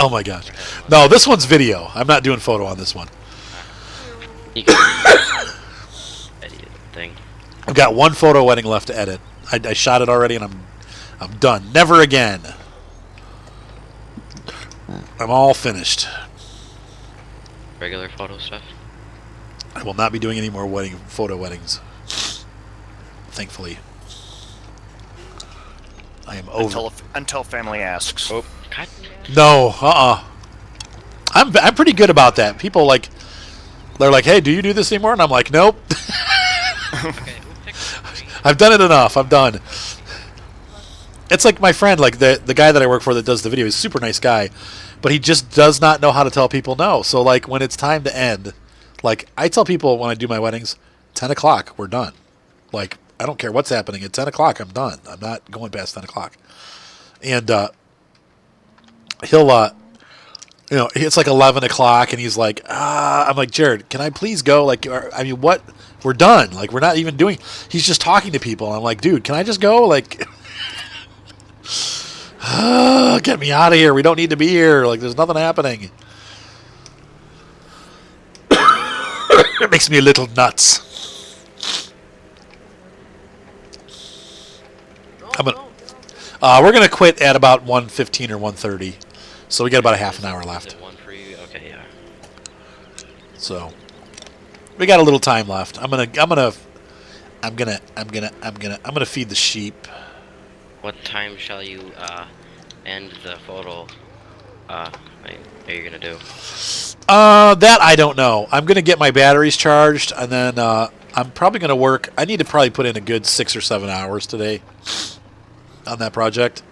Oh my gosh. No, this one's video. I'm not doing photo on this one. You can edit the thing. I've got one photo wedding left to edit. I shot it already, and I'm done. Never again. I'm all finished. Regular photo stuff. I will not be doing any more photo weddings. Thankfully. I am over. Until family asks. Oh, God. No, I'm pretty good about that. People they're like, "Hey, do you do this anymore?" And I'm like, "Nope." Okay, who picked the tree? I've done it enough. I'm done. It's like my friend, like the guy that I work for that does the video. He's a super nice guy, but he just does not know how to tell people no. So like when it's time to end, like I tell people when I do my weddings, 10 o'clock, we're done. Like I don't care what's happening. At 10 o'clock, I'm done. I'm not going past 10 o'clock. And he'll, it's like 11 o'clock, and he's like, I'm like, Jared, can I please go? Like, I mean, what? We're done. Like, we're not even doing. He's just talking to people. And I'm like, dude, can I just go? Like, get me out of here. We don't need to be here. Like, there's nothing happening. It makes me a little nuts. We're gonna quit at about 1:15 or 1:30, so we got about a half an hour Is left. it one for you? Okay, yeah. So, We got a little time left. I'm gonna feed the sheep. What time shall you end the photo? Are you gonna do? That I don't know. I'm gonna get my batteries charged, and then I'm probably gonna work. I need to probably put in a good 6 or 7 hours today on that project.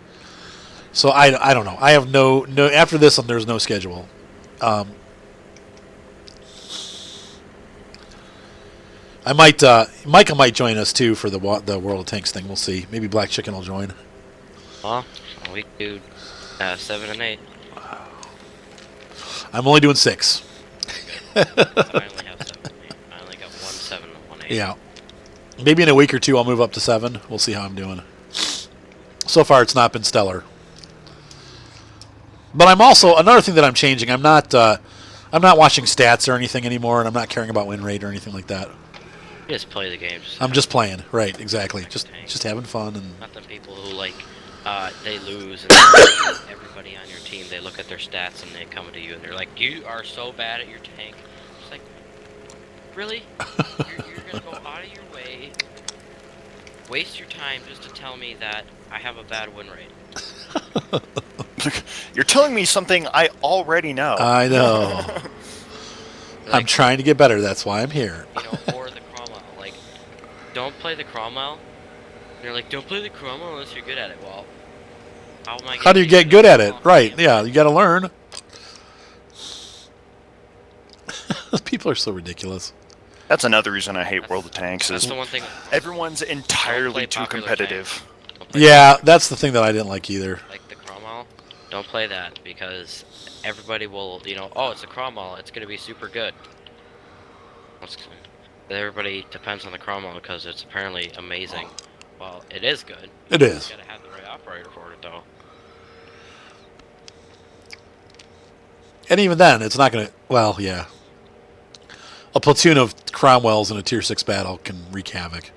So I don't know. I have no after this. There's no schedule. I might Micah might join us too for the World of Tanks thing. We'll see. Maybe Black Chicken will join. Well, we do 7 and 8. I'm only doing 6. I only have 7 and 8. I only got 1 7 and 1 8. Yeah. Maybe in a week or two I'll move up to 7. We'll see how I'm doing. So far it's not been stellar. But I'm also another thing that I'm changing. I'm not watching stats or anything anymore, and I'm not caring about win rate or anything like that. You just play the game. I'm just playing, right? Exactly. Just having fun and. Not the people who they lose and everybody on your team. They look at their stats and they come to you and they're like, "You are so bad at your tank." It's like, really? You're gonna go out of your way, waste your time just to tell me that I have a bad win rate. You're telling me something I already know. I know. I'm trying to get better. That's why I'm here. You know, or the Cromwell. Like, don't play the Cromwell. And you're like, don't play the Cromwell unless you're good at it. Well, how am I? How do you get good at it? Right? Yeah, you got to learn. People are so ridiculous. That's another reason I hate World of Tanks. That's Is the one thing. everyone's entirely too competitive. Yeah, that's the thing that I didn't like either. Like the Cromwell, don't play that because everybody will, oh, it's a Cromwell, it's gonna be super good. Everybody depends on the Cromwell because it's apparently amazing. Well, it is good. It is. You gotta have the right operator for it, though. And even then, it's not going to... Well, yeah. A platoon of Cromwells in a Tier 6 battle can wreak havoc.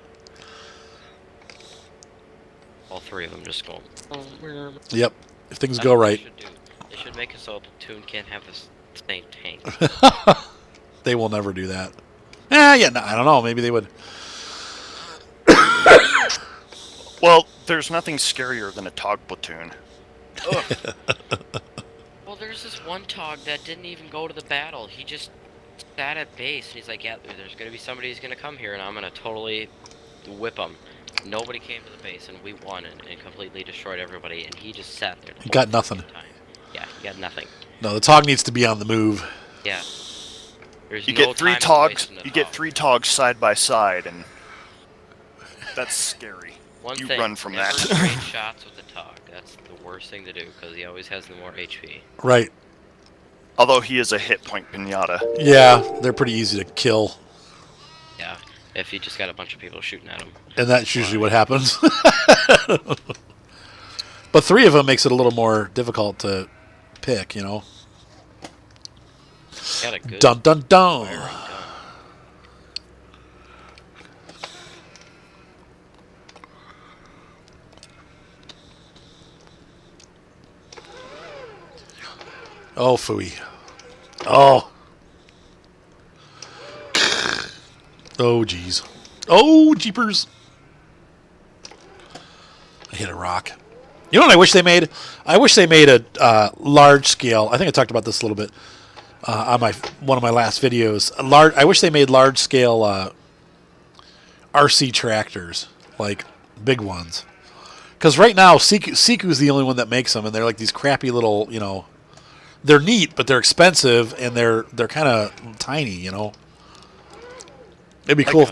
All 3 of them just go... Yep. If things go right. They should make it so a platoon can't have the same tank. They will never do that. Yeah, no, I don't know. Maybe they would. Well, there's nothing scarier than a Tog platoon. Well, there's this one Tog that didn't even go to the battle. He just sat at base, and he's like, yeah, there's going to be somebody who's going to come here, and I'm going to totally whip him. Nobody came to the base, and we won and completely destroyed everybody, and he just sat there. He got nothing. Time. Yeah, he got nothing. No, the Tog needs to be on the move. Yeah. There's You no get 3 time Togs. to waste in You the get Tog. 3 Togs side by side, and that's scary. You run from never that. trade shots with the Tog. That's the worst thing to do because he always has the more HP. Right. Although he is a hit point pinata. Yeah, they're pretty easy to kill. Yeah, if you just got a bunch of people shooting at him. And that's usually what happens. But 3 of them makes it a little more difficult to pick, you know. Got a good Dun dun dun. firing gun. Oh, phooey. Oh. Oh, jeez. Oh, jeepers. I hit a rock. You know what I wish they made? I wish they made a large scale. I think I talked about this a little bit on one of my last videos. I wish they made large scale RC tractors, like big ones. Because right now, Siku's the only one that makes them, and they're like these crappy little, you know. They're neat, but they're expensive, and they're kind of tiny, you know. It'd be cool.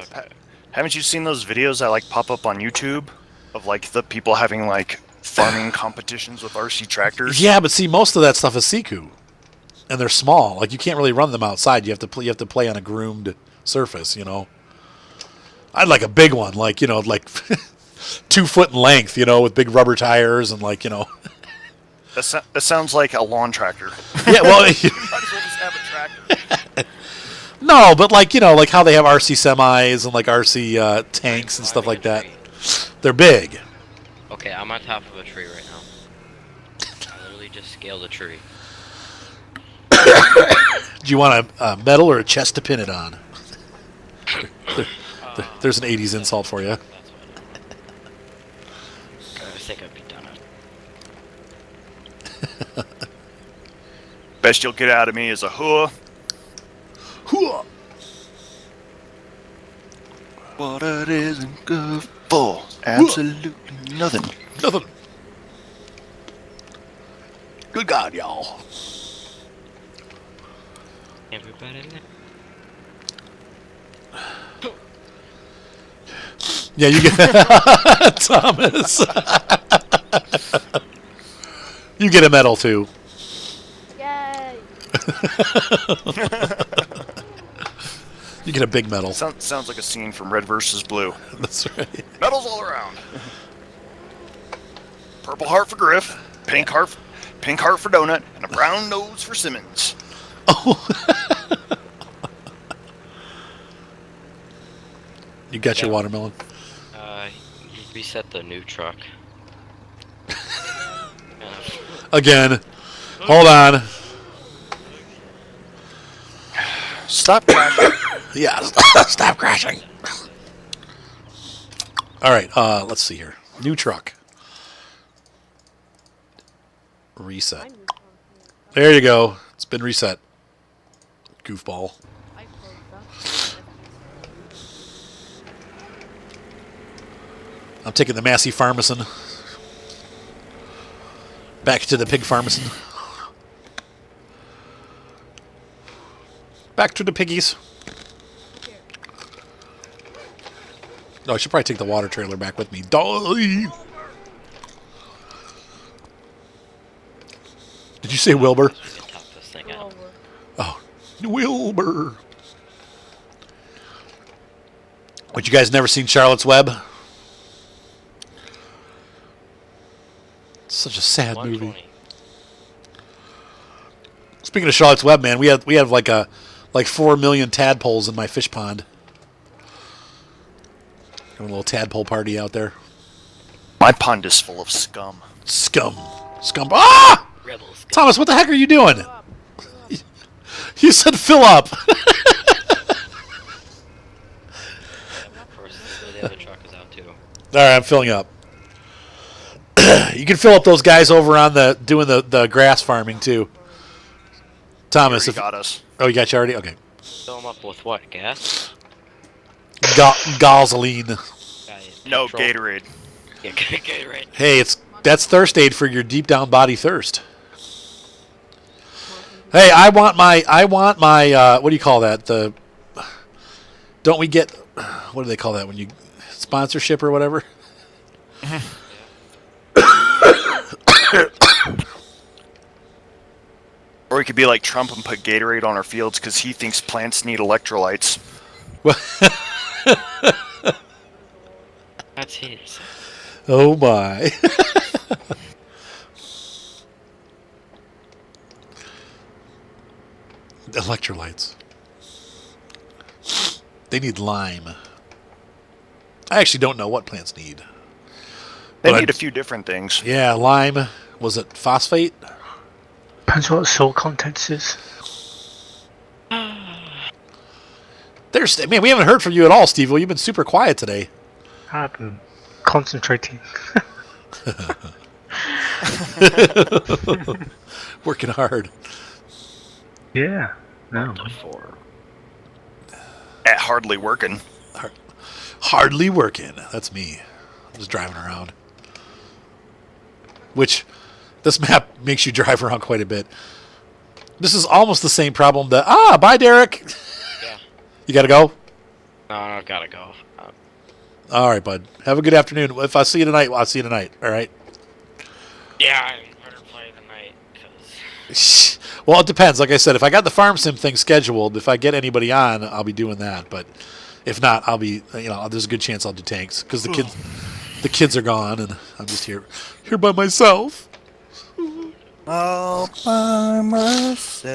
Haven't you seen those videos that pop up on YouTube of the people having farming competitions with RC tractors? Yeah, but see, most of that stuff is Siku, and they're small. Like you can't really run them outside. You have to play on a groomed surface, you know. I'd like a big one, 2 foot in length, you know, with big rubber tires and you know. That sounds like a lawn tractor. Yeah, well, Might as well just have a tractor. no, but how they have RC semis and RC tanks and stuff like that. They're big. Okay, I'm on top of a tree right now. I literally just scaled a tree. Do you want a metal or a chest to pin it on? There's an 80s insult for you. That's what I think I'd be done it. Best you'll get out of me is a huh. Hooah! What it isn't good for. Absolutely nothing. Nothing. Good God, y'all. Everybody there. Yeah, you get Thomas. You get a medal too. Yay! You get a big medal. Sounds like a scene from Red vs. Blue. That's right. Medals all around. Purple heart for Griff, pink heart for Donut, and a brown nose for Simmons. Oh. You got your watermelon. You reset the new truck. Again. Hold on. Stop crashing. Yeah, stop crashing. All right, let's see here. New truck. Reset. Mine is on here. There you go. It's been reset. Goofball. I closed that. I'm taking the Massey Pharmacin. Back to the pig Pharmacin. Back to the piggies. No, I should probably take the water trailer back with me. Die! Did you say Wilbur? We can top this thing out. Over. Oh, Wilbur. What, you guys never seen Charlotte's Web? It's such a sad movie. 120. Speaking of Charlotte's Web, man, we have like 4 million tadpoles in my fish pond. Having a little tadpole party out there. My pond is full of scum. Scum. Ah! Rebels. Thomas, what the heck are you doing? Fill up. You said fill up. Of course, the other truck is out too. All right, I'm filling up. You can fill up those guys over on doing the grass farming too. Thomas, He got us. oh, you got you already? Okay. Fill them up with what? Gas? Gasoline. No, Petrol? Gatorade. Yeah, Gatorade. Hey, that's thirst aid for your deep down body thirst. Hey, I want my what do you call that? Don't we get, what do they call that when you sponsorship or whatever? Or we could be like Trump and put Gatorade on our fields because he thinks plants need electrolytes. That's his. Oh my. Electrolytes. They need lime. I actually don't know what plants need. They But need a few different things. Yeah, lime. Was it phosphate? Depends what salt content is. Man, we haven't heard from you at all, Steve. Well, you've been super quiet today. I've been concentrating. Working hard. Yeah. No. Four. At hardly working. Hardly working. That's me. Just driving around. Which, this map makes you drive around quite a bit. This is almost the same problem that... bye, Derek. Yeah. You gotta go? No, gotta go. All right, bud. Have a good afternoon. If I see you tonight, I'll see you tonight. All right? Yeah, I better play tonight, because... Well, it depends. Like I said, if I got the farm sim thing scheduled, if I get anybody on, I'll be doing that. But if not, I'll be, there's a good chance I'll do tanks because the kids are gone and I'm just here by myself. All by myself.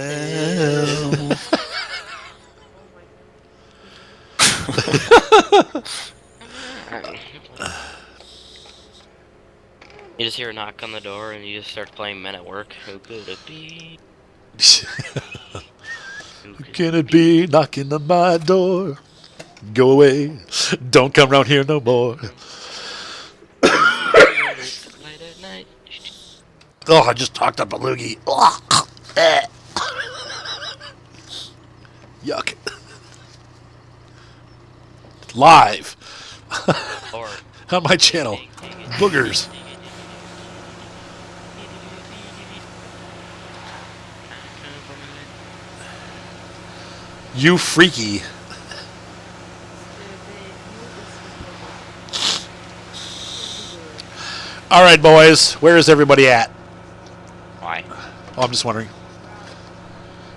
You just hear a knock on the door and you just start playing Men at Work. Who could it be? Who could Can it be knocking on my door? Go away. Don't come round here no more. Late at night. Oh, I just talked up a loogie. Yuck. Live Or on my channel. Boogers. You freaky. All right, boys. Where is everybody at? Why? Oh, I'm just wondering.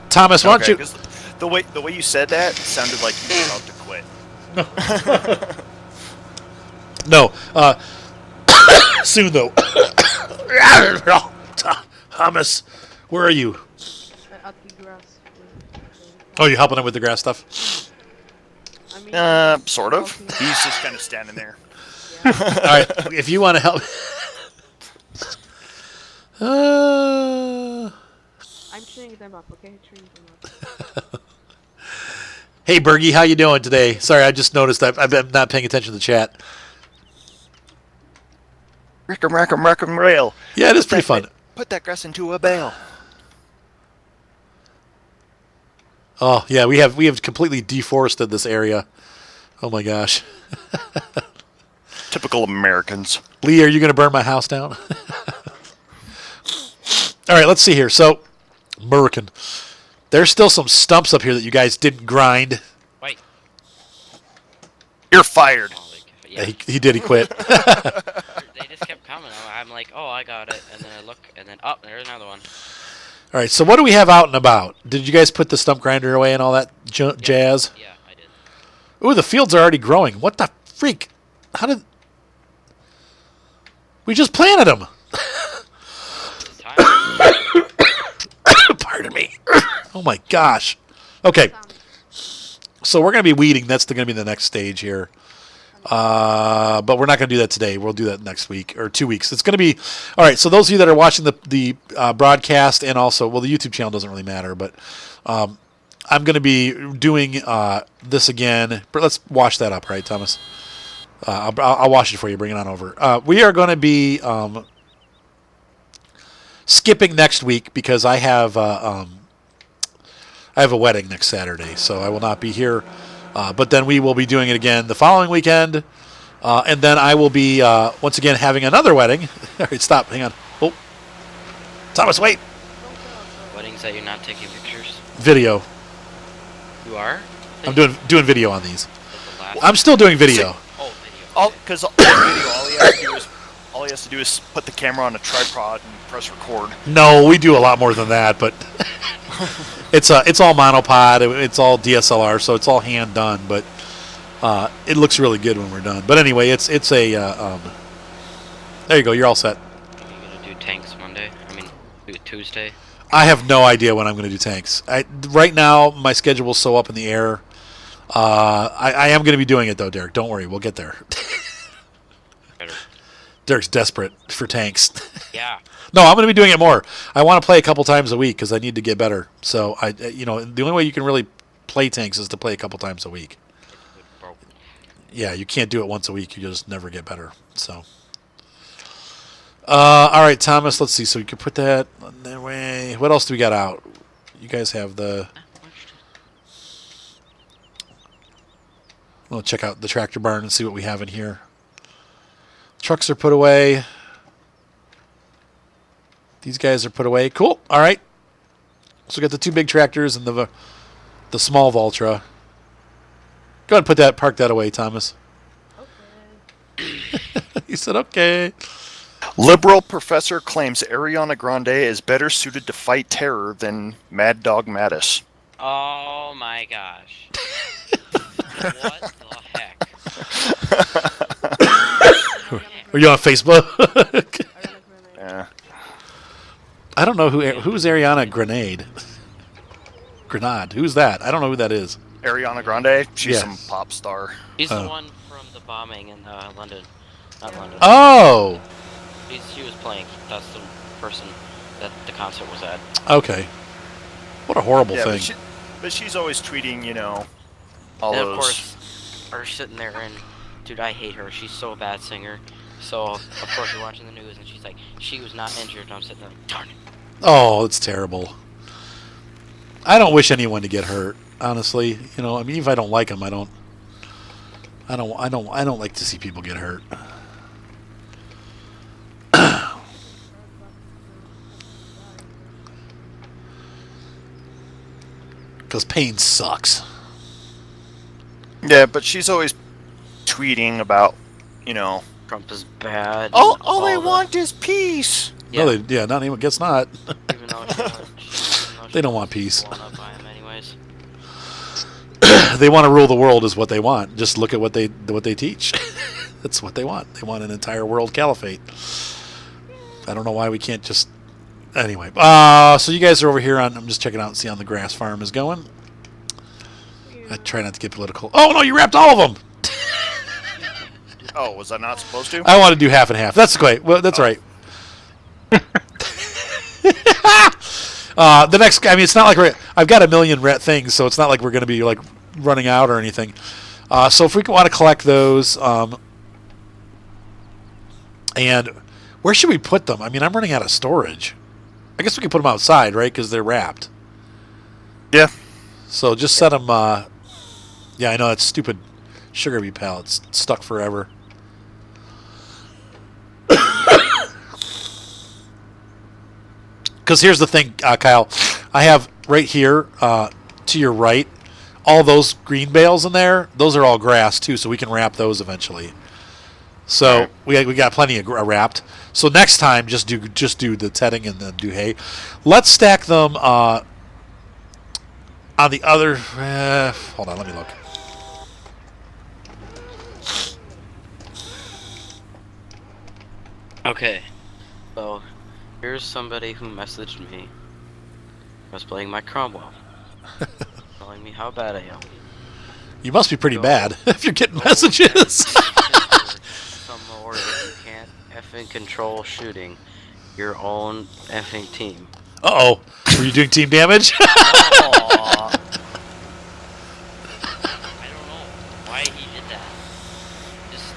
Thomas, why don't you... 'cause the way you said that sounded like you were about to quit. No. Soon, though. Thomas, where are you? At the grass. Oh, you helping him with the grass stuff? I mean, Sort of. walking- He's just kind of standing there. All right. If you want to help... I'm cheering them up, okay? Cheering them up. Hey, Bergie, how you doing today? Sorry, I just noticed that I'm not paying attention to the chat. Rack 'em, rail. Yeah, it is pretty fun. Put that grass into a bale. Oh, yeah, we have completely deforested this area. Oh, my gosh. Typical Americans. Lee, are you going to burn my house down? All right, let's see here. So, American. There's still some stumps up here that you guys didn't grind. Wait. You're fired. Oh, Yeah, he did. He quit. They just kept coming. I'm like, oh, I got it, and then I look, and then there's another one. All right, so what do we have out and about? Did you guys put the stump grinder away and all that jazz? Yeah, I did. Ooh, the fields are already growing. What the freak? How did... We just planted them. It's time. Pardon me. Oh, my gosh. Okay, so we're going to be weeding. That's going to be the next stage here. But we're not going to do that today. We'll do that next week or 2 weeks. It's going to be... All right, so those of you that are watching the broadcast and also... Well, the YouTube channel doesn't really matter, but I'm going to be doing this again. But let's wash that up, right, Thomas? I'll wash it for you. Bring it on over. We are going to be skipping next week because I have a wedding next Saturday, so I will not be here. But then we will be doing it again the following weekend. And then I will be, once again, having another wedding. All right, stop. Hang on. Oh. Thomas, wait. Weddings that you're not taking pictures? Video. You are? I'm doing video on these. That's the last I'm still doing video. Oh, video. Because all he has to do is put the camera on a tripod and press record. No, we do a lot more than that, but it's all monopod. It's all DSLR, so it's all hand done. But it looks really good when we're done. But anyway, it's a there you go. You're all set. Are you gonna do tanks Monday? I mean, Tuesday? I have no idea when I'm going to do tanks. Right now, my schedule is so up in the air. I am going to be doing it, though, Derek. Don't worry. We'll get there. Better. Derek's desperate for tanks. Yeah. No, I'm going to be doing it more. I want to play a couple times a week because I need to get better. So, the only way you can really play tanks is to play a couple times a week. Yeah, you can't do it once a week. You just never get better. So, all right, Thomas. Let's see. So you can put that on that way. What else do we got out? You guys have the... We'll check out the tractor barn and see what we have in here. Trucks are put away. These guys are put away. Cool. All right. So we got the two big tractors and the small Valtra. Go ahead and park that away, Thomas. Okay. He said, okay. Liberal professor claims Ariana Grande is better suited to fight terror than Mad Dog Mattis. Oh my gosh. What the heck? Are you on Facebook? I got a grenade. Yeah. I don't know who's Ariana Grenade. Grenade. Who's that? I don't know who that is. Ariana Grande, she's Yeah. some pop star. He's Oh. the one from the bombing in London. Not London. Oh, She was playing. That's the person that the concert was at. okay. What a horrible Yeah, thing. but she's always tweeting, all And of those. course, are sitting there and, dude, I hate her. She's so a bad singer. So, of course, we're watching the news, and she's like, she was not injured. And I'm sitting there like, darn it. Oh, it's terrible. I don't wish anyone to get hurt. Honestly, you know, I mean, if I don't like them, I don't like to see people get hurt. Because pain sucks. Yeah, but she's always tweeting about, you know, Trump is bad. all they want is peace. Yeah, No, not anyone. Guess not. even though They don't want peace. blown up by him anyways. They want to rule the world, is what they want. Just look at what they teach. That's what they want. They want an entire world caliphate. I don't know why we can't just. Anyway, so you guys are over here on. I'm just checking out and see how the grass farm is going. I try not to get political. Oh no, you wrapped all of them. Oh, was I not supposed to? I want to do half and half. That's great. Well, that's right. The next, I mean, it's not like I've got a million things, so it's not like we're going to be like running out or anything. So if we want to collect those, and where should we put them? I mean, I'm running out of storage. I guess we can put them outside, right? Because they're wrapped. Yeah. So just set them. Yeah, I know that stupid sugar bee pallet's stuck forever. Because here's the thing, Kyle. I have right here to your right, all those green bales in there. Those are all grass too, so we can wrap those eventually. So we got plenty of wrapped. So next time, just do the tedding and then do hay. Let's stack them on the other. Hold on, let me look. Okay, so here's somebody who messaged me. I was playing my Cromwell, telling me how bad I am. You must be pretty bad if you're getting messages. Some more that you can't effing control shooting your own effing team. Uh-oh. Were you doing team damage? I don't know why he did that. Just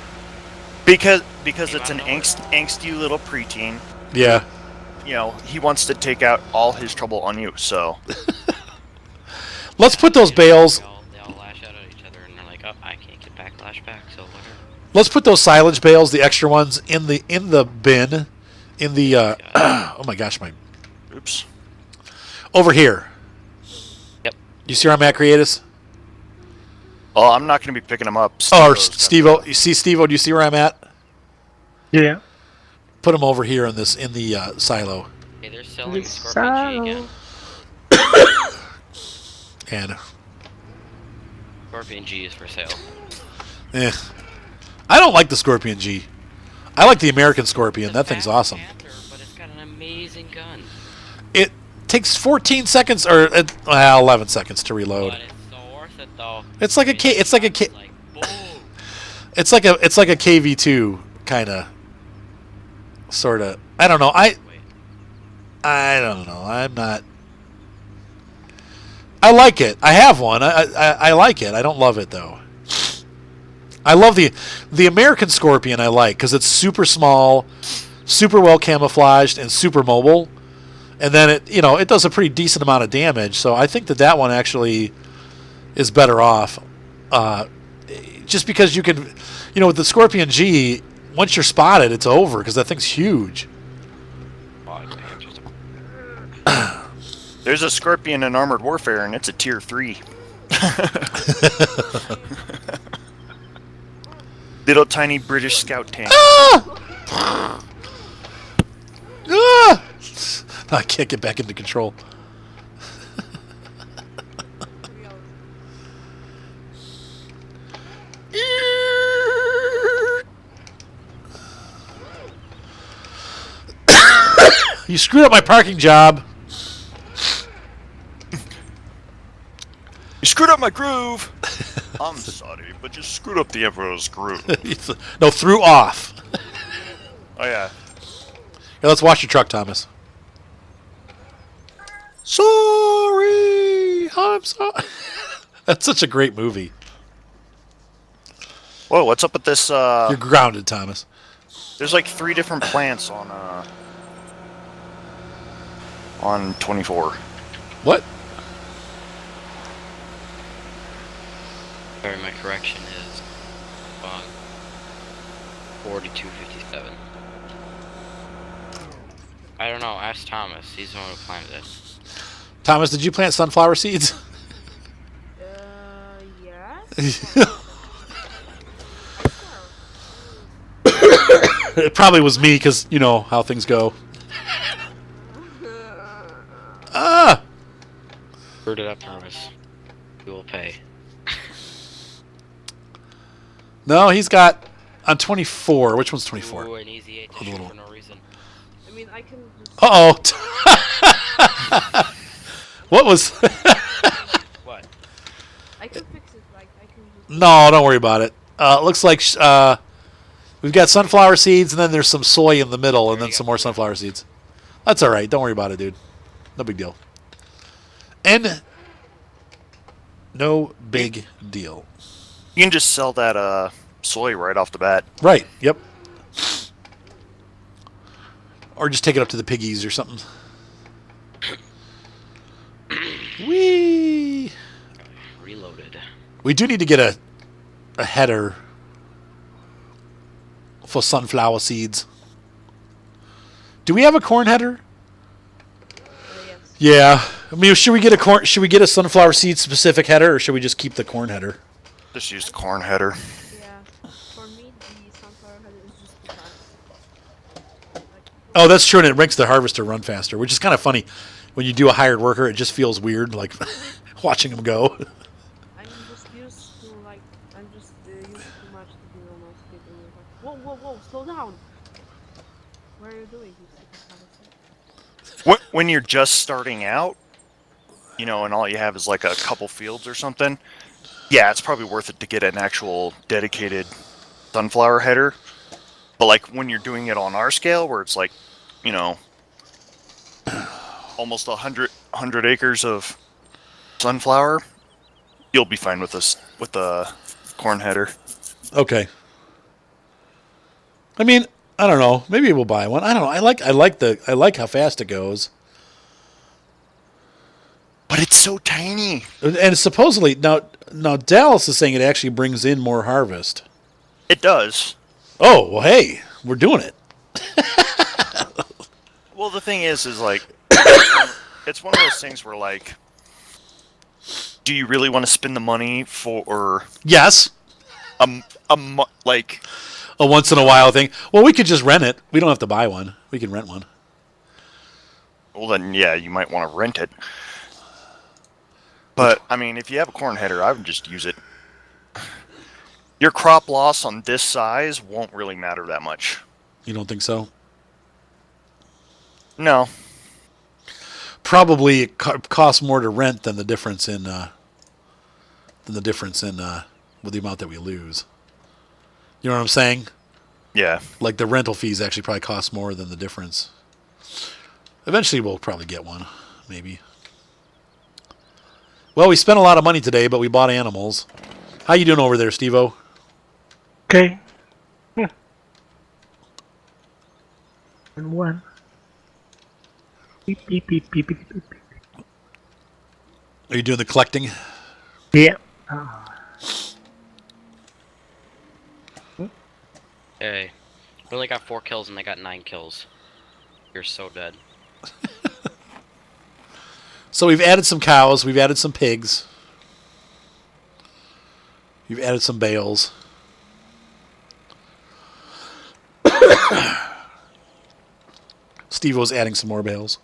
Because it's an angsty little preteen. Yeah. You know, he wants to take out all his trouble on you, so. Let's put those bales. They all lash out at each other, and they're like, "Oh, I can't get backlash back, so whatever." Let's put those silage bales, the extra ones, in the bin, in the. Oh my gosh, my. Oops. Over here. Yep. You see where I'm at, Creatus? Oh, I'm not going to be picking them up. Oh, Steve-O. You see, Steve-O, do you see where I'm at? Yeah. Put them over here in the silo. Hey, they're selling This Scorpion G again. And. Scorpion G is for sale. I don't like the Scorpion G. I like the American Scorpion. That thing's awesome. Banter, but it's got an amazing gun. It takes 14 seconds or 11 seconds to reload. But it's so worth it though. It's like a K. It's like a K. Like, boom. It's like a KV2 kind of, sort of. I don't know. I don't know. I'm not. I like it. I have one. I like it. I don't love it though. I love the American Scorpion. I like because it's super small, super well camouflaged, and super mobile. And then it does a pretty decent amount of damage. So I think that one actually is better off. Just because you can, with the Scorpion G, once you're spotted, it's over because that thing's huge. There's a Scorpion in Armored Warfare, and it's a tier 3. Little tiny British scout tank. Ah! Ah! I can't get back into control. You screwed up my parking job. You screwed up my groove. I'm sorry, but you screwed up the Emperor's groove. No, threw off. Oh, yeah. Here, let's wash your truck, Thomas. Sorry, I'm sorry. That's such a great movie. Whoa, what's up with this? You're grounded, Thomas. There's like 3 different plants on 24. What? Sorry, my correction is 4257. I don't know. Ask Thomas. He's the one who planted it. Thomas, did you plant sunflower seeds? Yes. I swear. It probably was me because you know how things go. Ah! Bird it up, Thomas. You will pay. No, he's got on 24. Which one's 24? Ooh, an easy 8 to shoot for no reason. I mean, I can just. Uh-oh. What was... What? I can fix it. Like I can just. No, don't worry about it. Looks like we've got sunflower seeds, and then there's some soy in the middle, and then some more sunflower seeds. That's all right. Don't worry about it, dude. No big deal. And no big deal. You can just sell that soy right off the bat. Right. Yep. Or just take it up to the piggies or something. Whee! Reloaded. We do need to get a header for sunflower seeds. Do we have a corn header? Yes. Yeah. I mean, should we get a sunflower seed specific header, or should we just keep the corn header? Just use the corn header. Yeah. For me, the sunflower head is just the fast. Oh, that's true, and it makes the harvester run faster, which is kind of funny. When you do a hired worker, it just feels weird, like watching them go. I'm just used to like. I'm just used too much to be almost people like, whoa, whoa, whoa, slow down. What are you doing? You stupid harvester? When you're just starting out, you know, and all you have is like a couple fields or something, yeah, it's probably worth it to get an actual dedicated sunflower header. But like when you're doing it on our scale, where it's like, you know, almost 100 acres of sunflower, you'll be fine with this with the corn header. Okay. I mean, I don't know. Maybe we'll buy one. I don't know. I like how fast it goes. But it's so tiny. And supposedly now Dallas is saying it actually brings in more harvest. It does. Oh, well, hey, we're doing it. Well, the thing is like, it's one of those things where like, do you really want to spend the money for Yes. like A once in a while thing. Well, we could just rent it. We don't have to buy one. We can rent one. well, then yeah, you might want to rent it. But I mean, if you have a corn header, I would just use it. Your crop loss on this size won't really matter that much. You don't think so? No. Probably it costs more to rent than the difference in with the amount that we lose. You know what I'm saying? Yeah. Like the rental fees actually probably cost more than the difference. Eventually we'll probably get one, maybe. Well, we spent a lot of money today, but we bought animals. How you doing over there, Steve-O? Okay. And one. Beep, beep, beep, beep, beep, beep, beep. Are you doing the collecting? Yeah. Hey. We only got 4 kills and they got 9 kills. You're so dead. So we've added some cows. We've added some pigs. We've added some bales. Steve-O's adding some more bales.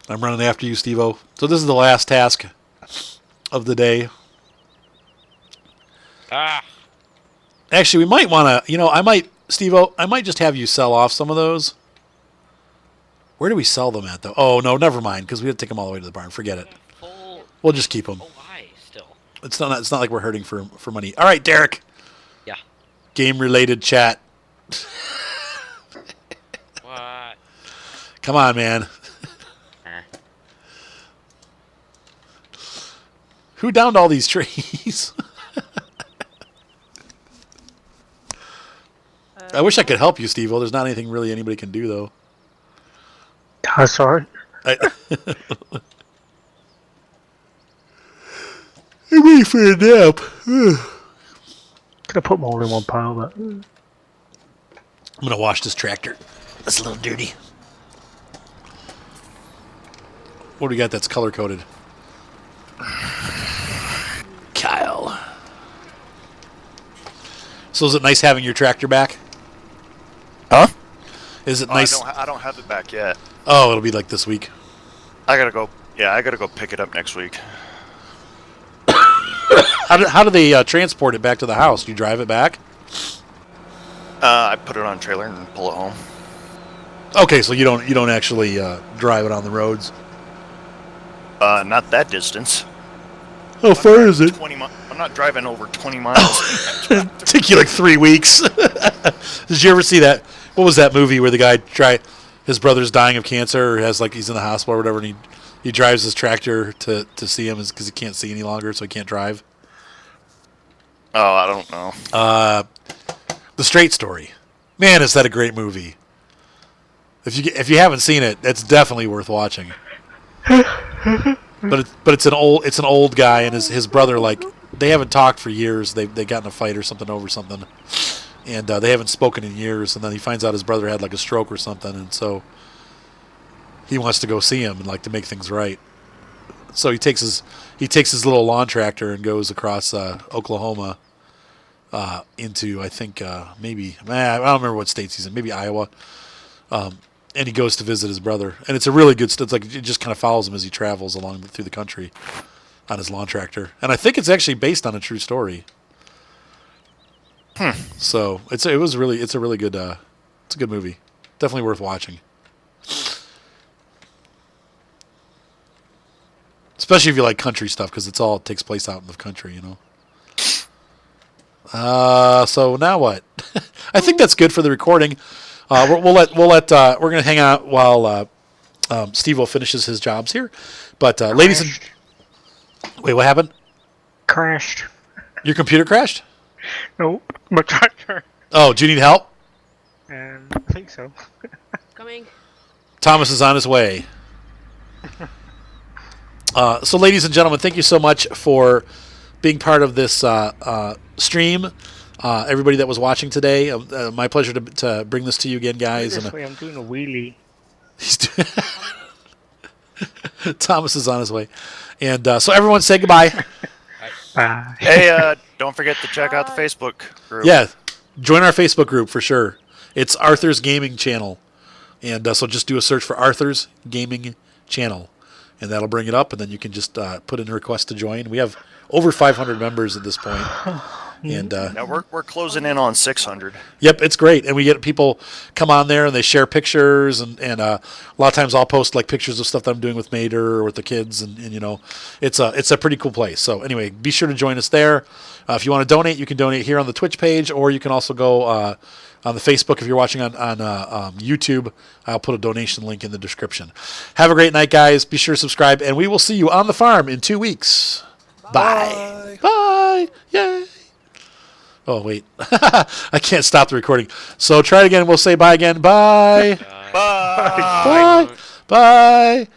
I'm running after you, Steve-O. So this is the last task of the day. Ah! Actually, we might want to, Steve-O, I might just have you sell off some of those. Where do we sell them at, though? Oh, no, never mind, because we have to take them all the way to the barn. Forget it. Full... We'll just keep them. Oh, why? Still. It's not like we're hurting for money. All right, Derek. Yeah. Game-related chat. What? Come on, man. Who downed all these trees? I wish I could help you, Steve. There's not anything really anybody can do, though. That's alright. I'm ready for a nap. Could have put more in one pile, but I'm going to wash this tractor. That's a little dirty. What do we got that's color-coded? Kyle. So is it nice having your tractor back? Huh? Is it nice? I don't have it back yet. Oh, it'll be like this week. I gotta go. Yeah, I gotta go pick it up next week. How do they transport it back to the house? Do you drive it back? I put it on a trailer and pull it home. Okay, so you don't actually drive it on the roads. Not that distance. How far is it? I'm not driving over 20 miles. Take you like 3 weeks. Did you ever see that? What was that movie where the guy his brother's dying of cancer, or he's in the hospital or whatever, and he drives his tractor to see him because he can't see any longer, so he can't drive. Oh, I don't know. The Straight Story. Man, is that a great movie? If you haven't seen it, it's definitely worth watching. But it's an old guy and his brother, like, they haven't talked for years. They got in a fight or something over something, and they haven't spoken in years. And then he finds out his brother had like a stroke or something, and so he wants to go see him and like to make things right. So he takes his little lawn tractor and goes across Oklahoma into, I think, maybe, I don't remember what states he's in, maybe Iowa. And he goes to visit his brother, and it's a really good. It's like it just kind of follows him as he travels along through the country on his lawn tractor, and I think it's actually based on a true story. So it's a really good it's a good movie, definitely worth watching, especially if you like country stuff because it takes place out in the country, you know. So now what? I think that's good for the recording. We're gonna hang out while Steve will finishes his jobs here. But ladies and wait, what happened? Crashed. Your computer crashed? Nope, my tractor. Oh, do you need help? I think so. Coming. Thomas is on his way. So, ladies and gentlemen, thank you so much for being part of this stream. Everybody that was watching today, my pleasure to bring this to you again, guys. This way, I'm doing a wheelie. Thomas is on his way. And so everyone say goodbye. Bye. Hey, don't forget to check out the Facebook group. Yeah, join our Facebook group for sure. It's Arthur's Gaming Channel. And so just do a search for Arthur's Gaming Channel. And that'll bring it up, and then you can just put in a request to join. We have over 500 members at this point. And Now we're closing in on 600. yep, it's great, and we get people come on there and they share pictures, and a lot of times I'll post like pictures of stuff that I'm doing with Mater or with the kids, and you know, it's a pretty cool place. So anyway, be sure to join us there. If you want to donate, you can donate here on the Twitch page, or you can also go on the Facebook if you're watching on YouTube. I'll put a donation link in the description. Have a great night, guys. Be sure to subscribe, and we will see you on the farm in 2 weeks. Bye. Bye. Yay. Oh, wait. I can't stop the recording. So try it again. We'll say bye again. Bye. Bye. Bye. Bye.